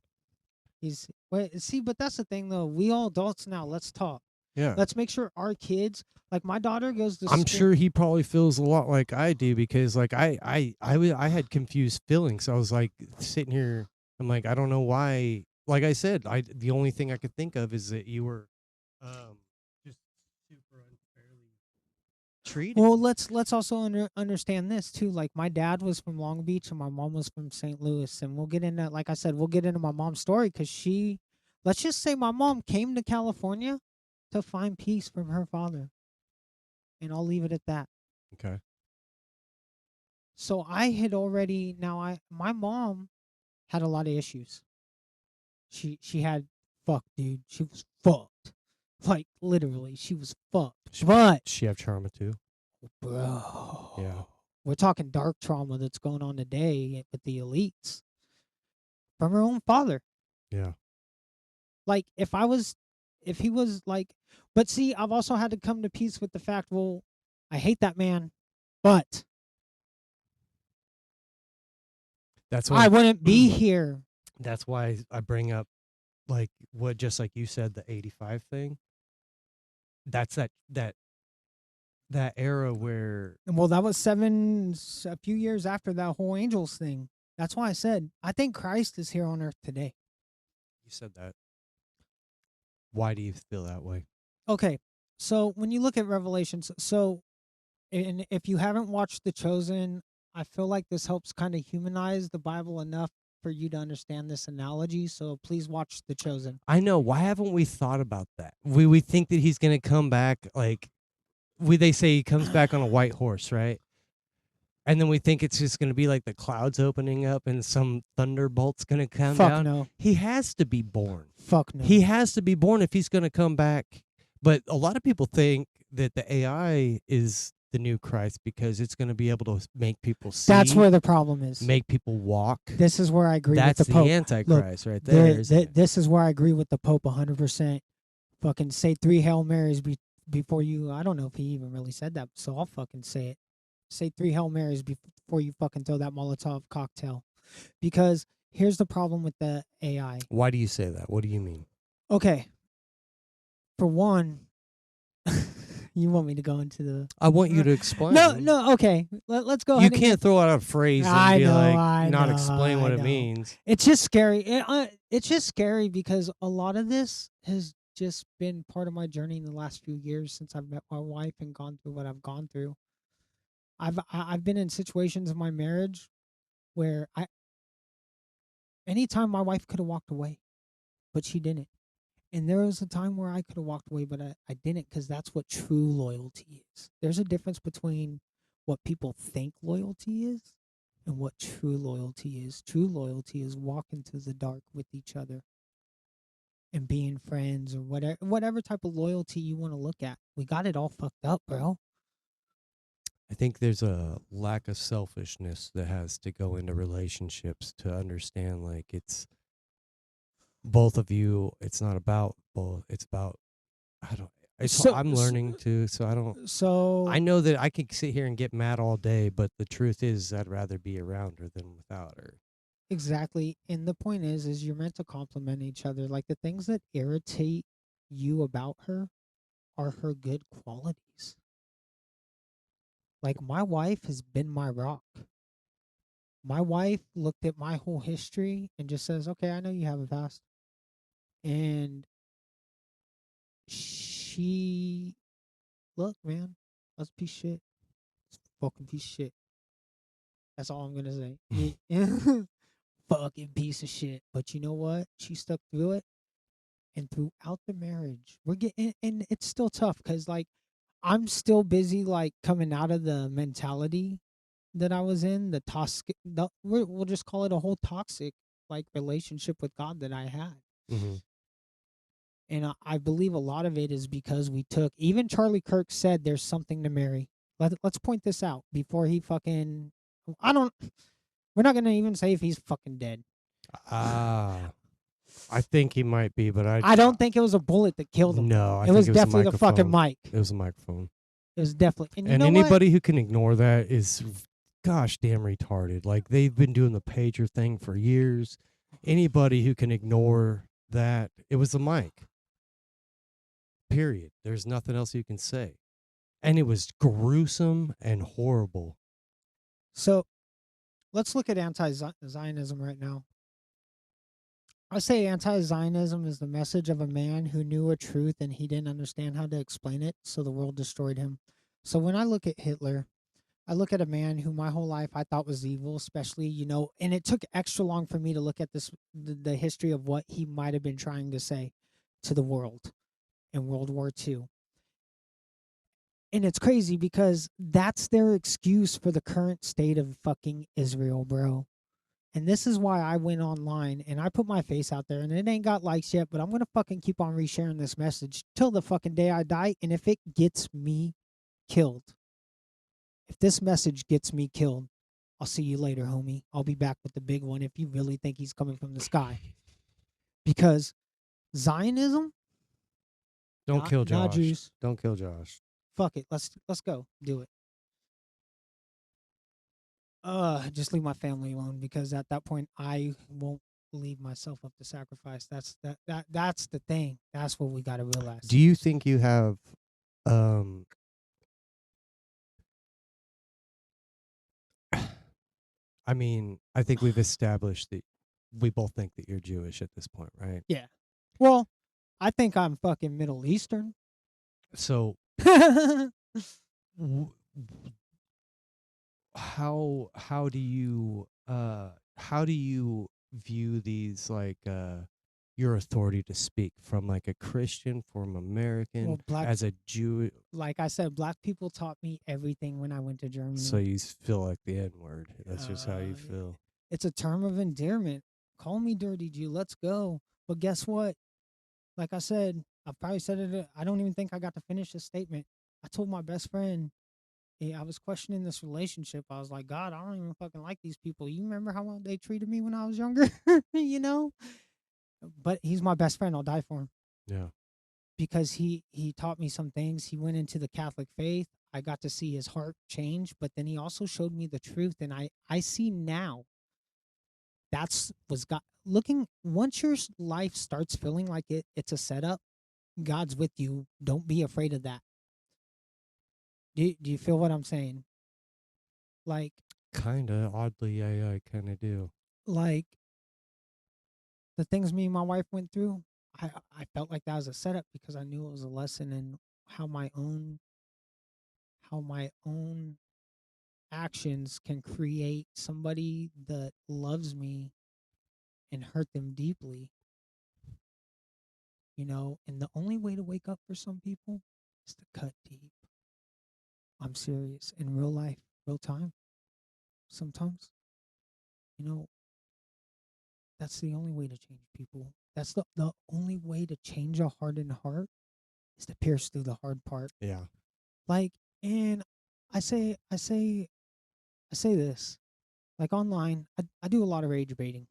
but that's the thing, though. We all adults now. Let's talk. Yeah. Let's make sure our kids, like my daughter, goes to. I'm sure he probably feels a lot like I do because, like, I had confused feelings. I was like sitting here. I'm like, I don't know why. Like I said, the only thing I could think of is that you were, just super unfairly treated. Well, let's also understand this too. Like my dad was from Long Beach and my mom was from St. Louis, and we'll get into, like I said, we'll get into my mom's story because let's just say my mom came to California to find peace from her father, and I'll leave it at that. Okay. So I had already my mom had a lot of issues. She had dude. She was fucked. Like literally, she was fucked. But she have trauma too, bro. Yeah. We're talking dark trauma that's going on today with the elites from her own father. Yeah. Like if he was like, but see, I've also had to come to peace with the fact, well, I hate that man, but that's why I wouldn't be here. That's why I bring up like just like you said, the 85 thing. That's that era where Well, that was a few years after that whole angels thing. That's why I said I think Christ is here on earth today. You said that. Why do you feel that way? Okay, so when you look at Revelations, and if you haven't watched The Chosen, I feel like this helps kind of humanize the Bible enough for you to understand this analogy. So please watch The Chosen. I know. Why haven't we thought about that? We think that he's gonna come back like they say he comes back on a white horse, right? And then we think it's just gonna be like the clouds opening up and some thunderbolt's gonna come Fuck down. no. He has to be born. Fuck no. He has to be born if he's gonna come back. But a lot of people think that the AI is the new Christ because it's gonna be able to make people see. That's where the problem is. Make people walk. This is where I agree That's with the Pope. Antichrist right there. This is where I agree with the Pope 100%. Fucking say 3 Hail Marys before you. I don't know if he even really said that, so I'll fucking say it. Say 3 Hail Marys before you fucking throw that Molotov cocktail. Because here's the problem with the AI. Why do you say that? What do you mean? Okay. For one, you want me to go into the... I want you to explain. No, okay. Let's go You ahead. can't throw out a phrase and not explain what it means. It's just scary. It's just scary because a lot of this has just been part of my journey in the last few years since I've met my wife and gone through what I've gone through. I've been in situations in my marriage where anytime my wife could have walked away, but she didn't. And there was a time where I could have walked away, but I didn't, because that's what true loyalty is. There's a difference between what people think loyalty is and what true loyalty is. True loyalty is walking through the dark with each other and being friends, or whatever type of loyalty you want to look at. We got it all fucked up, bro. I think there's a lack of selfishness that has to go into relationships to understand, like, it's both of you. It's not about both. It's about, I'm learning to, so I don't. So I know that I could sit here and get mad all day, but the truth is I'd rather be around her than without her. Exactly. And the point is you're meant to complement each other. Like, the things that irritate you about her are her good qualities. Like, my wife has been my rock. My wife looked at my whole history and just says, okay, I know you have a past. And look, man, that's a piece of shit. It's a fucking piece of shit. That's all I'm going to say. Fucking piece of shit. But you know what? She stuck through it. And throughout the marriage, we're getting, and it's still tough because, like, I'm still busy, like, coming out of the mentality that I was in, the toxic, we'll just call it a whole toxic, like, relationship with God that I had. Mm-hmm. And I believe a lot of it is because even Charlie Kirk said there's something to marry. Let's point this out before he fucking, we're not going to even say if he's fucking dead. I think he might be, but I don't think it was a bullet that killed him. No, it was definitely the fucking mic. It was a microphone. It was definitely. And anybody who can ignore that is, gosh damn, retarded. Like, they've been doing the pager thing for years. Anybody who can ignore that, it was the mic. Period. There's nothing else you can say. And it was gruesome and horrible. So, let's look at anti-Zionism right now. I say anti-Zionism is the message of a man who knew a truth and he didn't understand how to explain it, so the world destroyed him. So when I look at Hitler, I look at a man who my whole life I thought was evil, especially, and it took extra long for me to look at the history of what he might have been trying to say to the world in World War II. And it's crazy because that's their excuse for the current state of fucking Israel, bro. And this is why I went online and I put my face out there, and it ain't got likes yet, but I'm going to fucking keep on resharing this message till the fucking day I die. And if it gets me killed, if this message gets me killed, I'll see you later, homie. I'll be back with the big one if you really think he's coming from the sky. Because Zionism, don't kill Josh. Not Jews. Don't kill Josh. Fuck it. Let's go. Do it. Just leave my family alone, because at that point I won't leave myself up to sacrifice. That's the thing. That's what we got to realize. Do you think you have I mean, I think we've established that we both think that you're Jewish at this point, right? Yeah. Well, I think I'm fucking Middle Eastern. So, w- how do you how do you view these like your authority to speak from like a Christian, from American, Well, black, as a Jew? like I said, black people taught me everything when I went to So Germany. you feel like the N word. That's just how you Uh, feel. it's a term of endearment. Call me dirty Jew. Let's go. But guess what? Like I said, I probably said it. I don't even think I got to finish this statement. I told my best friend, I was questioning this relationship. I was like, God, I don't even fucking like these people. You remember how they treated me when I was younger? you know? But he's my best friend. I'll die for him Yeah. because he taught me some things. He went into the Catholic faith. I got to see his heart change, but then he also showed me the truth. And I see now that's was God looking once your life starts feeling like it's a setup, God's with you. Don't be afraid of that. Do you feel what I'm saying? Like Kinda oddly, I kind of do. like the things me and my wife went through, I felt like that was a setup because I knew it was a lesson in how my own actions can create somebody that loves me and hurt them deeply, and the only way to wake up for some people is to cut deep. I'm serious. In real life, real time, sometimes, you know, that's the only way to change people. That's the only way to change a hardened heart is to pierce through the hard part. Yeah. Like, and I say this, like online, I do a lot of rage baiting.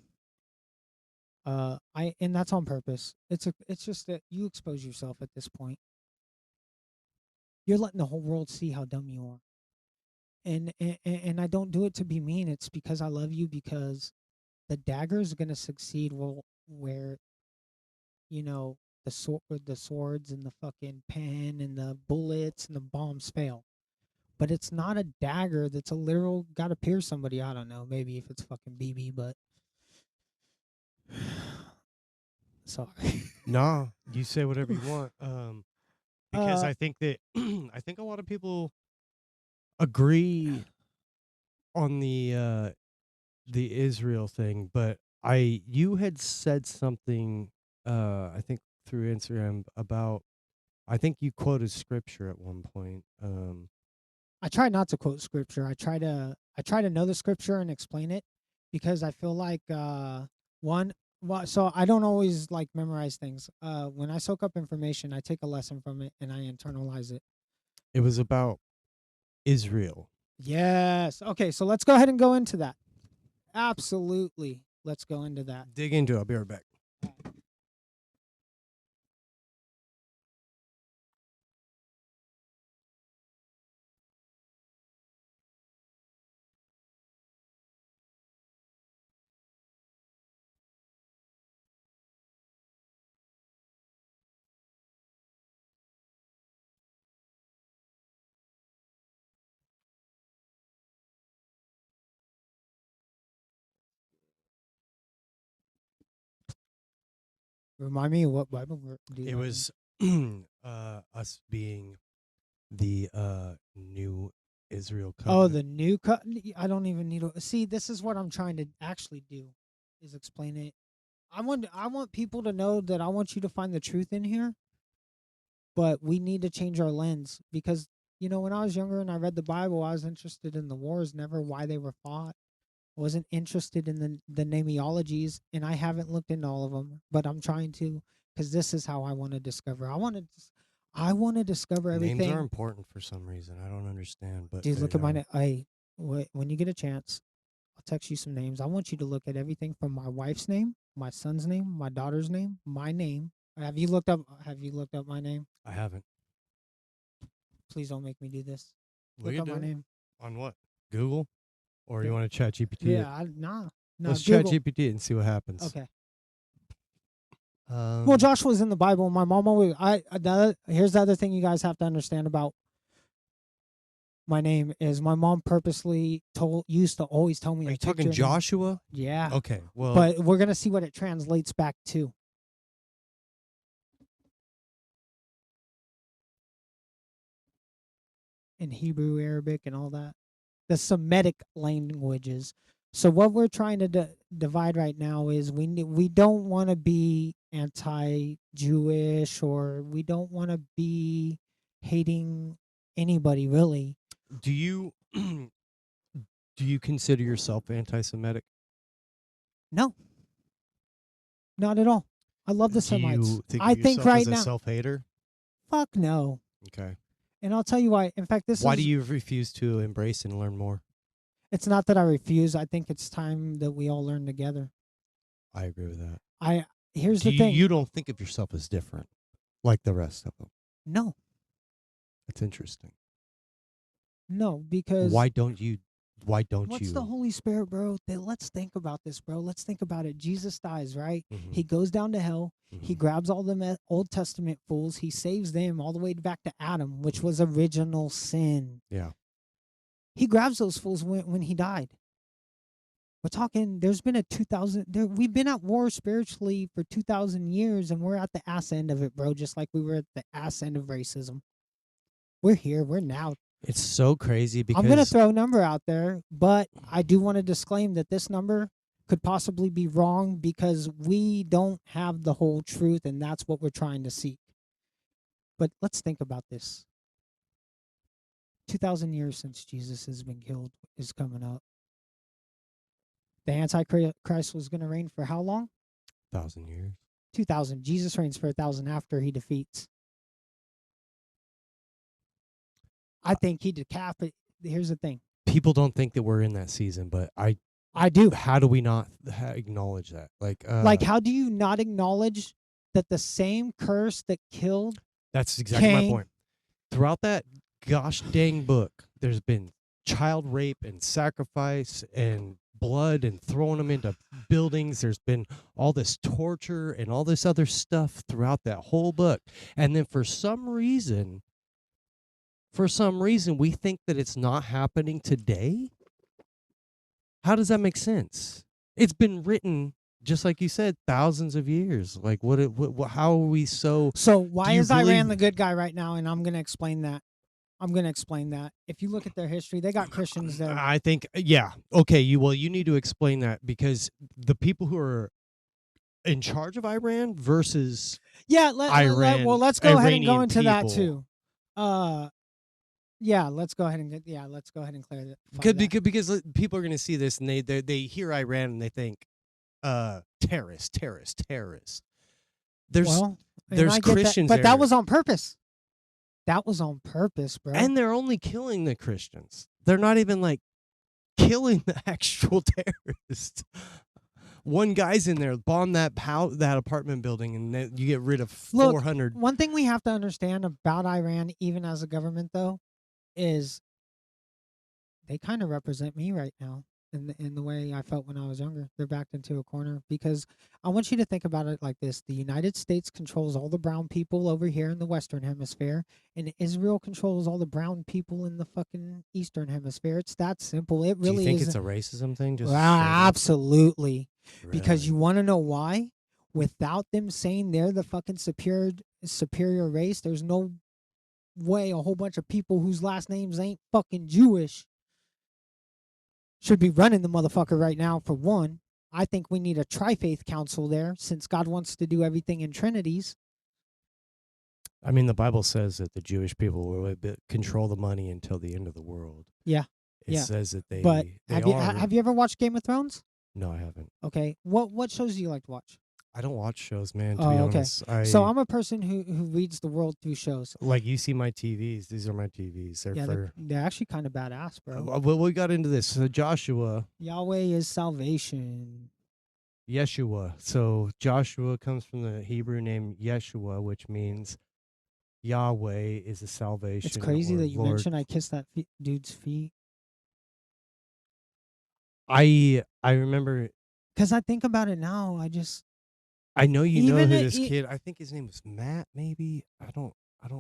And that's on purpose. It's just that you expose yourself at this point. You're letting the whole world see how dumb you are. And I don't do it to be mean. It's because I love you, because the dagger is gonna succeed where the swords and the fucking pen and the bullets and the bombs fail. But it's not a dagger that's a literal gotta pierce somebody. I don't know, maybe if it's fucking BB, but sorry. Nah, you say whatever you want. Because uh I think that I think a lot of people agree on the Israel thing, but you had said something I think through Instagram about, I think you quoted scripture at one point. I try not to quote scripture. I try to know the scripture and explain it, because I feel like one well, so I don't always like memorize things. When I soak up information, I take a lesson from it and I internalize it. It was about Israel. Yes. Okay, so let's go ahead and go into that. Absolutely. Let's go into that. Dig into it. I'll be right back. Remind me of what Bible do you It have in? was us being the new Israel Oh, covenant. the new cut. I don't even need to see. This is what I'm trying to actually do, is explain it. I want people to know that I want you to find the truth in here, but we need to change our lens, because when I was younger and I read the Bible, I was interested in the wars, never why they were fought. I wasn't interested in the nameologies, and I haven't looked into all of them, but I'm trying to, because this is how I want to discover. I want to discover Names are everything. important for some reason. I don't understand, but Dude, they look at my are. name. When you get a chance, I'll text you some names. I want you to look at everything from my wife's name, my son's name, my daughter's name, my name. Have you looked up my name? I haven't. Please don't make me do this. We Look could up my do it. name. On what? Google? Or you Yeah, want to chat GPT it? yeah. Nah. Let's chat Google. GPT it and see what happens. Okay. Well, Um, Joshua's in the Bible. My mom always. Here's the other thing you guys have to understand about my name is. My mom purposely used to always tell me Are a you talking picture name. Joshua? Yeah, Okay. Well, but we're gonna see what it translates back to in Hebrew, Arabic, and all that. The Semitic languages. So what we're trying to divide right now is we don't want to be anti-Jewish, or we don't want to be hating anybody really. do you do you consider yourself anti-Semitic? No, not at all. I love the Do Semites. you think I of think yourself right as a now, self-hater? fuck no. Okay. And I'll tell you why. In fact, Why do you refuse to embrace and learn more? it's not that I refuse. I think it's time that we all learn together. I agree with that. Here's Do the thing. you don't think of yourself as different like the rest of them? No, That's interesting. because Why don't you what's the Holy Spirit, bro? Let's think about this, bro. Let's think about it. Jesus dies, right? Mhm, He goes down to hell. He mhm. grabs all the Old Testament fools. He saves them all the way back to Adam, which was original sin. Yeah. He grabs those fools when he died. We're talking, there's been a 2000, we've been at war spiritually for 2,000 years, and we're at the ass end of it, bro, just like we were at the ass end of racism. We're here. We're now. It's so crazy because I'm going to throw a number out there, but I do want to disclaim that this number could possibly be wrong because we don't have the whole truth, and that's what we're trying to seek. But let's think about this. 2,000 years since Jesus has been killed is coming up. The Antichrist was going to reign for how long? 1,000 years. 2,000. Jesus reigns for 1,000 after he defeats. I think he decapitated. Here's the thing. People don't think that we're in that season, but I do. how do we not acknowledge that? Like How do you not acknowledge that the same curse that killed that's exactly my Cain? point. Throughout that gosh dang book, there's been child rape and sacrifice and blood and throwing them into buildings. There's been all this torture and all this other stuff throughout that whole book. And then for some reason, we think that it's not happening today. How does that make sense? It's been written, just like you said, thousands of years. Like, how are we so? So why you is Iran believe- the good guy right now? And I'm going to explain that. If you look at their history, they got Christians there. I think, yeah. Okay, you need to explain that because the people who are in charge of Iran versus Yeah, Iran, let's go ahead and go Iranian into that people. too. Yeah, let's go ahead and clear that. Because people are going to see this and they hear Iran and they think terrorist. There's and I get Christians that, but there. that was on purpose. That was on purpose, bro. And they're only killing the Christians. They're not even like killing the actual terrorists. One guy's in there, bomb that apartment building, and then you get rid of 400. One thing we have to understand about Iran, even as a government, though, is they kind of represent me right now in the way I felt when I was younger. They're backed into a corner because I want you to think about it like this. The United States controls all the brown people over here in the Western Hemisphere, and Israel controls all the brown people in the fucking Eastern Hemisphere. It's that simple. It really is. Do you think it's a racism thing? Just absolutely. Really? Because you want to know why? Without them saying they're the fucking superior race, there's no way a whole bunch of people whose last names ain't fucking Jewish should be running the motherfucker right now. For one, I think we need a tri-faith council there since God wants to do everything in trinities. I mean, the Bible says that the Jewish people will control the money until the end of the world. Yeah. It says that they. But they have you ever watched Game of Thrones? No, I haven't. Okay. What shows do you like to watch? I don't watch shows, man. To be honest, so I'm a person who reads the world through shows. Like you see my TVs. These are my TVs. They're actually kind of badass, bro. Well, we got into this. So Joshua. Yahweh is salvation. Yeshua. So Joshua comes from the Hebrew name Yeshua, which means Yahweh is a salvation. It's crazy that you Lord. mentioned I kissed that dude's feet. I remember because I think about it now. I know you know who this kid. I think his name was Matt. Maybe I don't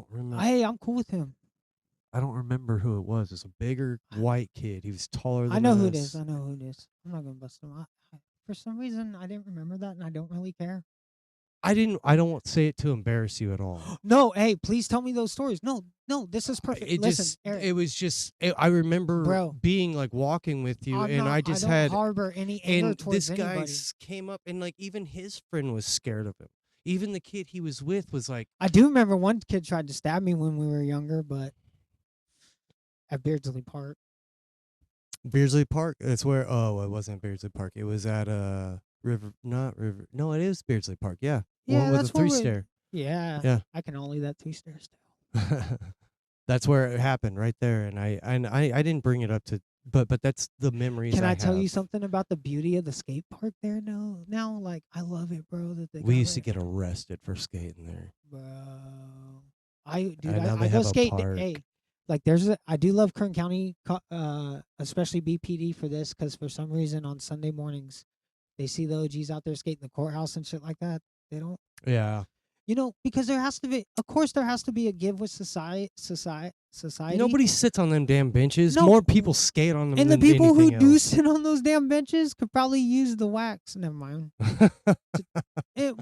remember. Hey, I'm cool with him. I don't remember who it was. It's a bigger white kid. He was taller I than know who it is. us. I know who it is. I'm not gonna bust him. For some reason, I didn't remember that, and I don't really care. I didn't. I don't say it to embarrass you at all. No, hey, please tell me those stories. No, no, this is perfect. It Listen, just. Eric, It was just. I remember bro, being like walking with you, and I I just don't had. harbor any anger And towards this guy anybody. came up, and like even his friend was scared of him. Even the kid he was with was like, I do remember one kid tried to stab me when we were younger, but at Beardsley Park. Beardsley Park. That's where. Oh, it wasn't Beardsley Park. It was at River. Not River. No, it is Beardsley Park. Yeah, one Yeah, with a that's where three we. stair. Yeah, Yeah, I can only that 2 stairs still. that's where it happened right there. And I didn't bring it up to, but that's the memories Can I I tell you have. something about the beauty of the skate park there? No, now like I love it, bro. That they We got used to rid, get arrested for skating there, bro. Dude, and now I they go have a skate. park. Hey, like I do love Kern County, especially BPD for this, because for some reason on Sunday mornings they see the OGs out there skating the courthouse and shit like that. They don't. Yeah, Because there has to be, of course, there has to be a give with society. nobody sits on them damn benches. No, More people skate on them and the than people who anything do else. sit on those damn benches could probably use the wax. Never mind.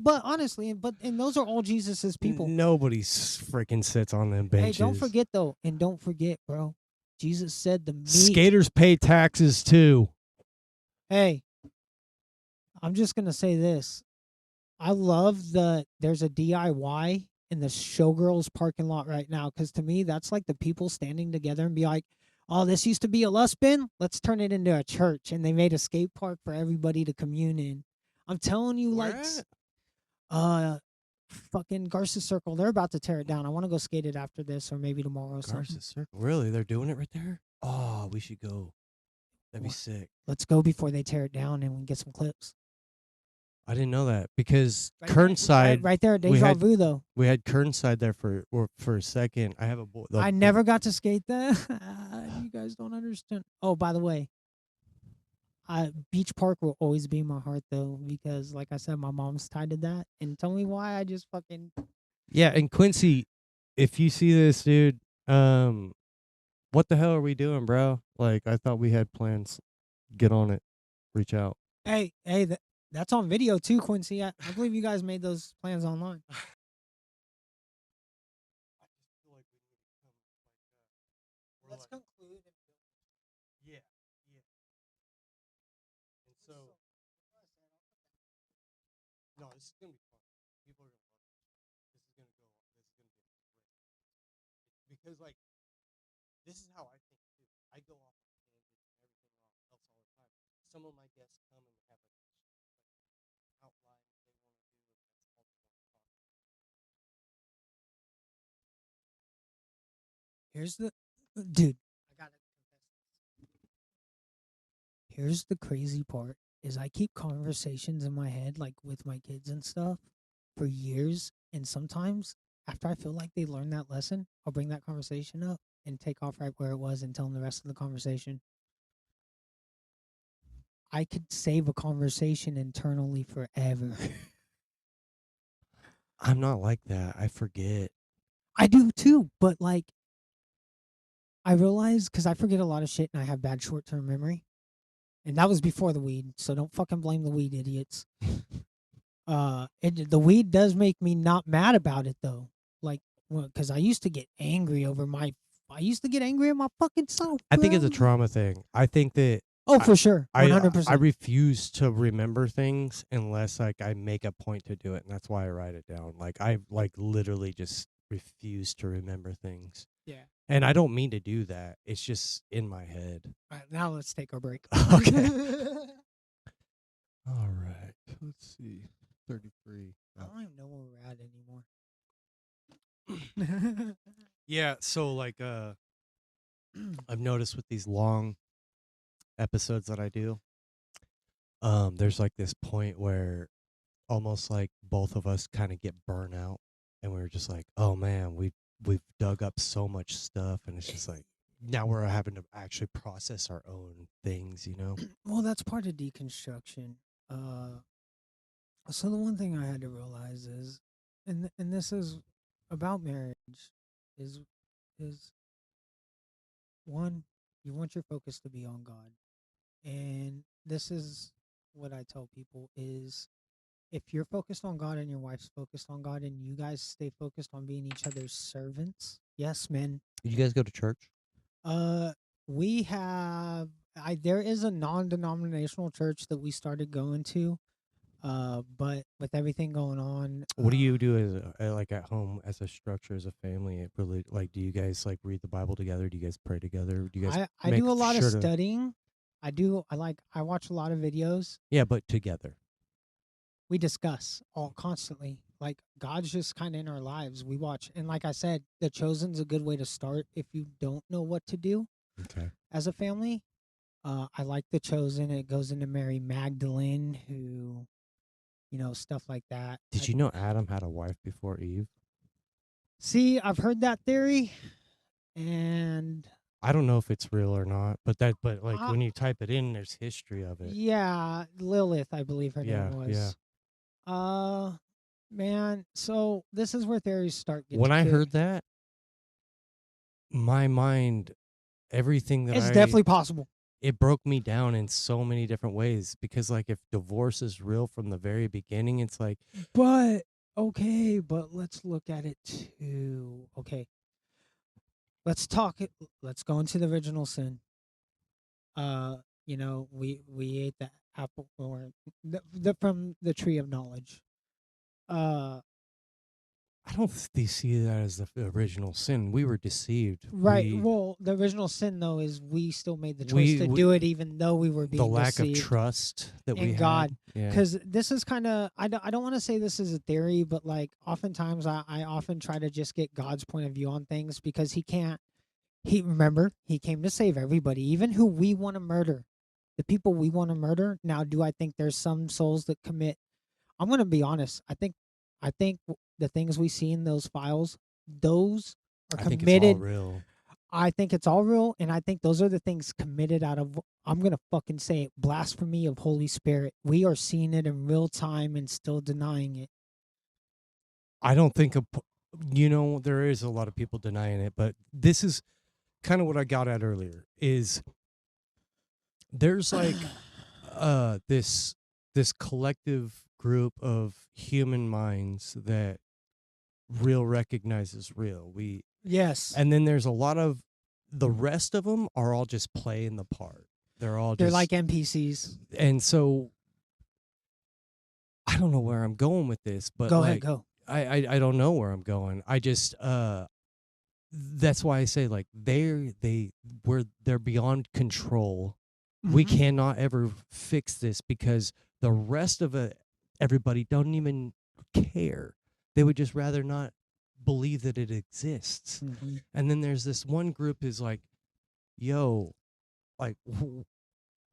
But honestly, and those are all Jesus's people. Nobody freaking sits on them Hey, don't benches. forget though, and don't forget, bro. Jesus said the meek. Skaters pay taxes too. Hey, I'm just gonna say this. I love there's a DIY in the Showgirls parking lot right now, because to me that's like the people standing together and be like, "Oh, this used to be a lust bin. Let's turn it into a church." And they made a skate park for everybody to commune in. I'm telling you, Where like, at? uh, fucking Garza Circle. They're about to tear it down. I want to go skate it after this or maybe tomorrow or something. Garza Circle. Really? They're doing it right there? Oh, we should go. That'd be Well, sick. let's go before they tear it down and we can get some clips. I didn't know that because Right there, Kernside. right there at we Deja had Vu though. we had Kernside there for a second. I have a boy. I never got to skate that. You guys don't understand. Oh, by the way, Beach Park will always be in my heart though, because like I said, my mom's tied to that. And tell me why I just fucking. Yeah, and Quincy, if you see this, dude, what the hell are we doing, bro? Like, I thought we had plans. Get on it. Reach out. Hey, that's on video too, Quincy. I believe you guys made those plans online. Let's conclude. Yeah, yeah. And so, no, this is gonna be fun. People are gonna love this. This is gonna go. This is gonna be great. Because like, this is how I think too. I go off on tangents and everything else all the time. Some of my guests come and have like outline they want to do, and that's all they want to talk about. Here's the dude. I gotta confess this. Here's the crazy part: is I keep conversations in my head, like with my kids and stuff, for years, and sometimes after I feel like they learned that lesson, I'll bring that conversation up and take off right where it was and tell them the rest of the conversation. I could save a conversation internally forever. I'm not like that. I forget. I do too, but like I realize because I forget a lot of shit and I have bad short term memory. And that was before the weed, so don't fucking blame the weed, idiots. The weed does make me not mad about it though, like, because I used to get angry over I used to get angry at my fucking self. I think it's a bro. trauma thing. I think that Oh, for sure, I 100%. refuse to remember things unless like I make a point to do it, and that's why I write it down. Like I like literally just refuse to remember things. Yeah. And I don't mean to do that. It's just in my head. All right, now let's take our break. Okay. All right. Let's see. 33. I don't even know where we're at anymore. Yeah, so like I've noticed with these long episodes that I do, there's like this point where almost like both of us kind of get burnt out, and we're just like, oh man, we've dug up so much stuff, and it's just like now we're having to actually process our own things, you know? Well, that's part of deconstruction. So the one thing I had to realize is, and this is about marriage, is one, you want your focus to be on God. And this is what I tell people is if you're focused on God and your wife's focused on God and you guys stay focused on being each other's servants. Yes, men. You guys go to church? Uh we have I there is a non-denominational church that we started going to. But with everything going on, What do you do as like at home as a structure as a family? It really like do you guys like read the Bible together? Do you guys pray together? Do you guys I make do a lot of sure to studying. I watch a lot of videos. yeah, but together. We discuss all constantly. Like God's just kind of in our lives. We watch, and like I said, The Chosen's a good way to start if you don't know what to do Okay. as a family. I like The Chosen. It goes into Mary Magdalene, who stuff like that. Did you know Adam had a wife before Eve? See, I've heard that theory, and I don't know if it's real or not, but like I, when you type it in, there's history of it. yeah, Lilith, I believe her Yeah, name yeah. was. Uh, man, so this is where theories start getting When I good. heard that, my mind, everything that It's definitely possible. it broke me down in so many different ways because like if divorce is real from the very beginning, it's like But okay, but let's look at it too. Okay. Let's talk it. Let's go into the original sin. We ate the apple or the from the tree of knowledge. Uh I don't see that as the original sin. We were deceived. right. Well, the original sin though is we still made the choice we- to we- do it even though we were The being lack of deceived trust that we in had. God. Yeah. Because this is kind of I don't want to say this is a theory, but like oftentimes I often try to just get God's point of view on things because he can't. Remember, he came to save everybody, even who we want to murder, the people we want to murder. Now, do I think there's some souls that commit? I'm going to be honest. I think the things we see in those files, those are I think it's all committed. real. I think it's all real, and I think those are the things committed out of. I'm gonna fucking say it, blasphemy of Holy Spirit. We are seeing it in real time and still denying it. I don't think there is a lot of people denying it, but this is kind of what I got at earlier is there's like this collective group of human minds that real recognizes real. Yes, And then there's a lot of the rest of them are all just playing the part. They're just like NPCs. And so I don't know where I'm going with this, but Go like, ahead, go. I don't know where I'm going. I just that's why I say like they're beyond control. We Mhm. cannot ever fix this because the rest of everybody don't even care. They would just rather not believe that it exists. Mhm. And then there's this one group is like, yo, like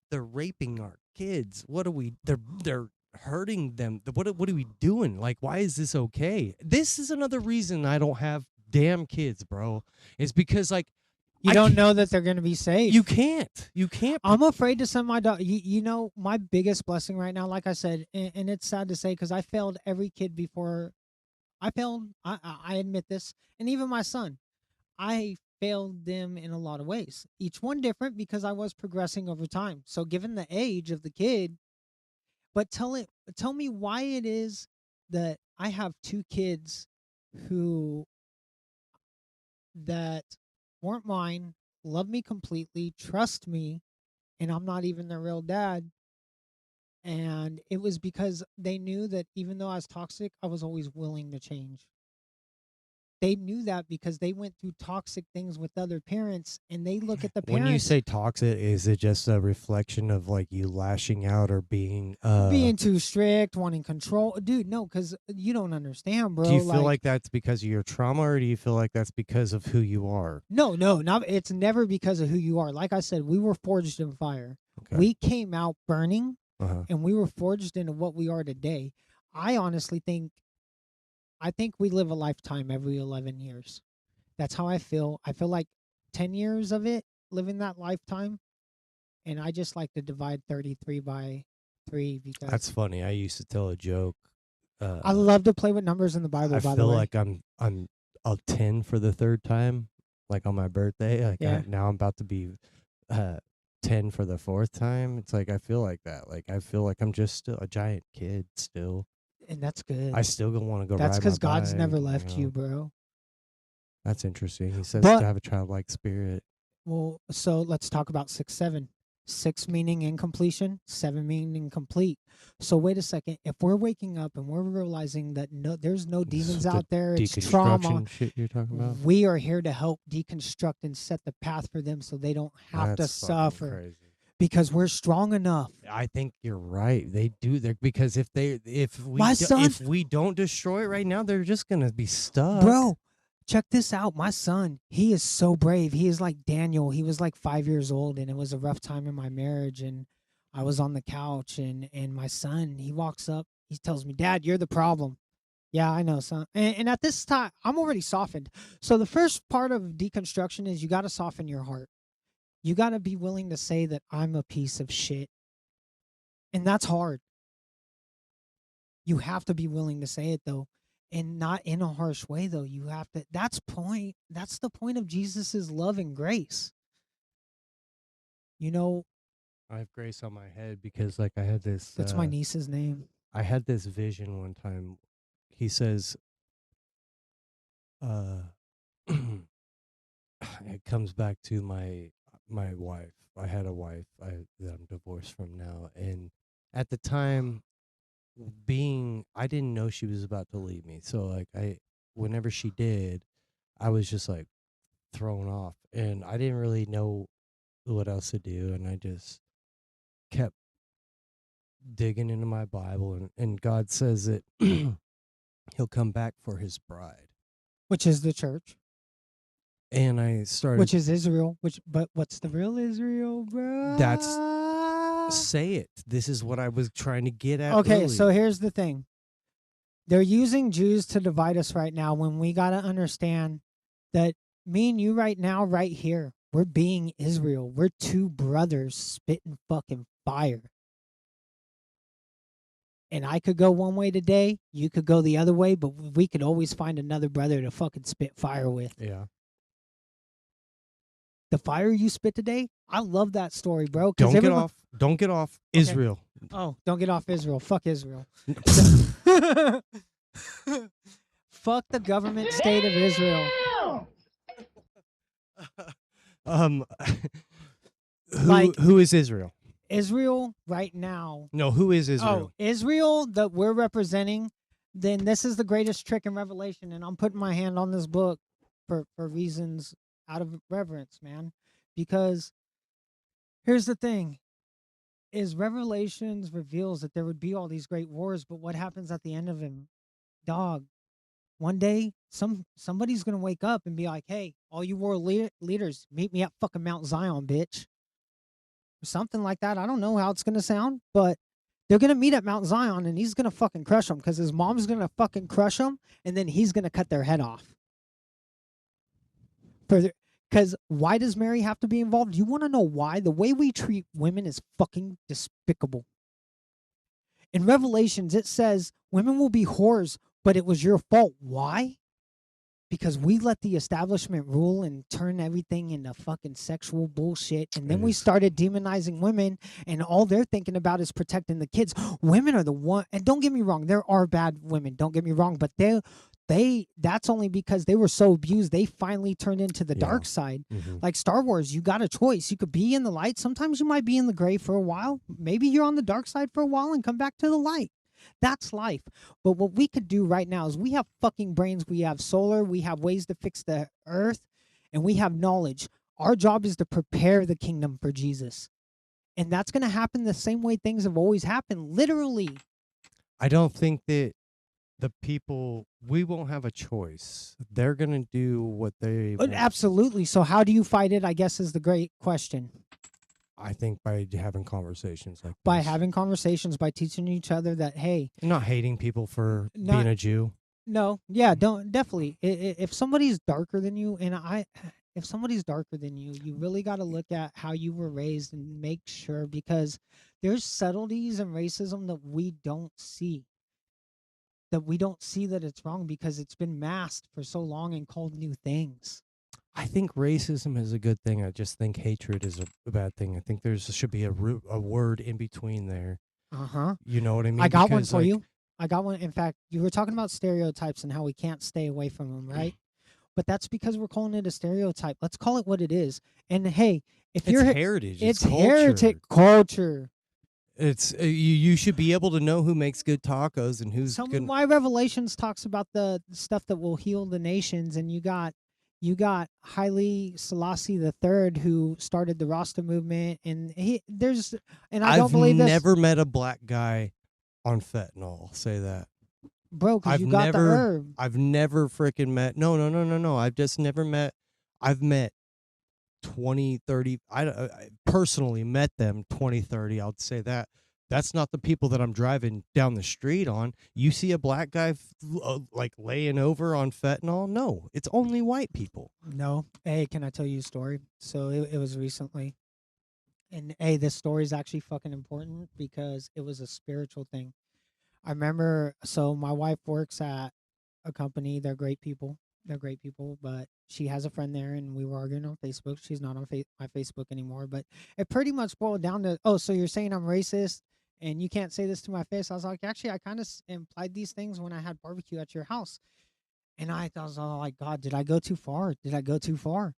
they're raping our kids. What are we? They're hurting them. What are we doing? Like, why is this okay? This is another reason I don't have damn kids, bro. It's because like You I don't can't- know that they're gonna be safe. You can't. You can't. I'm afraid to send my dog. My biggest blessing right now, like I said, and it's sad to say because I failed every kid before. I failed. I admit this, and even my son, I failed them in a lot of ways. Each one different because I was progressing over time. So given the age of the kid, but tell me why it is that I have two kids who that weren't mine, love me completely, trust me, and I'm not even their real dad. And it was because they knew that even though I was toxic, I was always willing to change. They knew that because they went through toxic things with other parents and they look at the parents When you say toxic, is it just a reflection of like you lashing out or being being too strict, wanting control. Dude, no, because you don't understand, bro. do you feel like that's because of your trauma or do you feel like that's because of who you are? No, not it's never because of who you are. Like I said, we were forged in fire. Okay. We came out burning Uh-huh. and we were forged into what we are today. I honestly think we live a lifetime every 11 years. That's how I feel. I feel like 10 years of it living that lifetime, and I just like to divide 33 by 3 because That's funny. I used to tell a joke. I love to play with numbers in the Bible, I by the feel way. like I'm a 10 for the third time. like on my birthday. Like Yeah. now I'm about to be uh 10 for the fourth time. It's like I feel like that. Like I feel like I'm just still a giant kid still. And that's I good. still want to go That's ride my because God's bike, never you left you, know. bro. That's interesting. He says to But have a childlike spirit. well, so let's talk about 6, 7. 6 meaning incompletion, 7 meaning complete. So wait a second. If we're waking up and we're realizing that there's no demons The out there, it's trauma. deconstruction shit you're talking about. We are here to help deconstruct and set the path for them so they don't have to That's fucking suffer crazy. because we're strong enough. I think you're right. They do there because if My son, if we don't destroy it right now, they're just gonna be stuck. bro, check this out. My son, he is so brave. He is like Daniel. He was like 5 years old, and it was a rough time in my marriage. And I was on the couch, and my son, he walks up. He tells me, "Dad, you're the problem." Yeah, I know, son. And at this time, I'm already softened. So the first part of deconstruction is you got to soften your heart. You got to be willing to say that I'm a piece of shit, and that's hard. You have to be willing to say it though, and not in a harsh way though. You have to. That's the point of Jesus's love and grace. You know, I have grace on my head because like I had this that's my niece's name. I had this vision one time. He says it comes back to my wife. I had a wife that I'm divorced from now, and at the time I didn't know she was about to leave me. So like whenever she did, I was just like thrown off and I didn't really know what else to do, and I just kept digging into my Bible, and God says that he'll come back for his bride. Which is the church. And I started Which is Israel. But what's the real Israel, bro? say it. This is what I was trying to get at. Okay, so earlier. here's the thing. They're using Jews to divide us right now when we got to understand that me and you right now, right here, we're being Israel. We're two brothers spitting fucking fire. And I could go one way today, you could go the other way, but we could always find another brother to fucking spit fire with. Yeah. The fire you spit today, I love that story, bro. Don't get off. Don't get off. Okay. Israel. Oh, don't get off Israel. Fuck Israel. Fuck the government state of Israel. Who is Israel? Israel right now. No, who is Israel? Oh, Israel that we're representing, then this is the greatest trick in Revelation, and I'm putting my hand on this book for reasons out of reverence, man. Because here's the thing. Is Revelations reveals that there would be all these great wars, but what happens at the end of him? Dog, one day somebody's gonna wake up and be like, "Hey, all you world leaders, meet me at fucking Mount Zion, bitch," or something like that. I don't know how it's gonna sound, but they're gonna meet at Mount Zion, and he's gonna fucking crush them because his mom's gonna fucking crush them, and then he's gonna cut their head off. Because why does Mary have to be involved? You want to know why? The way we treat women is fucking despicable. In Revelations, it says women will be whores, but it was your fault. Why? Because we let the establishment rule and turn everything into fucking sexual bullshit. And then we started demonizing women, and all they're thinking about is protecting the kids. Women are the one, and don't get me wrong, there are bad women, don't get me wrong, but that's only because they were so abused, they finally turned into the dark side. Mm-hmm. Like Star Wars, you got a choice. You could be in the light. Sometimes you might be in the gray for a while. Maybe you're on the dark side for a while and come back to the light. That's life. But what we could do right now is we have fucking brains. We have solar. We have ways to fix the earth. And we have knowledge. Our job is to prepare the kingdom for Jesus. And that's going to happen the same way things have always happened. Literally. I don't think that the people, we won't have a choice. They're going to do what they want. Absolutely. So how do you fight it, I guess, is the great question. I think by having conversations like by this. having conversations, by teaching each other that, hey, not hating people for being a Jew. No, yeah, don't definitely. If somebody's darker than you, if somebody's darker than you, you really got to look at how you were raised and make sure, because there's subtleties in racism that we don't see. That we don't see that it's wrong because it's been masked for so long and called new things. I think racism is a good thing. I just think hatred is a bad thing. I think should be a word in between there. Uh-huh. You know what I I mean? got one Because for like you. I got one. In fact, you were talking about stereotypes and how we can't stay away from them, right? But that's because we're calling it a stereotype. Let's call it what it is. And hey, if it's you're heritage, it's it's heretic culture. culture. It's you should be able to know who makes good tacos and who's Tell me good. why Revelations talks about the stuff that will heal the nations, and you got Haile Selassie the Third who started the Rasta movement, and I don't I've believe this, never met a black guy on fentanyl. I'll say that. bro, because I've you got the never herb, I've never freaking met. No. I've just never met. I've met 20, 30. I personally met them 20, 30. I'll say that. That's not the people that I'm driving down the street on. You see a black guy like laying over on fentanyl? No, it's only white people. No. Hey, can I tell you a story? So it was recently. And hey, this story is actually fucking important because it was a spiritual thing. I remember, so my wife works at a company. They're great people. They're great people, but she has a friend there, and we were arguing on Facebook. She's not on my Facebook anymore, but it pretty much boiled down to, oh, so you're saying I'm racist and you can't say this to my face? I was like, actually, I kind of implied these things when I had barbecue at your house. And I was all like, God, did I go too far? Did I go too far?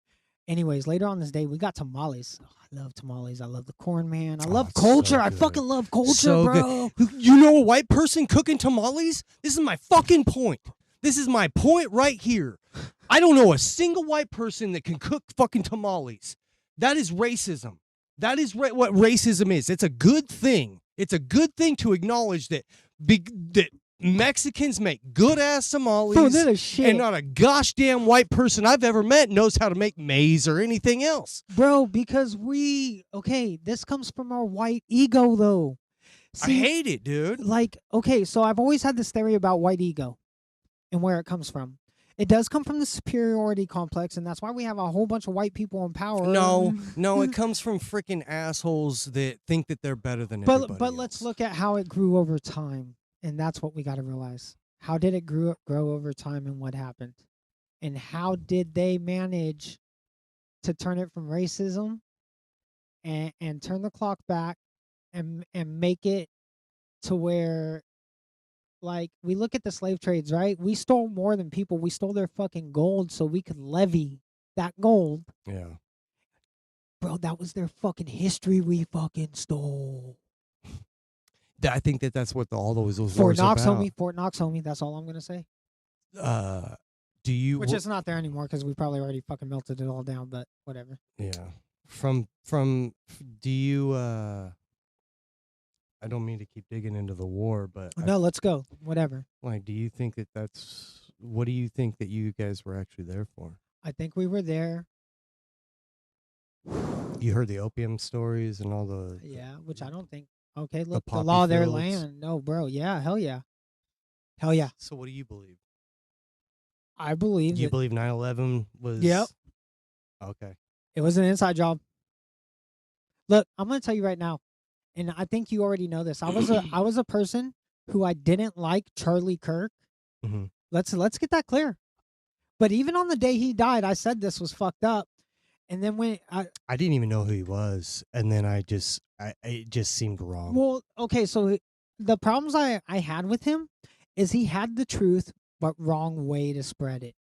Anyways, later on this day, we got tamales. Oh, I love tamales. I love the corn, man. I Oh, love it's so culture. I good. fucking love culture, So bro. good. You know a white person cooking tamales? This is my fucking point. This is my point right here. I don't know a single white person that can cook fucking tamales. That is racism. That is what racism is. It's a good thing. It's a good thing to acknowledge that that Mexicans make good ass tamales, Bro, they're the shit. and not a gosh damn white person I've ever met knows how to make maize or anything else. Bro, because this comes from our white ego, though. I hate it, dude. Like, okay, so I've always had this theory about white ego and where it comes from. It does come from the superiority complex, and that's why we have a whole bunch of white people in power. No, it comes from freaking assholes that think that they're better than everybody But else. let's look at how it grew over time, and that's what we got to realize. How did it grow over time, and what happened? And how did they manage to turn it from racism and turn the clock back and make it to where, like, we look at the slave trades, right? We stole more than people. We stole their fucking gold so we could levy that gold. Yeah. Bro, that was their fucking history we fucking stole. I think that's what all those Fort wars Knox, about. homie. Fort Knox, homie. That's all I'm going to say. Do you? Which is not there anymore because we probably already fucking melted it all down, but whatever. Yeah. Do you? I don't mean to keep digging into the war, but No, let's go. Whatever. like, do you think that's? What do you think that you guys were actually there for? I think we were there. You heard the opium stories and all the Yeah, which I don't think. Okay, look, the poppy law of their fields. land. No, bro. Yeah, hell yeah. Hell yeah. So what do you believe? I believe You that believe 9/11 was? Yep. Okay. it was an inside job. Look, I'm going to tell you right now, and I think you already know this. I was a person who I didn't like Charlie Kirk. Mhm. Let's get that clear. But even on the day he died, I said this was fucked up. And then when I didn't even know who he was, and then it just seemed wrong. well, okay, so the problems I had with him is he had the truth, but wrong way to spread it.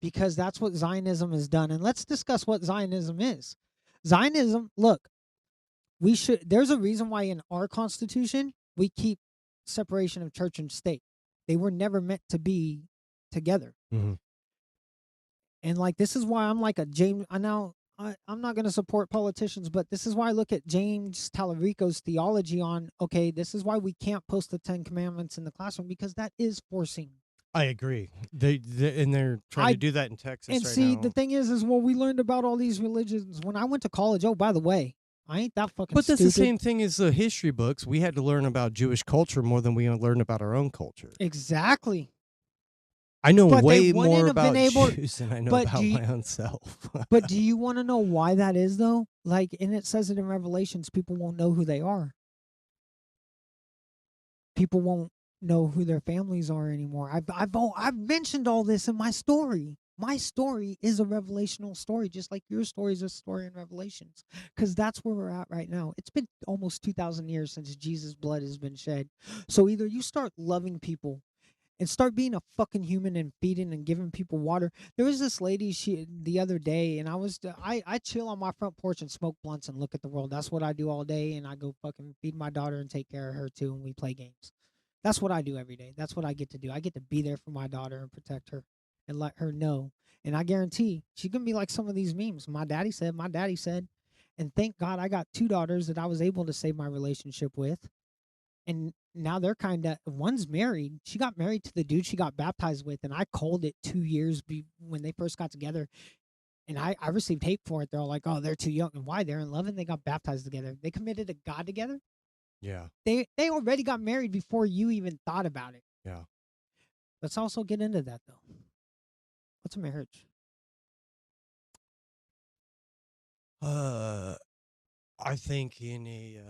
Because that's what Zionism has done. And let's discuss what Zionism is. Zionism, look, there's a reason why in our Constitution we keep separation of church and state. They were never meant to be together. Mhm. And like this is why I'm like a James. I'm not going to support politicians, but this is why I look at James Tallarico's theology on, okay, this is why we can't post the 10 Commandments in the classroom, because that is forcing. I agree. They're trying to do that in Texas And right see, now. the thing is, well, we learned about all these religions when I went to college. Oh, by the way, I ain't that fucking But that's stupid. the same thing as the history books. We had to learn about Jewish culture more than we learned about our own culture. Exactly. I know But they way wouldn't more have been about able- Jews than I know but about do you- my own self. But do you want to know why that is, though? Like, and it says it in Revelations, people won't know who they are. People won't know who their families are anymore. I've mentioned all this in my story. My story is a revelational story, just like your story is a story in Revelations, because that's where we're at right now. It's been almost 2,000 years since Jesus' blood has been shed. So either you start loving people and start being a fucking human and feeding and giving people water. There was this lady the other day, and I chill on my front porch and smoke blunts and look at the world. That's what I do all day, and I go fucking feed my daughter and take care of her too, and we play games. That's what I do every day. That's what I get to do. I get to be there for my daughter and protect her and let her know. And I guarantee she's gonna be like some of these memes. My daddy said, and thank God I got two daughters that I was able to save my relationship with, and now they're kind of, one's married. She got married to the dude she got baptized with, and I called it 2 years when they first got together, and I received hate for it. They're all like, "Oh, they're too young." And why? They're in love and they got baptized together. They committed to God together. Yeah. They already got married before you even thought about it. Yeah. Let's also get into that though. What's a marriage? I think in a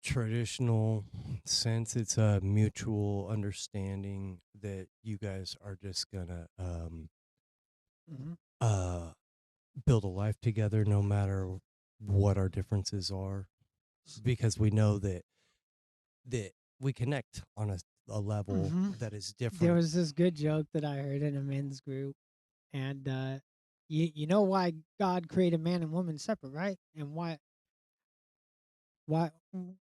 traditional sense, it's a mutual understanding that you guys are just gonna Mm-hmm. uh build a life together, no matter what our differences are, because we know that we connect on a level Mm-hmm. that is There different. was this good joke that I heard in a men's group, and you know why God created man and woman separate, right? And why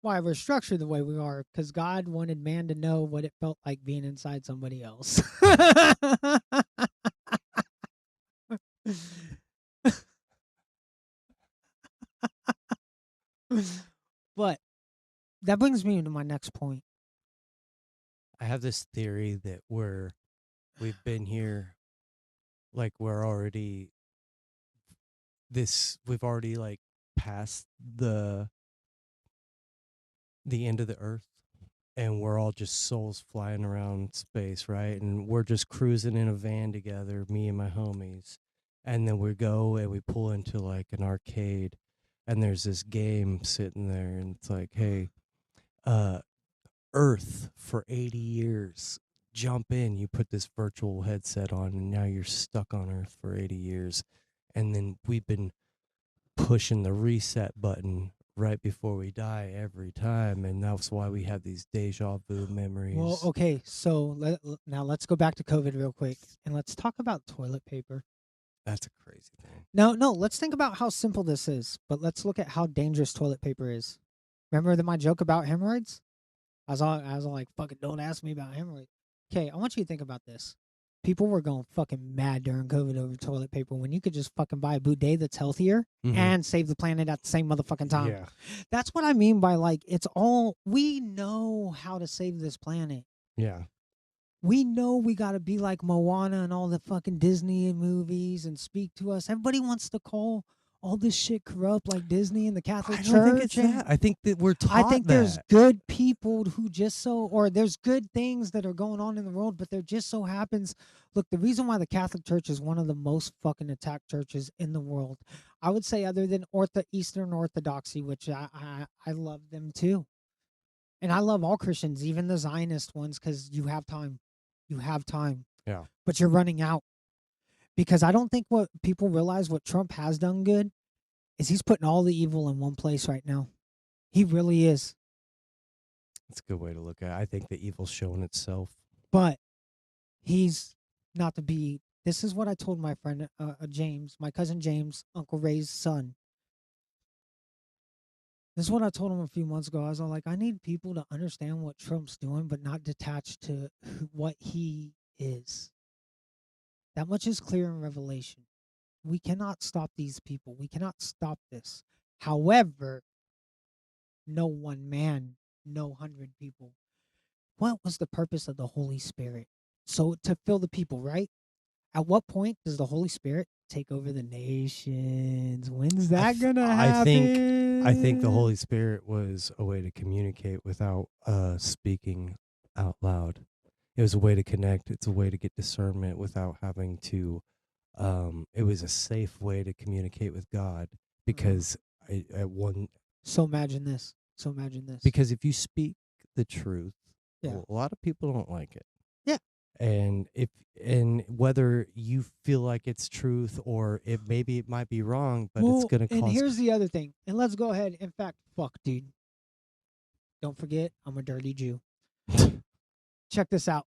why we're structured the way we are, because God wanted man to know what it felt like being inside somebody else. But that brings me to my next point. I have this theory that we've been here, like we've already like passed the end of the earth, and we're all just souls flying around space, right? And we're just cruising in a van together, me and my homies. And then we go and we pull into like an arcade, and there's this game sitting there, and it's like, hey, uh, Earth for 80 years. Jump in. You put this virtual headset on, and now you're stuck on Earth for 80 years. And then we've been pushing the reset button right before we die every time, and that's why we have these deja vu Well, memories. okay, so now let's go back to COVID real quick, and let's talk about toilet paper. That's a crazy thing. No, let's think about how simple this is, but let's look at how dangerous toilet paper is. Remember my joke about hemorrhoids? I was all like, fucking don't ask me about hemorrhoids. Okay, I want you to think about this. People were going fucking mad during COVID over toilet paper when you could just fucking buy a bidet that's healthier and save the planet at the same motherfucking time. Yeah. That's what I mean by like, we know how to save this planet. Yeah. We know we got to be like Moana and all the fucking Disney movies and speak to us. Everybody wants to call all this shit corrupt like Disney and the Catholic I Church. don't think it's that. I think that we're taught I think there's that. good people who or there's good things that are going on in the world, but there just so happens. Look, the reason why the Catholic Church is one of the most fucking attacked churches in the world, I would say, other than Eastern Orthodoxy, which I love them too. And I love all Christians, even the Zionist ones, because you have time. You have time. Yeah. But you're running out. Because I don't think what people realize what Trump has done good is he's putting all the evil in one place right now. He really is. That's a good way to look at it. I think the evil's showing itself. But he's not to be. This is what I told my friend James, my cousin James, Uncle Ray's son. This is what I told him a few months ago. I was all like, I need people to understand what Trump's doing, but not detached to what he is. That much is clear in Revelation. We cannot stop these people. We cannot stop this. However, no one man, no 100 people. What was the purpose of the Holy Spirit? So to fill the people, right? At what point does the Holy Spirit take over the nations? When's that gonna happen? I think the Holy Spirit was a way to communicate without speaking out loud. It was a way to connect. It's a way to get discernment without having to. It was a safe way to communicate with God, because at one. So imagine this. So imagine this. Because if you speak the truth, Yeah. a lot of people don't like it. Yeah. And if and whether you feel like it's truth or it might be wrong, but it's Well, gonna and cause here's the other thing. And let's go ahead. In fact, fuck, dude. Don't forget, I'm a dirty Jew. Check this out.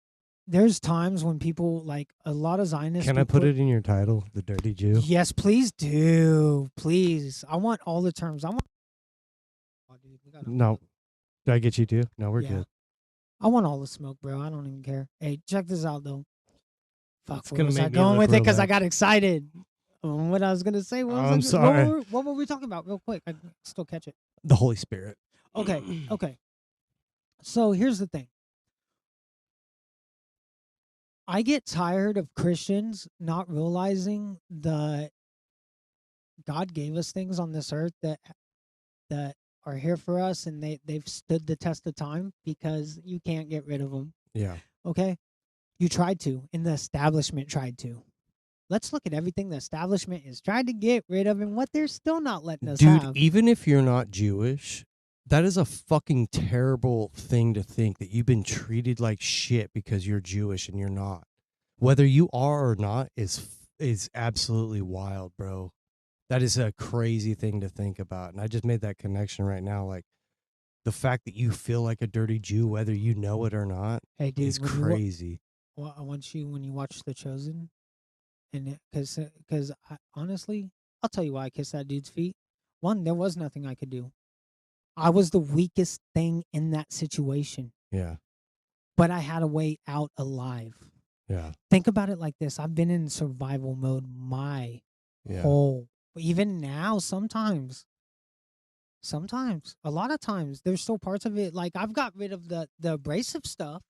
There's times when people like a lot of Zionists. Can I put it in your title, The Dirty Jew? Yes, please do. Please. I want all the terms. I want. Oh, dude, we gotta No. Did I get you too? No, we're Yeah. good. I want all the smoke, bro. I don't even care. Hey, check this out though. Fuck, It's where gonna was I make me going look with it? Because I relaxed. got excited. What I was gonna say. I'm sorry. What were we talking about? Real quick, I can still catch it. The Holy Spirit. Okay, okay. So here's the thing. I get tired of Christians not realizing that God gave us things on this earth that are here for us, and they've stood the test of time because you can't get rid of them. Yeah. Okay, you tried to, and the establishment tried to. Let's look at everything the establishment has tried to get rid of, and what they're still not letting us Dude, have. even if you're not Jewish, that is a fucking terrible thing to think that you've been treated like shit because you're Jewish and you're not. Whether you are or not is absolutely wild, bro. That is a crazy thing to think about. And I just made that connection right now. Like the fact that you feel like a dirty Jew, whether you know it or not, Hey, dude, is crazy. I want you, when you watch The Chosen, and because honestly, I'll tell you why I kissed that dude's feet. One, there was nothing I could do. I was the weakest thing in that situation, Yeah. but I had a way out alive. Yeah. Think about it like this. I've been in survival mode my whole, even now, sometimes, a lot of times, there's still parts of it. Like I've got rid of the abrasive stuff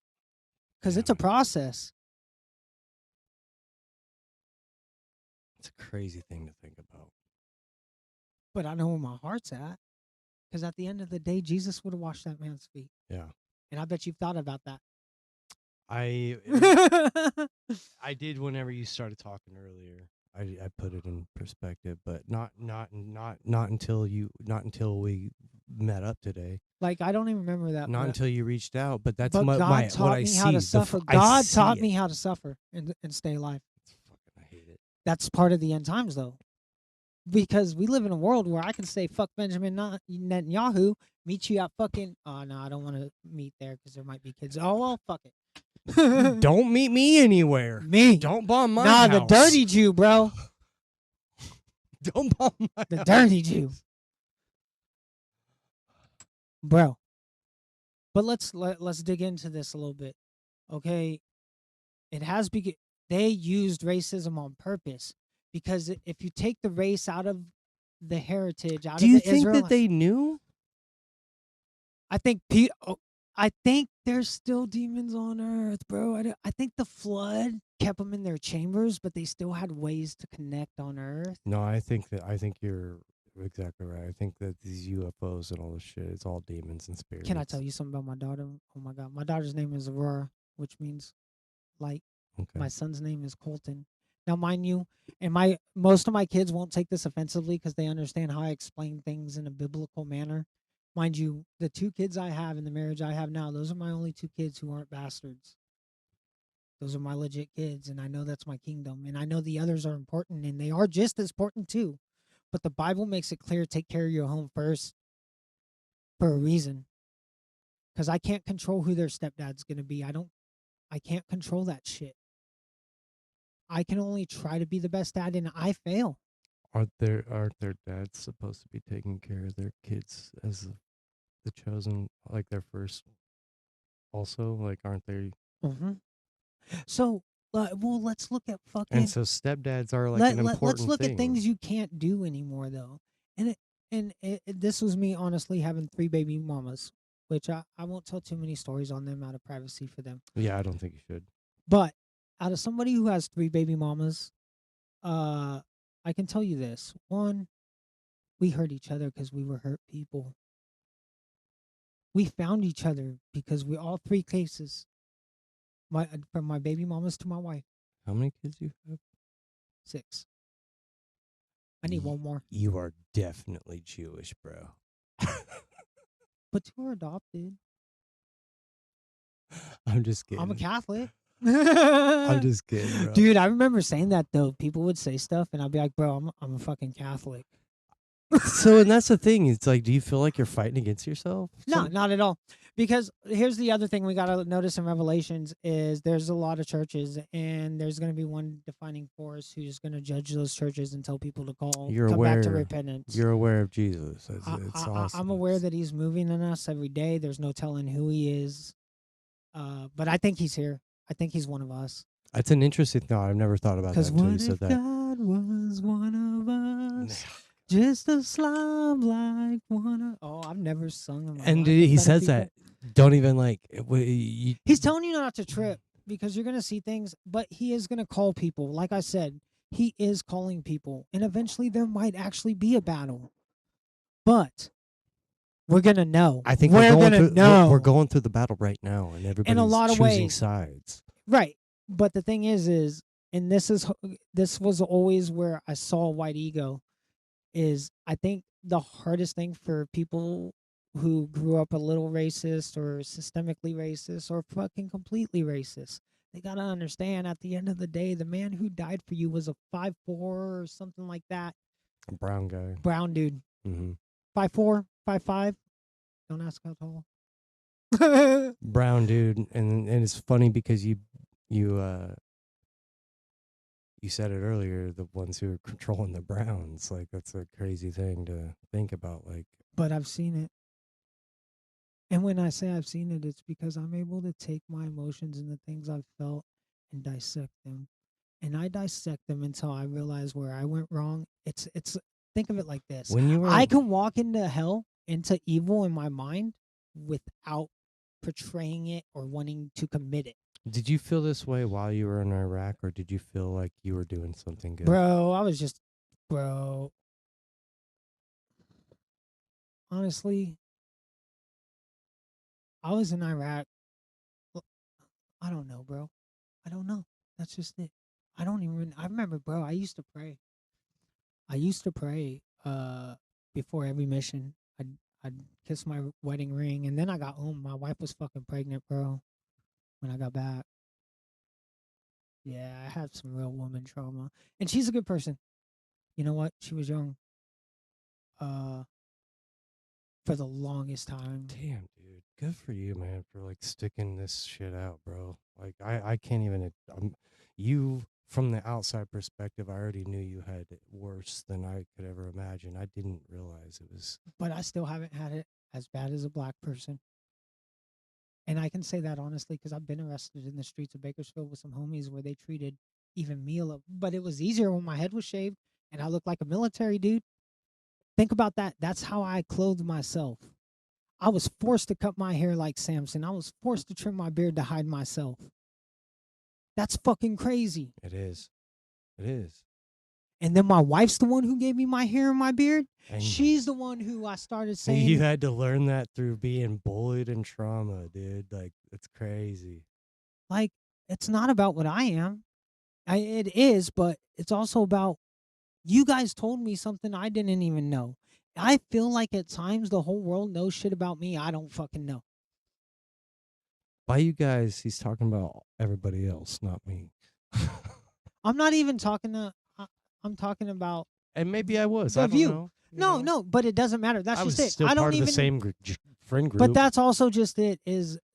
because it's a process. It's a crazy thing to think about. But I know where my heart's at. Because at the end of the day, Jesus would have washed that man's feet. Yeah. And I bet you've thought about that. I did whenever you started talking earlier. I put it in perspective, but not until we met up today. Like I don't even remember that. Not until you reached out, but that's God what taught I me see. how to suffer. God taught me how to suffer and stay alive. I hate it. That's part of the end times, though, because we live in a world where I can say "fuck Benjamin Netanyahu," meet you at fucking. Oh no, I don't want to meet there because there might be kids. Oh well, fuck it. Don't meet me anywhere. Me. Don't bomb my house. the dirty Jew, bro. Don't bomb the dirty Jew, bro. But let's dig into this a little bit, okay? It has they used racism on purpose because if you take the race out of the heritage, out Do of you the think Israel, that they knew? I think there's still demons on Earth, bro. I think the flood kept them in their chambers, but they still had ways to connect on Earth. No, I think you're exactly right. I think that these UFOs and all this shit, it's all demons and spirits. Can I tell you something about my daughter? Oh my God, my daughter's name is Aurora, which means light. Okay. My son's name is Colton. Now, mind you, and most of my kids won't take this offensively because they understand how I explain things in a biblical manner. Mind you, the two kids I have in the marriage I have now, those are my only two kids who aren't bastards. Those are my legit kids, and I know that's my kingdom. And I know the others are important, and they are just as important too. But the Bible makes it clear, take care of your home first for a reason. Because I can't control who their stepdad's going to be. I can't control that shit. I can only try to be the best dad, and I fail. Aren't their dads supposed to be taking care of their kids as the chosen, like their first? Also, like, aren't they? Mm-hmm. So, well, let's look at fucking. And so stepdads are like an important Let's look thing. at things you can't do anymore, though. And this was me honestly having 3 baby mamas, which I won't tell too many stories on them out of privacy for them. Yeah, I don't think you should. But out of somebody who has 3 baby mamas, I can tell you this. One, we hurt each other because we were hurt people. We found each other because we all 3 cases. From my baby mamas to my wife. How many kids you have? 6. I need one more. You are definitely Jewish, bro. But 2 are adopted. I'm just kidding. I'm a Catholic. I'm just kidding, bro. Dude, I remember saying that though. People would say stuff, and I'd be like, "Bro, I'm a fucking Catholic." So, and that's the thing. It's like, do you feel like you're fighting against yourself? No, not at all. Because here's the other thing we got to notice in Revelations is there's a lot of churches, and there's going to be one defining force who's going to judge those churches and tell people to come back to repentance. You're aware of Jesus. It's awesome. I'm aware that he's moving in us every day. There's no telling who he is. But I think he's here. I think he's one of us. That's an interesting thought. I've never thought about that until you said that. God was one of us? Just a slob like one of... Oh, I've never sung him. And he says that. Don't even like... He's telling you not to trip because you're going to see things, but he is going to call people. Like I said, he is calling people. And eventually there might actually be a battle. But we're going to know. I think we're going through the battle right now, and everybody's in a lot of choosing ways. Sides. Right. But the thing is, and this was always where I saw White Ego, is I think the hardest thing for people who grew up a little racist or systemically racist or fucking completely racist, they got to understand at the end of the day, the man who died for you was a 5'4" or something like that. A brown guy. Brown dude. Mm-hmm. 5'4", 5'5". Don't ask how tall. Brown dude. And it's funny because you said it earlier, the ones who are controlling the Browns. Like, that's a crazy thing to think about. Like, but I've seen it. And when I say I've seen it, it's because I'm able to take my emotions and the things I've felt and dissect them. And I dissect them until I realize where I went wrong. It's think of it like this. I can walk into hell, into evil in my mind without portraying it or wanting to commit it. Did you feel this way while you were in Iraq, or did you feel like you were doing something good? Bro. Honestly, I was in Iraq. I don't know, bro. I don't know. That's just it. I remember, bro, I used to pray. Before every mission. I'd kiss my wedding ring, and then I got home. My wife was fucking pregnant, bro, when I got back. Yeah, I had some real woman trauma. And she's a good person. You know what? She was young. For the longest time. Damn, dude. Good for you, man, for like sticking this shit out, bro. Like I can't even you from the outside perspective, I already knew you had it worse than I could ever imagine. I didn't realize it was. But I still haven't had it as bad as a black person. And I can say that honestly because I've been arrested in the streets of Bakersfield with some homies where they treated even me but it was easier when my head was shaved and I looked like a military dude. Think about that. That's how I clothed myself. I was forced to cut my hair like Samson. I was forced to trim my beard to hide myself. That's fucking crazy. It is. It is. And then my wife's the one who gave me my hair and my beard. And she's the one who I started saying. You had to learn that through being bullied and trauma, dude. Like, it's crazy. Like, it's not about what I am. It is, but it's also about you guys told me something I didn't even know. I feel like at times the whole world knows shit about me I don't fucking know. By you guys, he's talking about everybody else, not me. I'm not even talking to... I'm talking about... And maybe I was. I don't know. No, but it doesn't matter. That's just it. Still I don't part even... of the same friend group. But that's also just it.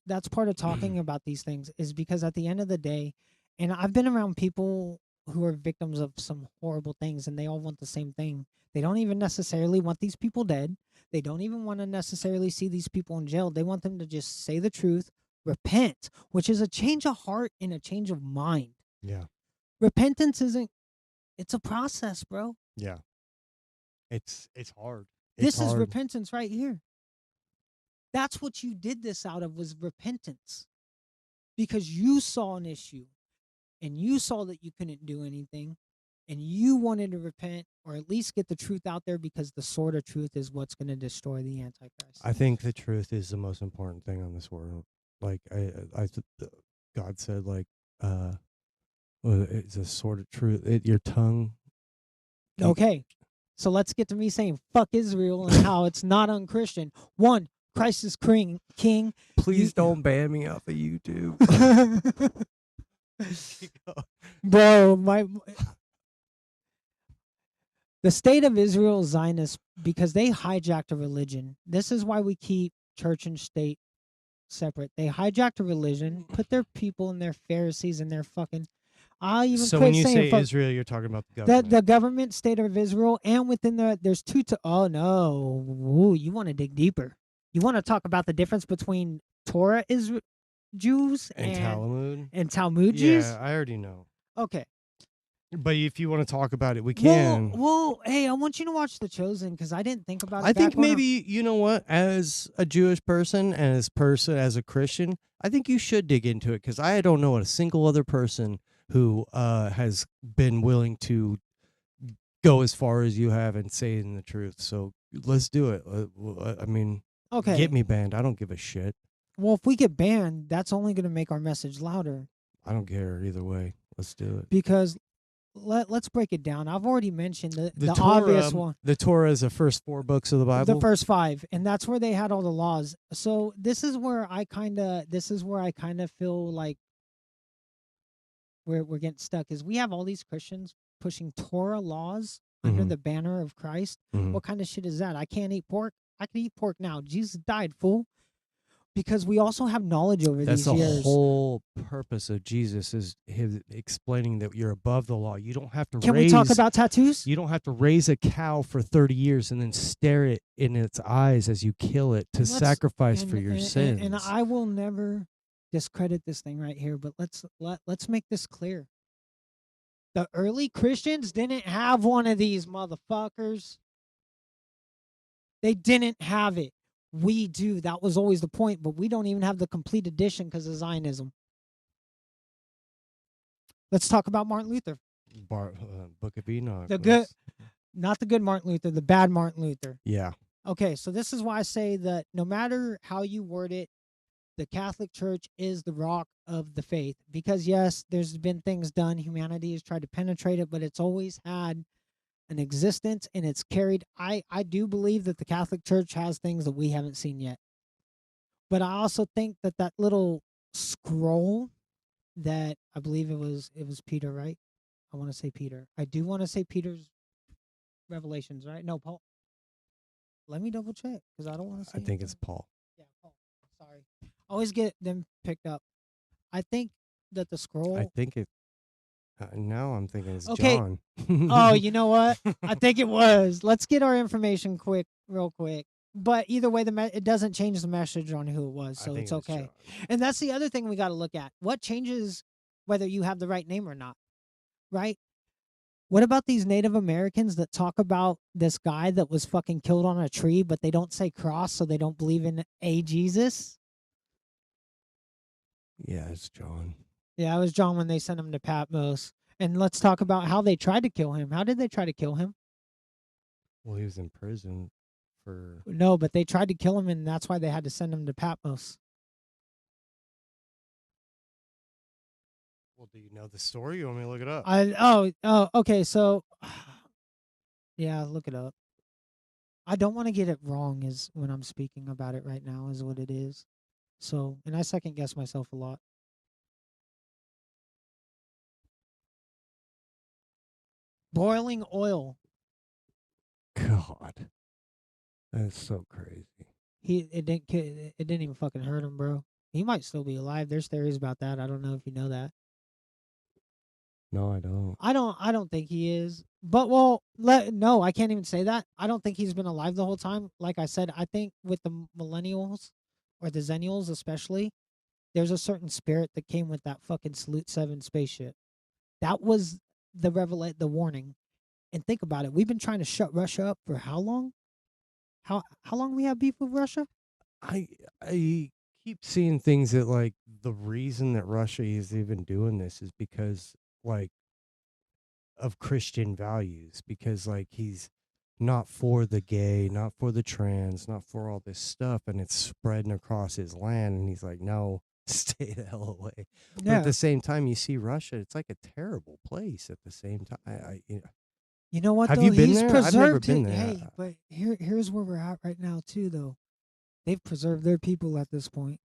That's part of talking about these things is because at the end of the day, and I've been around people who are victims of some horrible things and they all want the same thing. They don't even necessarily want these people dead. They don't even want to necessarily see these people in jail. They want them to just say the truth, repent, which is a change of heart and a change of mind. Yeah. Repentance it's a process, bro. Yeah. It's hard. This is repentance right here. That's what you did this out of was repentance. Because you saw an issue and you saw that you couldn't do anything and you wanted to repent or at least get the truth out there because the sword of truth is what's going to destroy the Antichrist. I think the truth is the most important thing on this world. Like God said, like, it's a sword of truth. Your tongue. Okay. So let's get to me saying fuck Israel and how it's not unchristian. One, Christ is king. Please don't ban me off of YouTube. Keep going. Bro, the state of Israel is Zionist because they hijacked a religion. This is why we keep church and state separate. They hijacked a religion, put their people and their Pharisees and their fucking. I'll even So when quit you saying say fuck. Israel, you're talking about the government. The government, state of Israel, and within there's two. Oh no, ooh, you want to dig deeper? You want to talk about the difference between Torah Israel Jews and Talmud. and Talmud Jews? Yeah, I already know. Okay. But if you want to talk about it, we can. Well, hey, I want you to watch The Chosen because I didn't think about it. I think maybe you know what, as a Jewish person and as a Christian, I think you should dig into it because I don't know a single other person who has been willing to go as far as you have and saying the truth. So let's do it. I mean, okay, get me banned. I don't give a shit. Well, if we get banned, that's only going to make our message louder. I don't care either way. Let's do it. Because let's break it down. I've already mentioned the Torah, obvious one. The Torah is the first 4 books of the Bible. The first 5, and that's where they had all the laws. So this is where I kind of feel like we're getting stuck. Is we have all these Christians pushing Torah laws under the banner of Christ. What kind of shit is that? I can't eat pork. I can eat pork now. Jesus died, fool. Because we also have knowledge over these years. That's the whole purpose of Jesus is his explaining that you're above the law. You don't have to Can we talk about tattoos? You don't have to raise a cow for 30 years and then stare it in its eyes as you kill it to sacrifice for your sins. And I will never discredit this thing right here, but let's make this clear. The early Christians didn't have one of these motherfuckers. They didn't have it. We do. That was always the point, but we don't even have the complete edition because of Zionism. Let's talk about Martin Luther. Book of Enoch. Not the good Martin Luther, the bad Martin Luther. Yeah. Okay, so this is why I say that no matter how you word it, the Catholic Church is the rock of the faith. Because yes, there's been things done. Humanity has tried to penetrate it, but it's always had an existence and it's carried. I do believe that the Catholic Church has things that we haven't seen yet. But I also think that little scroll that I believe it was Peter, right? I want to say Peter. I do want to say Peter's Revelations, right? No, Paul. Let me double check because I don't want to say. I think it's Paul. Yeah, Paul. Sorry. I always get them picked up. I think that the scroll. I think it. Now I'm thinking it's okay. John. Oh, you know what? I think it was. Let's get our information real quick. But either way, it doesn't change the message on who it was, so it's okay. And that's the other thing we got to look at. What changes whether you have the right name or not, right? What about these Native Americans that talk about this guy that was fucking killed on a tree, but they don't say cross, so they don't believe in a Jesus? Yeah, it's John. Yeah, it was John when they sent him to Patmos. And let's talk about how they tried to kill him. How did they try to kill him? Well, he was in prison for... No, but they tried to kill him, and that's why they had to send him to Patmos. Well, do you know the story? You want me to look it up? Okay. So, yeah, look it up. I don't want to get it wrong is when I'm speaking about it right now is what it is. So, and I second guess myself a lot. Boiling oil. God, that's so crazy. It didn't even fucking hurt him, bro. He might still be alive. There's theories about that. I don't know if you know that. No, I don't. I don't think he is. But no, I can't even say that. I don't think he's been alive the whole time. Like I said, I think with the millennials or the Zennials especially, there's a certain spirit that came with that fucking Salute 7 spaceship. That was the warning. And think about it. We've been trying to shut Russia up for how long? How long we have beef with Russia? I keep seeing things that like the reason that Russia is even doing this is because like of Christian values, because like he's not for the gay, not for the trans, not for all this stuff, and it's spreading across his land, and he's like, no, stay the hell away. Yeah. But at the same time, you see Russia, it's like a terrible place at the same time. You know what? Have though? you been He's there? Preserved I've never been there. Hey, but here's where we're at right now too, though. They've preserved their people at this point.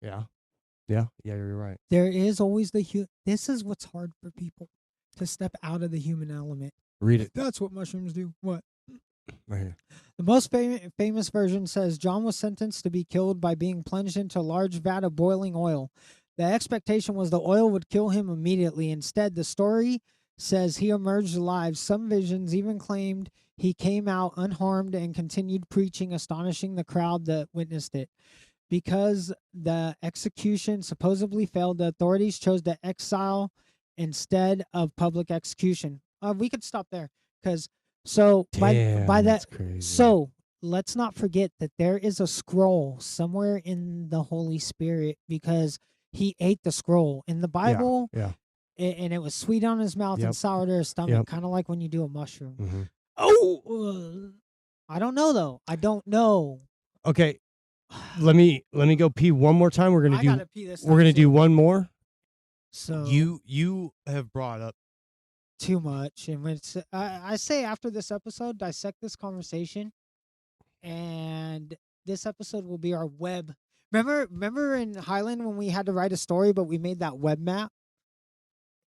Yeah. Yeah, you're right. There is always this is what's hard for people, to step out of the human element. Read it That's what mushrooms do. What? right here. The most famous version says John was sentenced to be killed by being plunged into a large vat of boiling oil. The expectation was the oil would kill him immediately. Instead, the story says he emerged alive. Some visions even claimed he came out unharmed and continued preaching, astonishing the crowd that witnessed it. Because the execution supposedly failed, the authorities chose to exile instead of public execution. We could stop there, because by Damn, that, that's crazy. so let's not forget that there is a scroll somewhere in the Holy Spirit, because he ate the scroll in the Bible. Yeah. And it was sweet on his mouth Yep. and sour to his stomach, Yep. kind of like when you do a mushroom. Mhm. I don't know though. I don't know. Okay, let me go pee one more time. We're I gotta pee this we're time, gonna do too. one more. So You have brought up too much, and it's I say after this episode, dissect this conversation, and this episode will be our web. Remember in Highland when we had to write a story, but we made that web map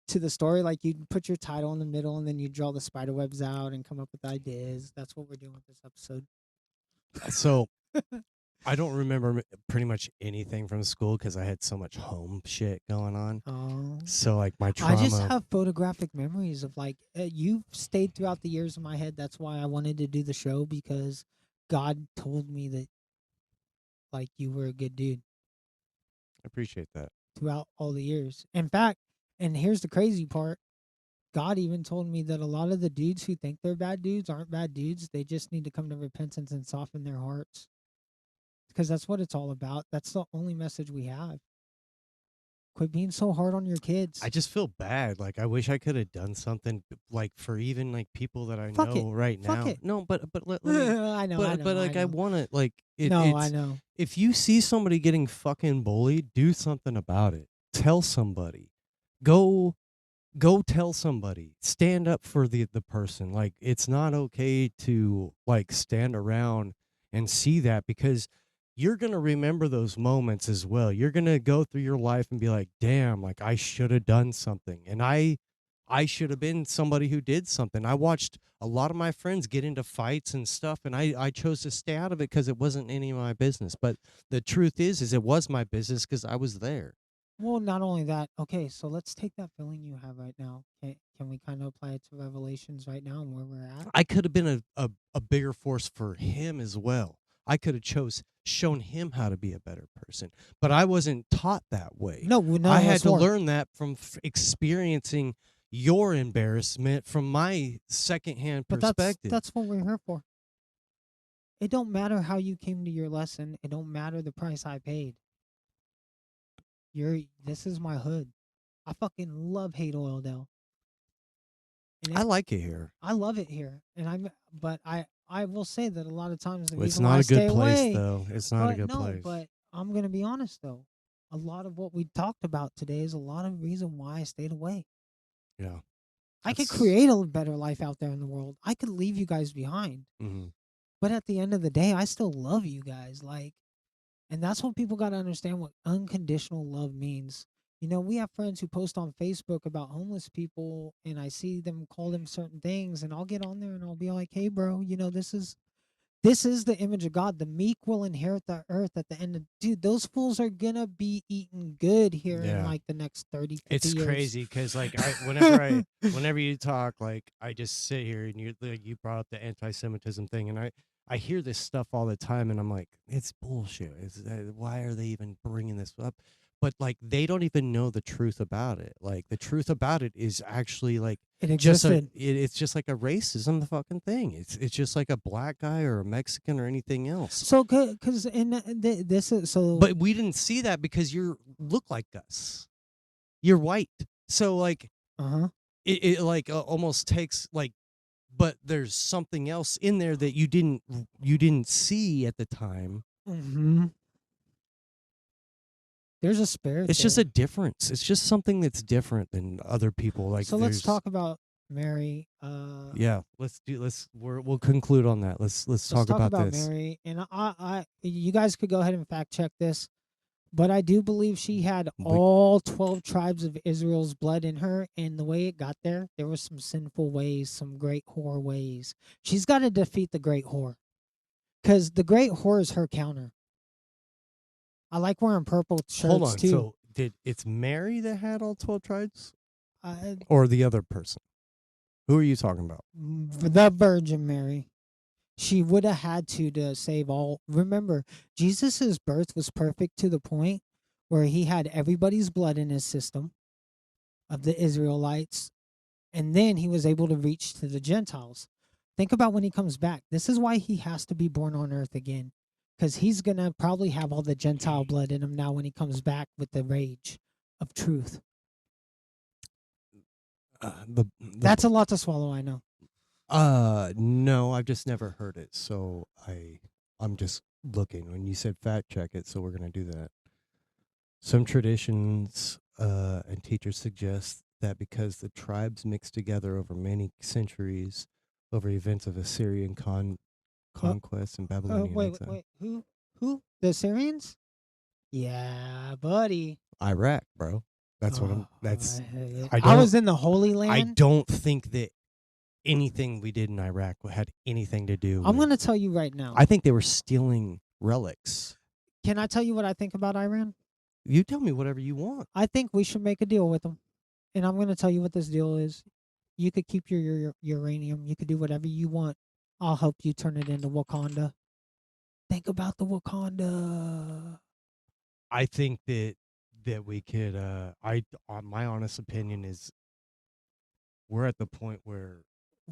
to the story. Like you put your title in the middle, and then you draw the spider webs out and come up with ideas. That's what we're doing with this episode. so. I don't remember pretty much anything from school because I had so much home shit going on. Oh, So like my trauma. I just have photographic memories of like you've stayed throughout the years in my head. That's why I wanted to do the show, because God told me that like you were a good dude I appreciate that. throughout all the years. In fact, and here's the crazy part, God even told me that a lot of the dudes who think they're bad dudes aren't bad dudes. They just need to come to repentance and soften their hearts, because that's what it's all about. That's the only message we have. Quit being so hard on your kids. I just feel bad. Like I wish I could have done something like for even like people that I Fuck know it. right Fuck now. it. No, but let me. I know. But like I want to like it. No, I it's, know. if you see somebody getting fucking bullied, do something about it. Tell somebody. Go tell somebody. Stand up for the person. Like it's not okay to like stand around and see that, because you're going to remember those moments as well. You're going to go through your life and be like, "Damn, like I should have done something." And I should have been somebody who did something. I watched a lot of my friends get into fights and stuff, and I chose to stay out of it because it wasn't any of my business. But the truth is it was my business because I was there. Well, not only that. Okay, so let's take that feeling you have right now. Can we kind of apply it to Revelations right now and where we're at? I could have been a bigger force for him as well. I could have shown him how to be a better person, but I wasn't taught that way. No, I had that's to more. learn that from experiencing your embarrassment from my secondhand But perspective. that's what we're here for. It don't matter how you came to your lesson. It don't matter the price I paid. This is my hood. I fucking love Hate Oildale. And I like it here. I love it here, and but I will say that a lot of times the It's reason why not I a stay good place, away, though. It's not a but good no, place. but I'm gonna be honest though. A lot of what we talked about today is a lot of reason why I stayed away. Yeah. I could That's- create a better life out there in the world. I could leave you guys behind. Mhm. But at the end of the day, I still love you guys. Like, and that's what people got to understand what unconditional love means. You know, we have friends who post on Facebook about homeless people, and I see them call them certain things, and I'll get on there and I'll be like, "Hey, bro, you know, this is the image of God. The meek will inherit the earth at the end of, dude, those fools are gonna be eating good here in Yeah. like the next 30, 50 It's years. crazy because like whenever you talk, like I just sit here and you brought up the anti-Semitism thing, and I hear this stuff all the time, and I'm like, it's bullshit. Why are they even bringing this up? But like they don't even know the truth about it. Like the truth about it is actually like It just existed. it's just like a racism the fucking thing. It's just like a black guy or a Mexican or anything else. So, because this is so. But we didn't see that because you look like us. You're white. So like it like almost takes like, but there's something else in there that you didn't see at the time. Mm-hmm. There's a spirit. It's just a difference. It's just something that's different than other people. Like so let's talk about Mary. Yeah, we'll conclude on that. Let's talk about this. Mary, and I you guys could go ahead and fact check this, But I do believe she had We all 12 tribes of Israel's blood in her. And the way it got there was some sinful ways, some great whore ways. She's got to defeat the great whore because the great whore is her counter. I like wearing purple hold shirts on. too. So it's Mary that had all 12 tribes, Uh, or the other person? Who are you talking about? for the Virgin Mary. She would have had to save all. Remember, Jesus's birth was perfect to the point where he had everybody's blood in his system of the Israelites, and then he was able to reach to the Gentiles. Think about when he comes back. This is why he has to be born on earth again, because he's going to probably have all the Gentile blood in him now when he comes back with the rage of truth. That's a lot to swallow, I know. No, I've just never heard it. So I'm just looking. When you said fact check it, so we're gonna do that. Some traditions and teachers suggest that because the tribes mixed together over many centuries over events of Assyrian conquest and Babylonian Wait, exile. wait, wait. Who? The Assyrians? Yeah, buddy. Iraq, bro. That's what I'm. That's. I I was don't. in the Holy Land. I don't think that anything we did in Iraq had anything to do. I'm with, going to tell you right now. I think they were stealing relics. Can I tell you what I think about Iran? You tell me whatever you want. I think we should make a deal with them. And I'm going to tell you what this deal is. You could keep your uranium. You could do whatever you want. I'll help you turn it into Wakanda. Think about the Wakanda. I think that we could. My honest opinion is, we're at the point where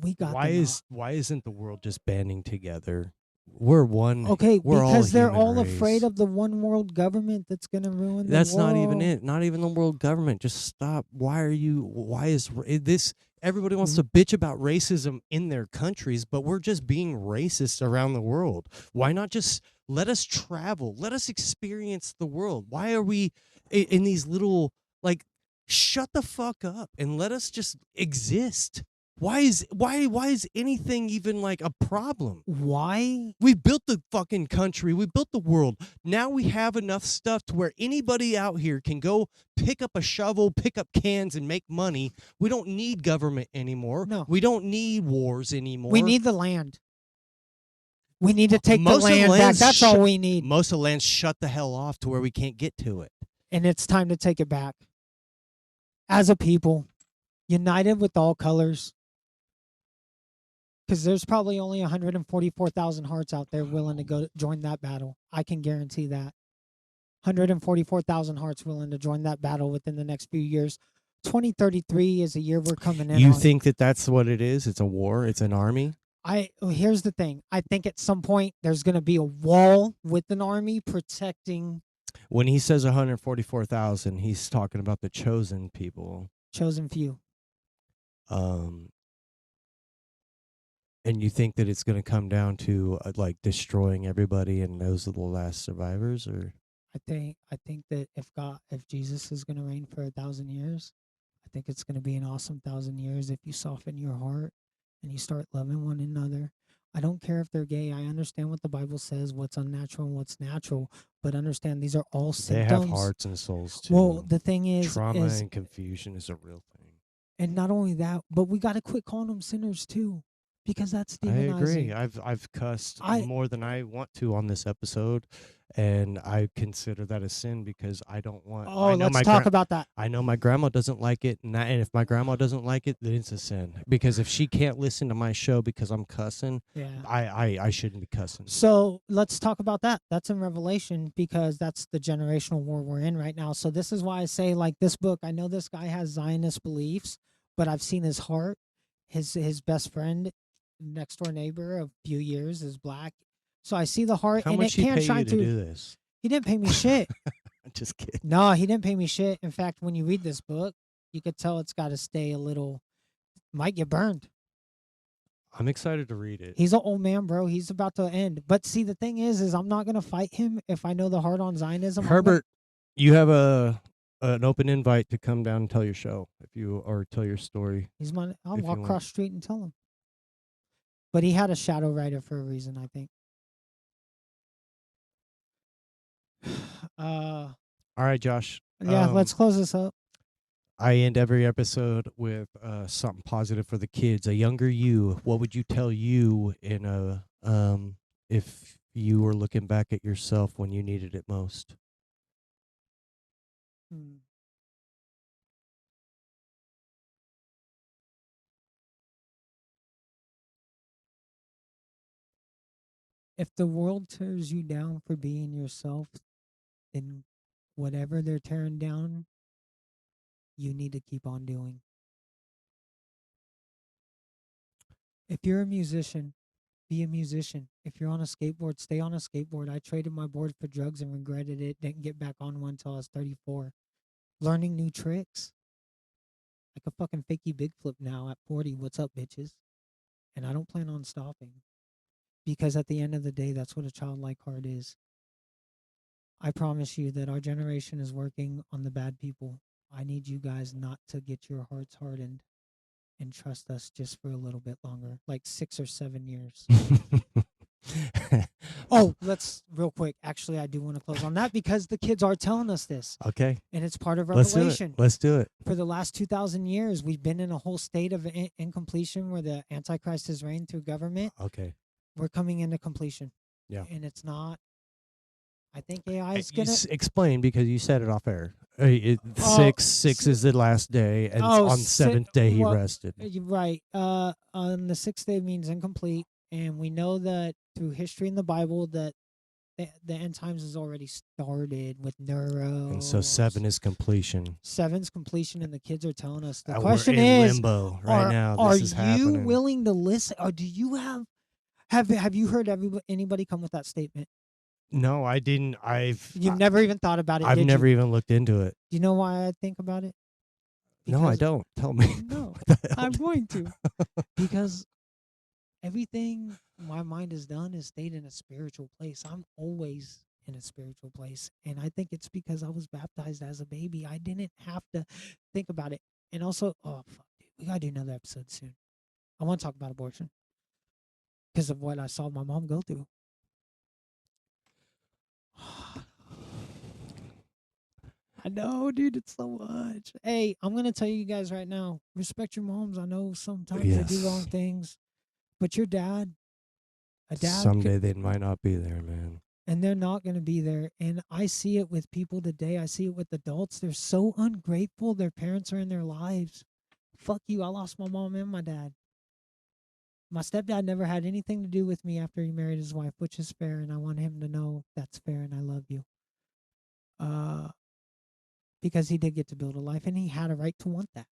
We got why isn't the world just banding together? We're one. Okay, we're because they're all race. afraid of the one world government that's going to ruin the That's world. not even it. Not even the world government. Just stop. Why is this? Everybody wants to bitch about racism in their countries, but we're just being racist around the world. Why not just let us travel? Let us experience the world. Why are we in these little, like, shut the fuck up and let us just exist? Why is anything even like a problem? Why? We built the fucking country. We built the world. Now we have enough stuff to where anybody out here can go pick up a shovel, pick up cans, and make money. We don't need government anymore. No. We don't need wars anymore. We need the land. We need to take the land back. That's all we need. Most of the land's shut the hell off to where we can't get to it. And it's time to take it back. As a people, united with all colors. Because there's probably only 144,000 hearts out there willing to go join that battle. I can guarantee that. 144,000 hearts willing to join that battle within the next few years. 2033 is a year we're coming in. You think that that's what it is? It's a war? It's an army? Here's the thing. I think at some point there's going to be a wall with an army protecting. When he says 144,000, he's talking about the chosen people. Chosen few. And you think that it's going to come down to like destroying everybody and those are the last survivors, or? I think that if Jesus is going to reign for 1,000 years, I think it's going to be an awesome 1,000 years if you soften your heart and you start loving one another. I don't care if they're gay. I understand what the Bible says, what's unnatural and what's natural, but understand these are all symptoms. They have hearts and souls too. Well, the thing is, trauma and confusion is a real thing. And not only that, but we got to quit calling them sinners too. Because that's demonizing. I agree. I've cussed more than I want to on this episode, and I consider that a sin because I don't want. Oh, let's talk about that. I know my grandma doesn't like it, and if my grandma doesn't like it, then it's a sin. Because if she can't listen to my show because I'm cussing, I shouldn't be cussing. So let's talk about that. That's in Revelation because that's the generational war we're in right now. So this is why I say, like, this book. I know this guy has Zionist beliefs, but I've seen his heart. His best friend, next door neighbor of a few years, is black. So I see the heart. How and much it can't he pay shine you to through. do this? He didn't pay me shit. I'm just kidding. No, he didn't pay me shit. In fact, when you read this book, you could tell it's got to stay a little, might get burned. I'm excited to read it. He's an old man, bro. He's about to end. But see, the thing is I'm not going to fight him if I know the heart on Zionism. Herbert, you have an open invite to come down and tell your show or tell your story. I'll walk across the street and tell him. But he had a shadow writer for a reason, I think. All right, Josh. Yeah, let's close this up. I end every episode with something positive for the kids. A younger you, what would you tell you in a if you were looking back at yourself when you needed it most? Hmm. If the world tears you down for being yourself, then whatever they're tearing down, you need to keep on doing. If you're a musician, be a musician. If you're on a skateboard, stay on a skateboard. I traded my board for drugs and regretted it. Didn't get back on one until I was 34. Learning new tricks. I could fucking fakey big flip now at 40. What's up, bitches? And I don't plan on stopping. Because at the end of the day, that's what a childlike heart is. I promise you that our generation is working on the bad people. I need you guys not to get your hearts hardened and trust us just for a little bit longer, like 6 or 7 years. Oh, let's real quick. Actually, I do want to close on that because the kids are telling us this. Okay. And it's part of Let's do it. Revelation. Let's do it. For the last 2,000 years, we've been in a whole state of incompletion where the Antichrist has reigned through government. Okay. We're coming into completion. Yeah. And it's not. I think AI is You going to. explain because you said it off air. Oh, Six is the last day, and on the seventh day he rested. You're right. On the 6th day means incomplete, and we know that through history in the Bible that the end times has already started with Neuro. And so 7 is completion. 7's completion, and the kids are telling us. The We're question in is, limbo right now. Are This is you happening. willing to listen, or do you have you heard anybody come with that statement? No, I didn't. You've never even thought about it. I've did never you? even looked into it. Do you know why I think about it? No, I don't. Tell me. No, I'm going to. Because everything my mind has done is stayed in a spiritual place. I'm always in a spiritual place. And I think it's because I was baptized as a baby. I didn't have to think about it. And also, oh, fuck, dude, we got to do another episode soon. I want to talk about abortion because of what I saw my mom go through. I know, dude, it's so much. Hey, I'm going to tell you guys right now, respect your moms. I know sometimes they do wrong things, but your dad, someday they might not be there, man. And they're not going to be there. And I see it with people today. I see it with adults. They're so ungrateful. Their parents are in their lives. Fuck you. I lost my mom and my dad. My stepdad never had anything to do with me after he married his wife, which is fair. And I want him to know that's fair and I love you. Because he did get to build a life and he had a right to want that.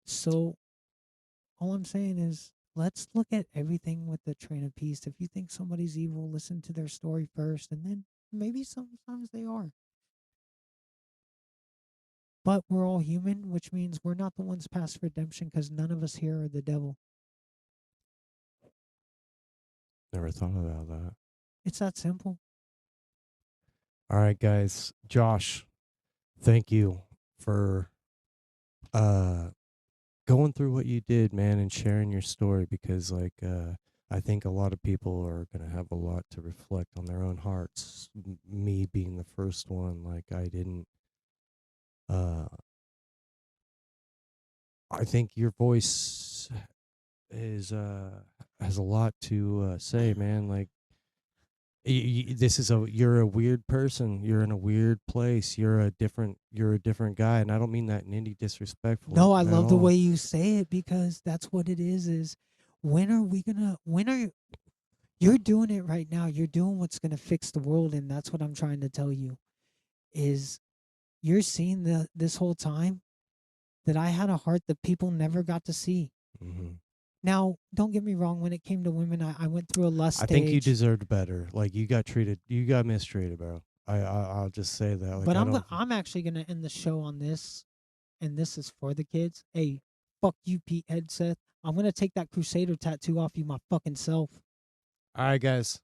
So all I'm saying is let's look at everything with the train of peace. If you think somebody's evil, listen to their story first, and then maybe sometimes they are. But we're all human, which means we're not the ones past redemption because none of us here are the devil. Never thought about that. It's that simple. All right, guys. Josh, thank you for going through what you did, man, and sharing your story because, like, I think a lot of people are going to have a lot to reflect on their own hearts. Me being the first one, like, I didn't. I think your voice is has a lot to say, man. Like, you're a weird person. You're in a weird place. You're a different guy, and I don't mean that in any disrespectful. No, I love the way you say it because that's what it is you're doing it right now. You're doing what's going to fix the world, and that's what I'm trying to tell you is you're seeing this whole time that I had a heart that people never got to see. Mm-hmm. Now, don't get me wrong. When it came to women, I went through a lust stage. I think you deserved better. Like, you got mistreated, bro. I'll just say that. Like, but I'm actually gonna end the show on this, and this is for the kids. Hey, fuck you, Pete Hegseth. I'm gonna take that Crusader tattoo off you, my fucking self. All right, guys.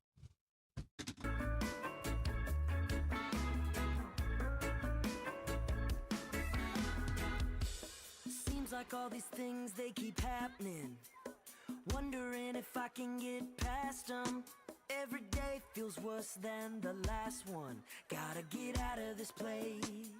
Seems like all these things, they keep happening. Wondering if I can get past them. Every day feels worse than the last one. Gotta get out of this place.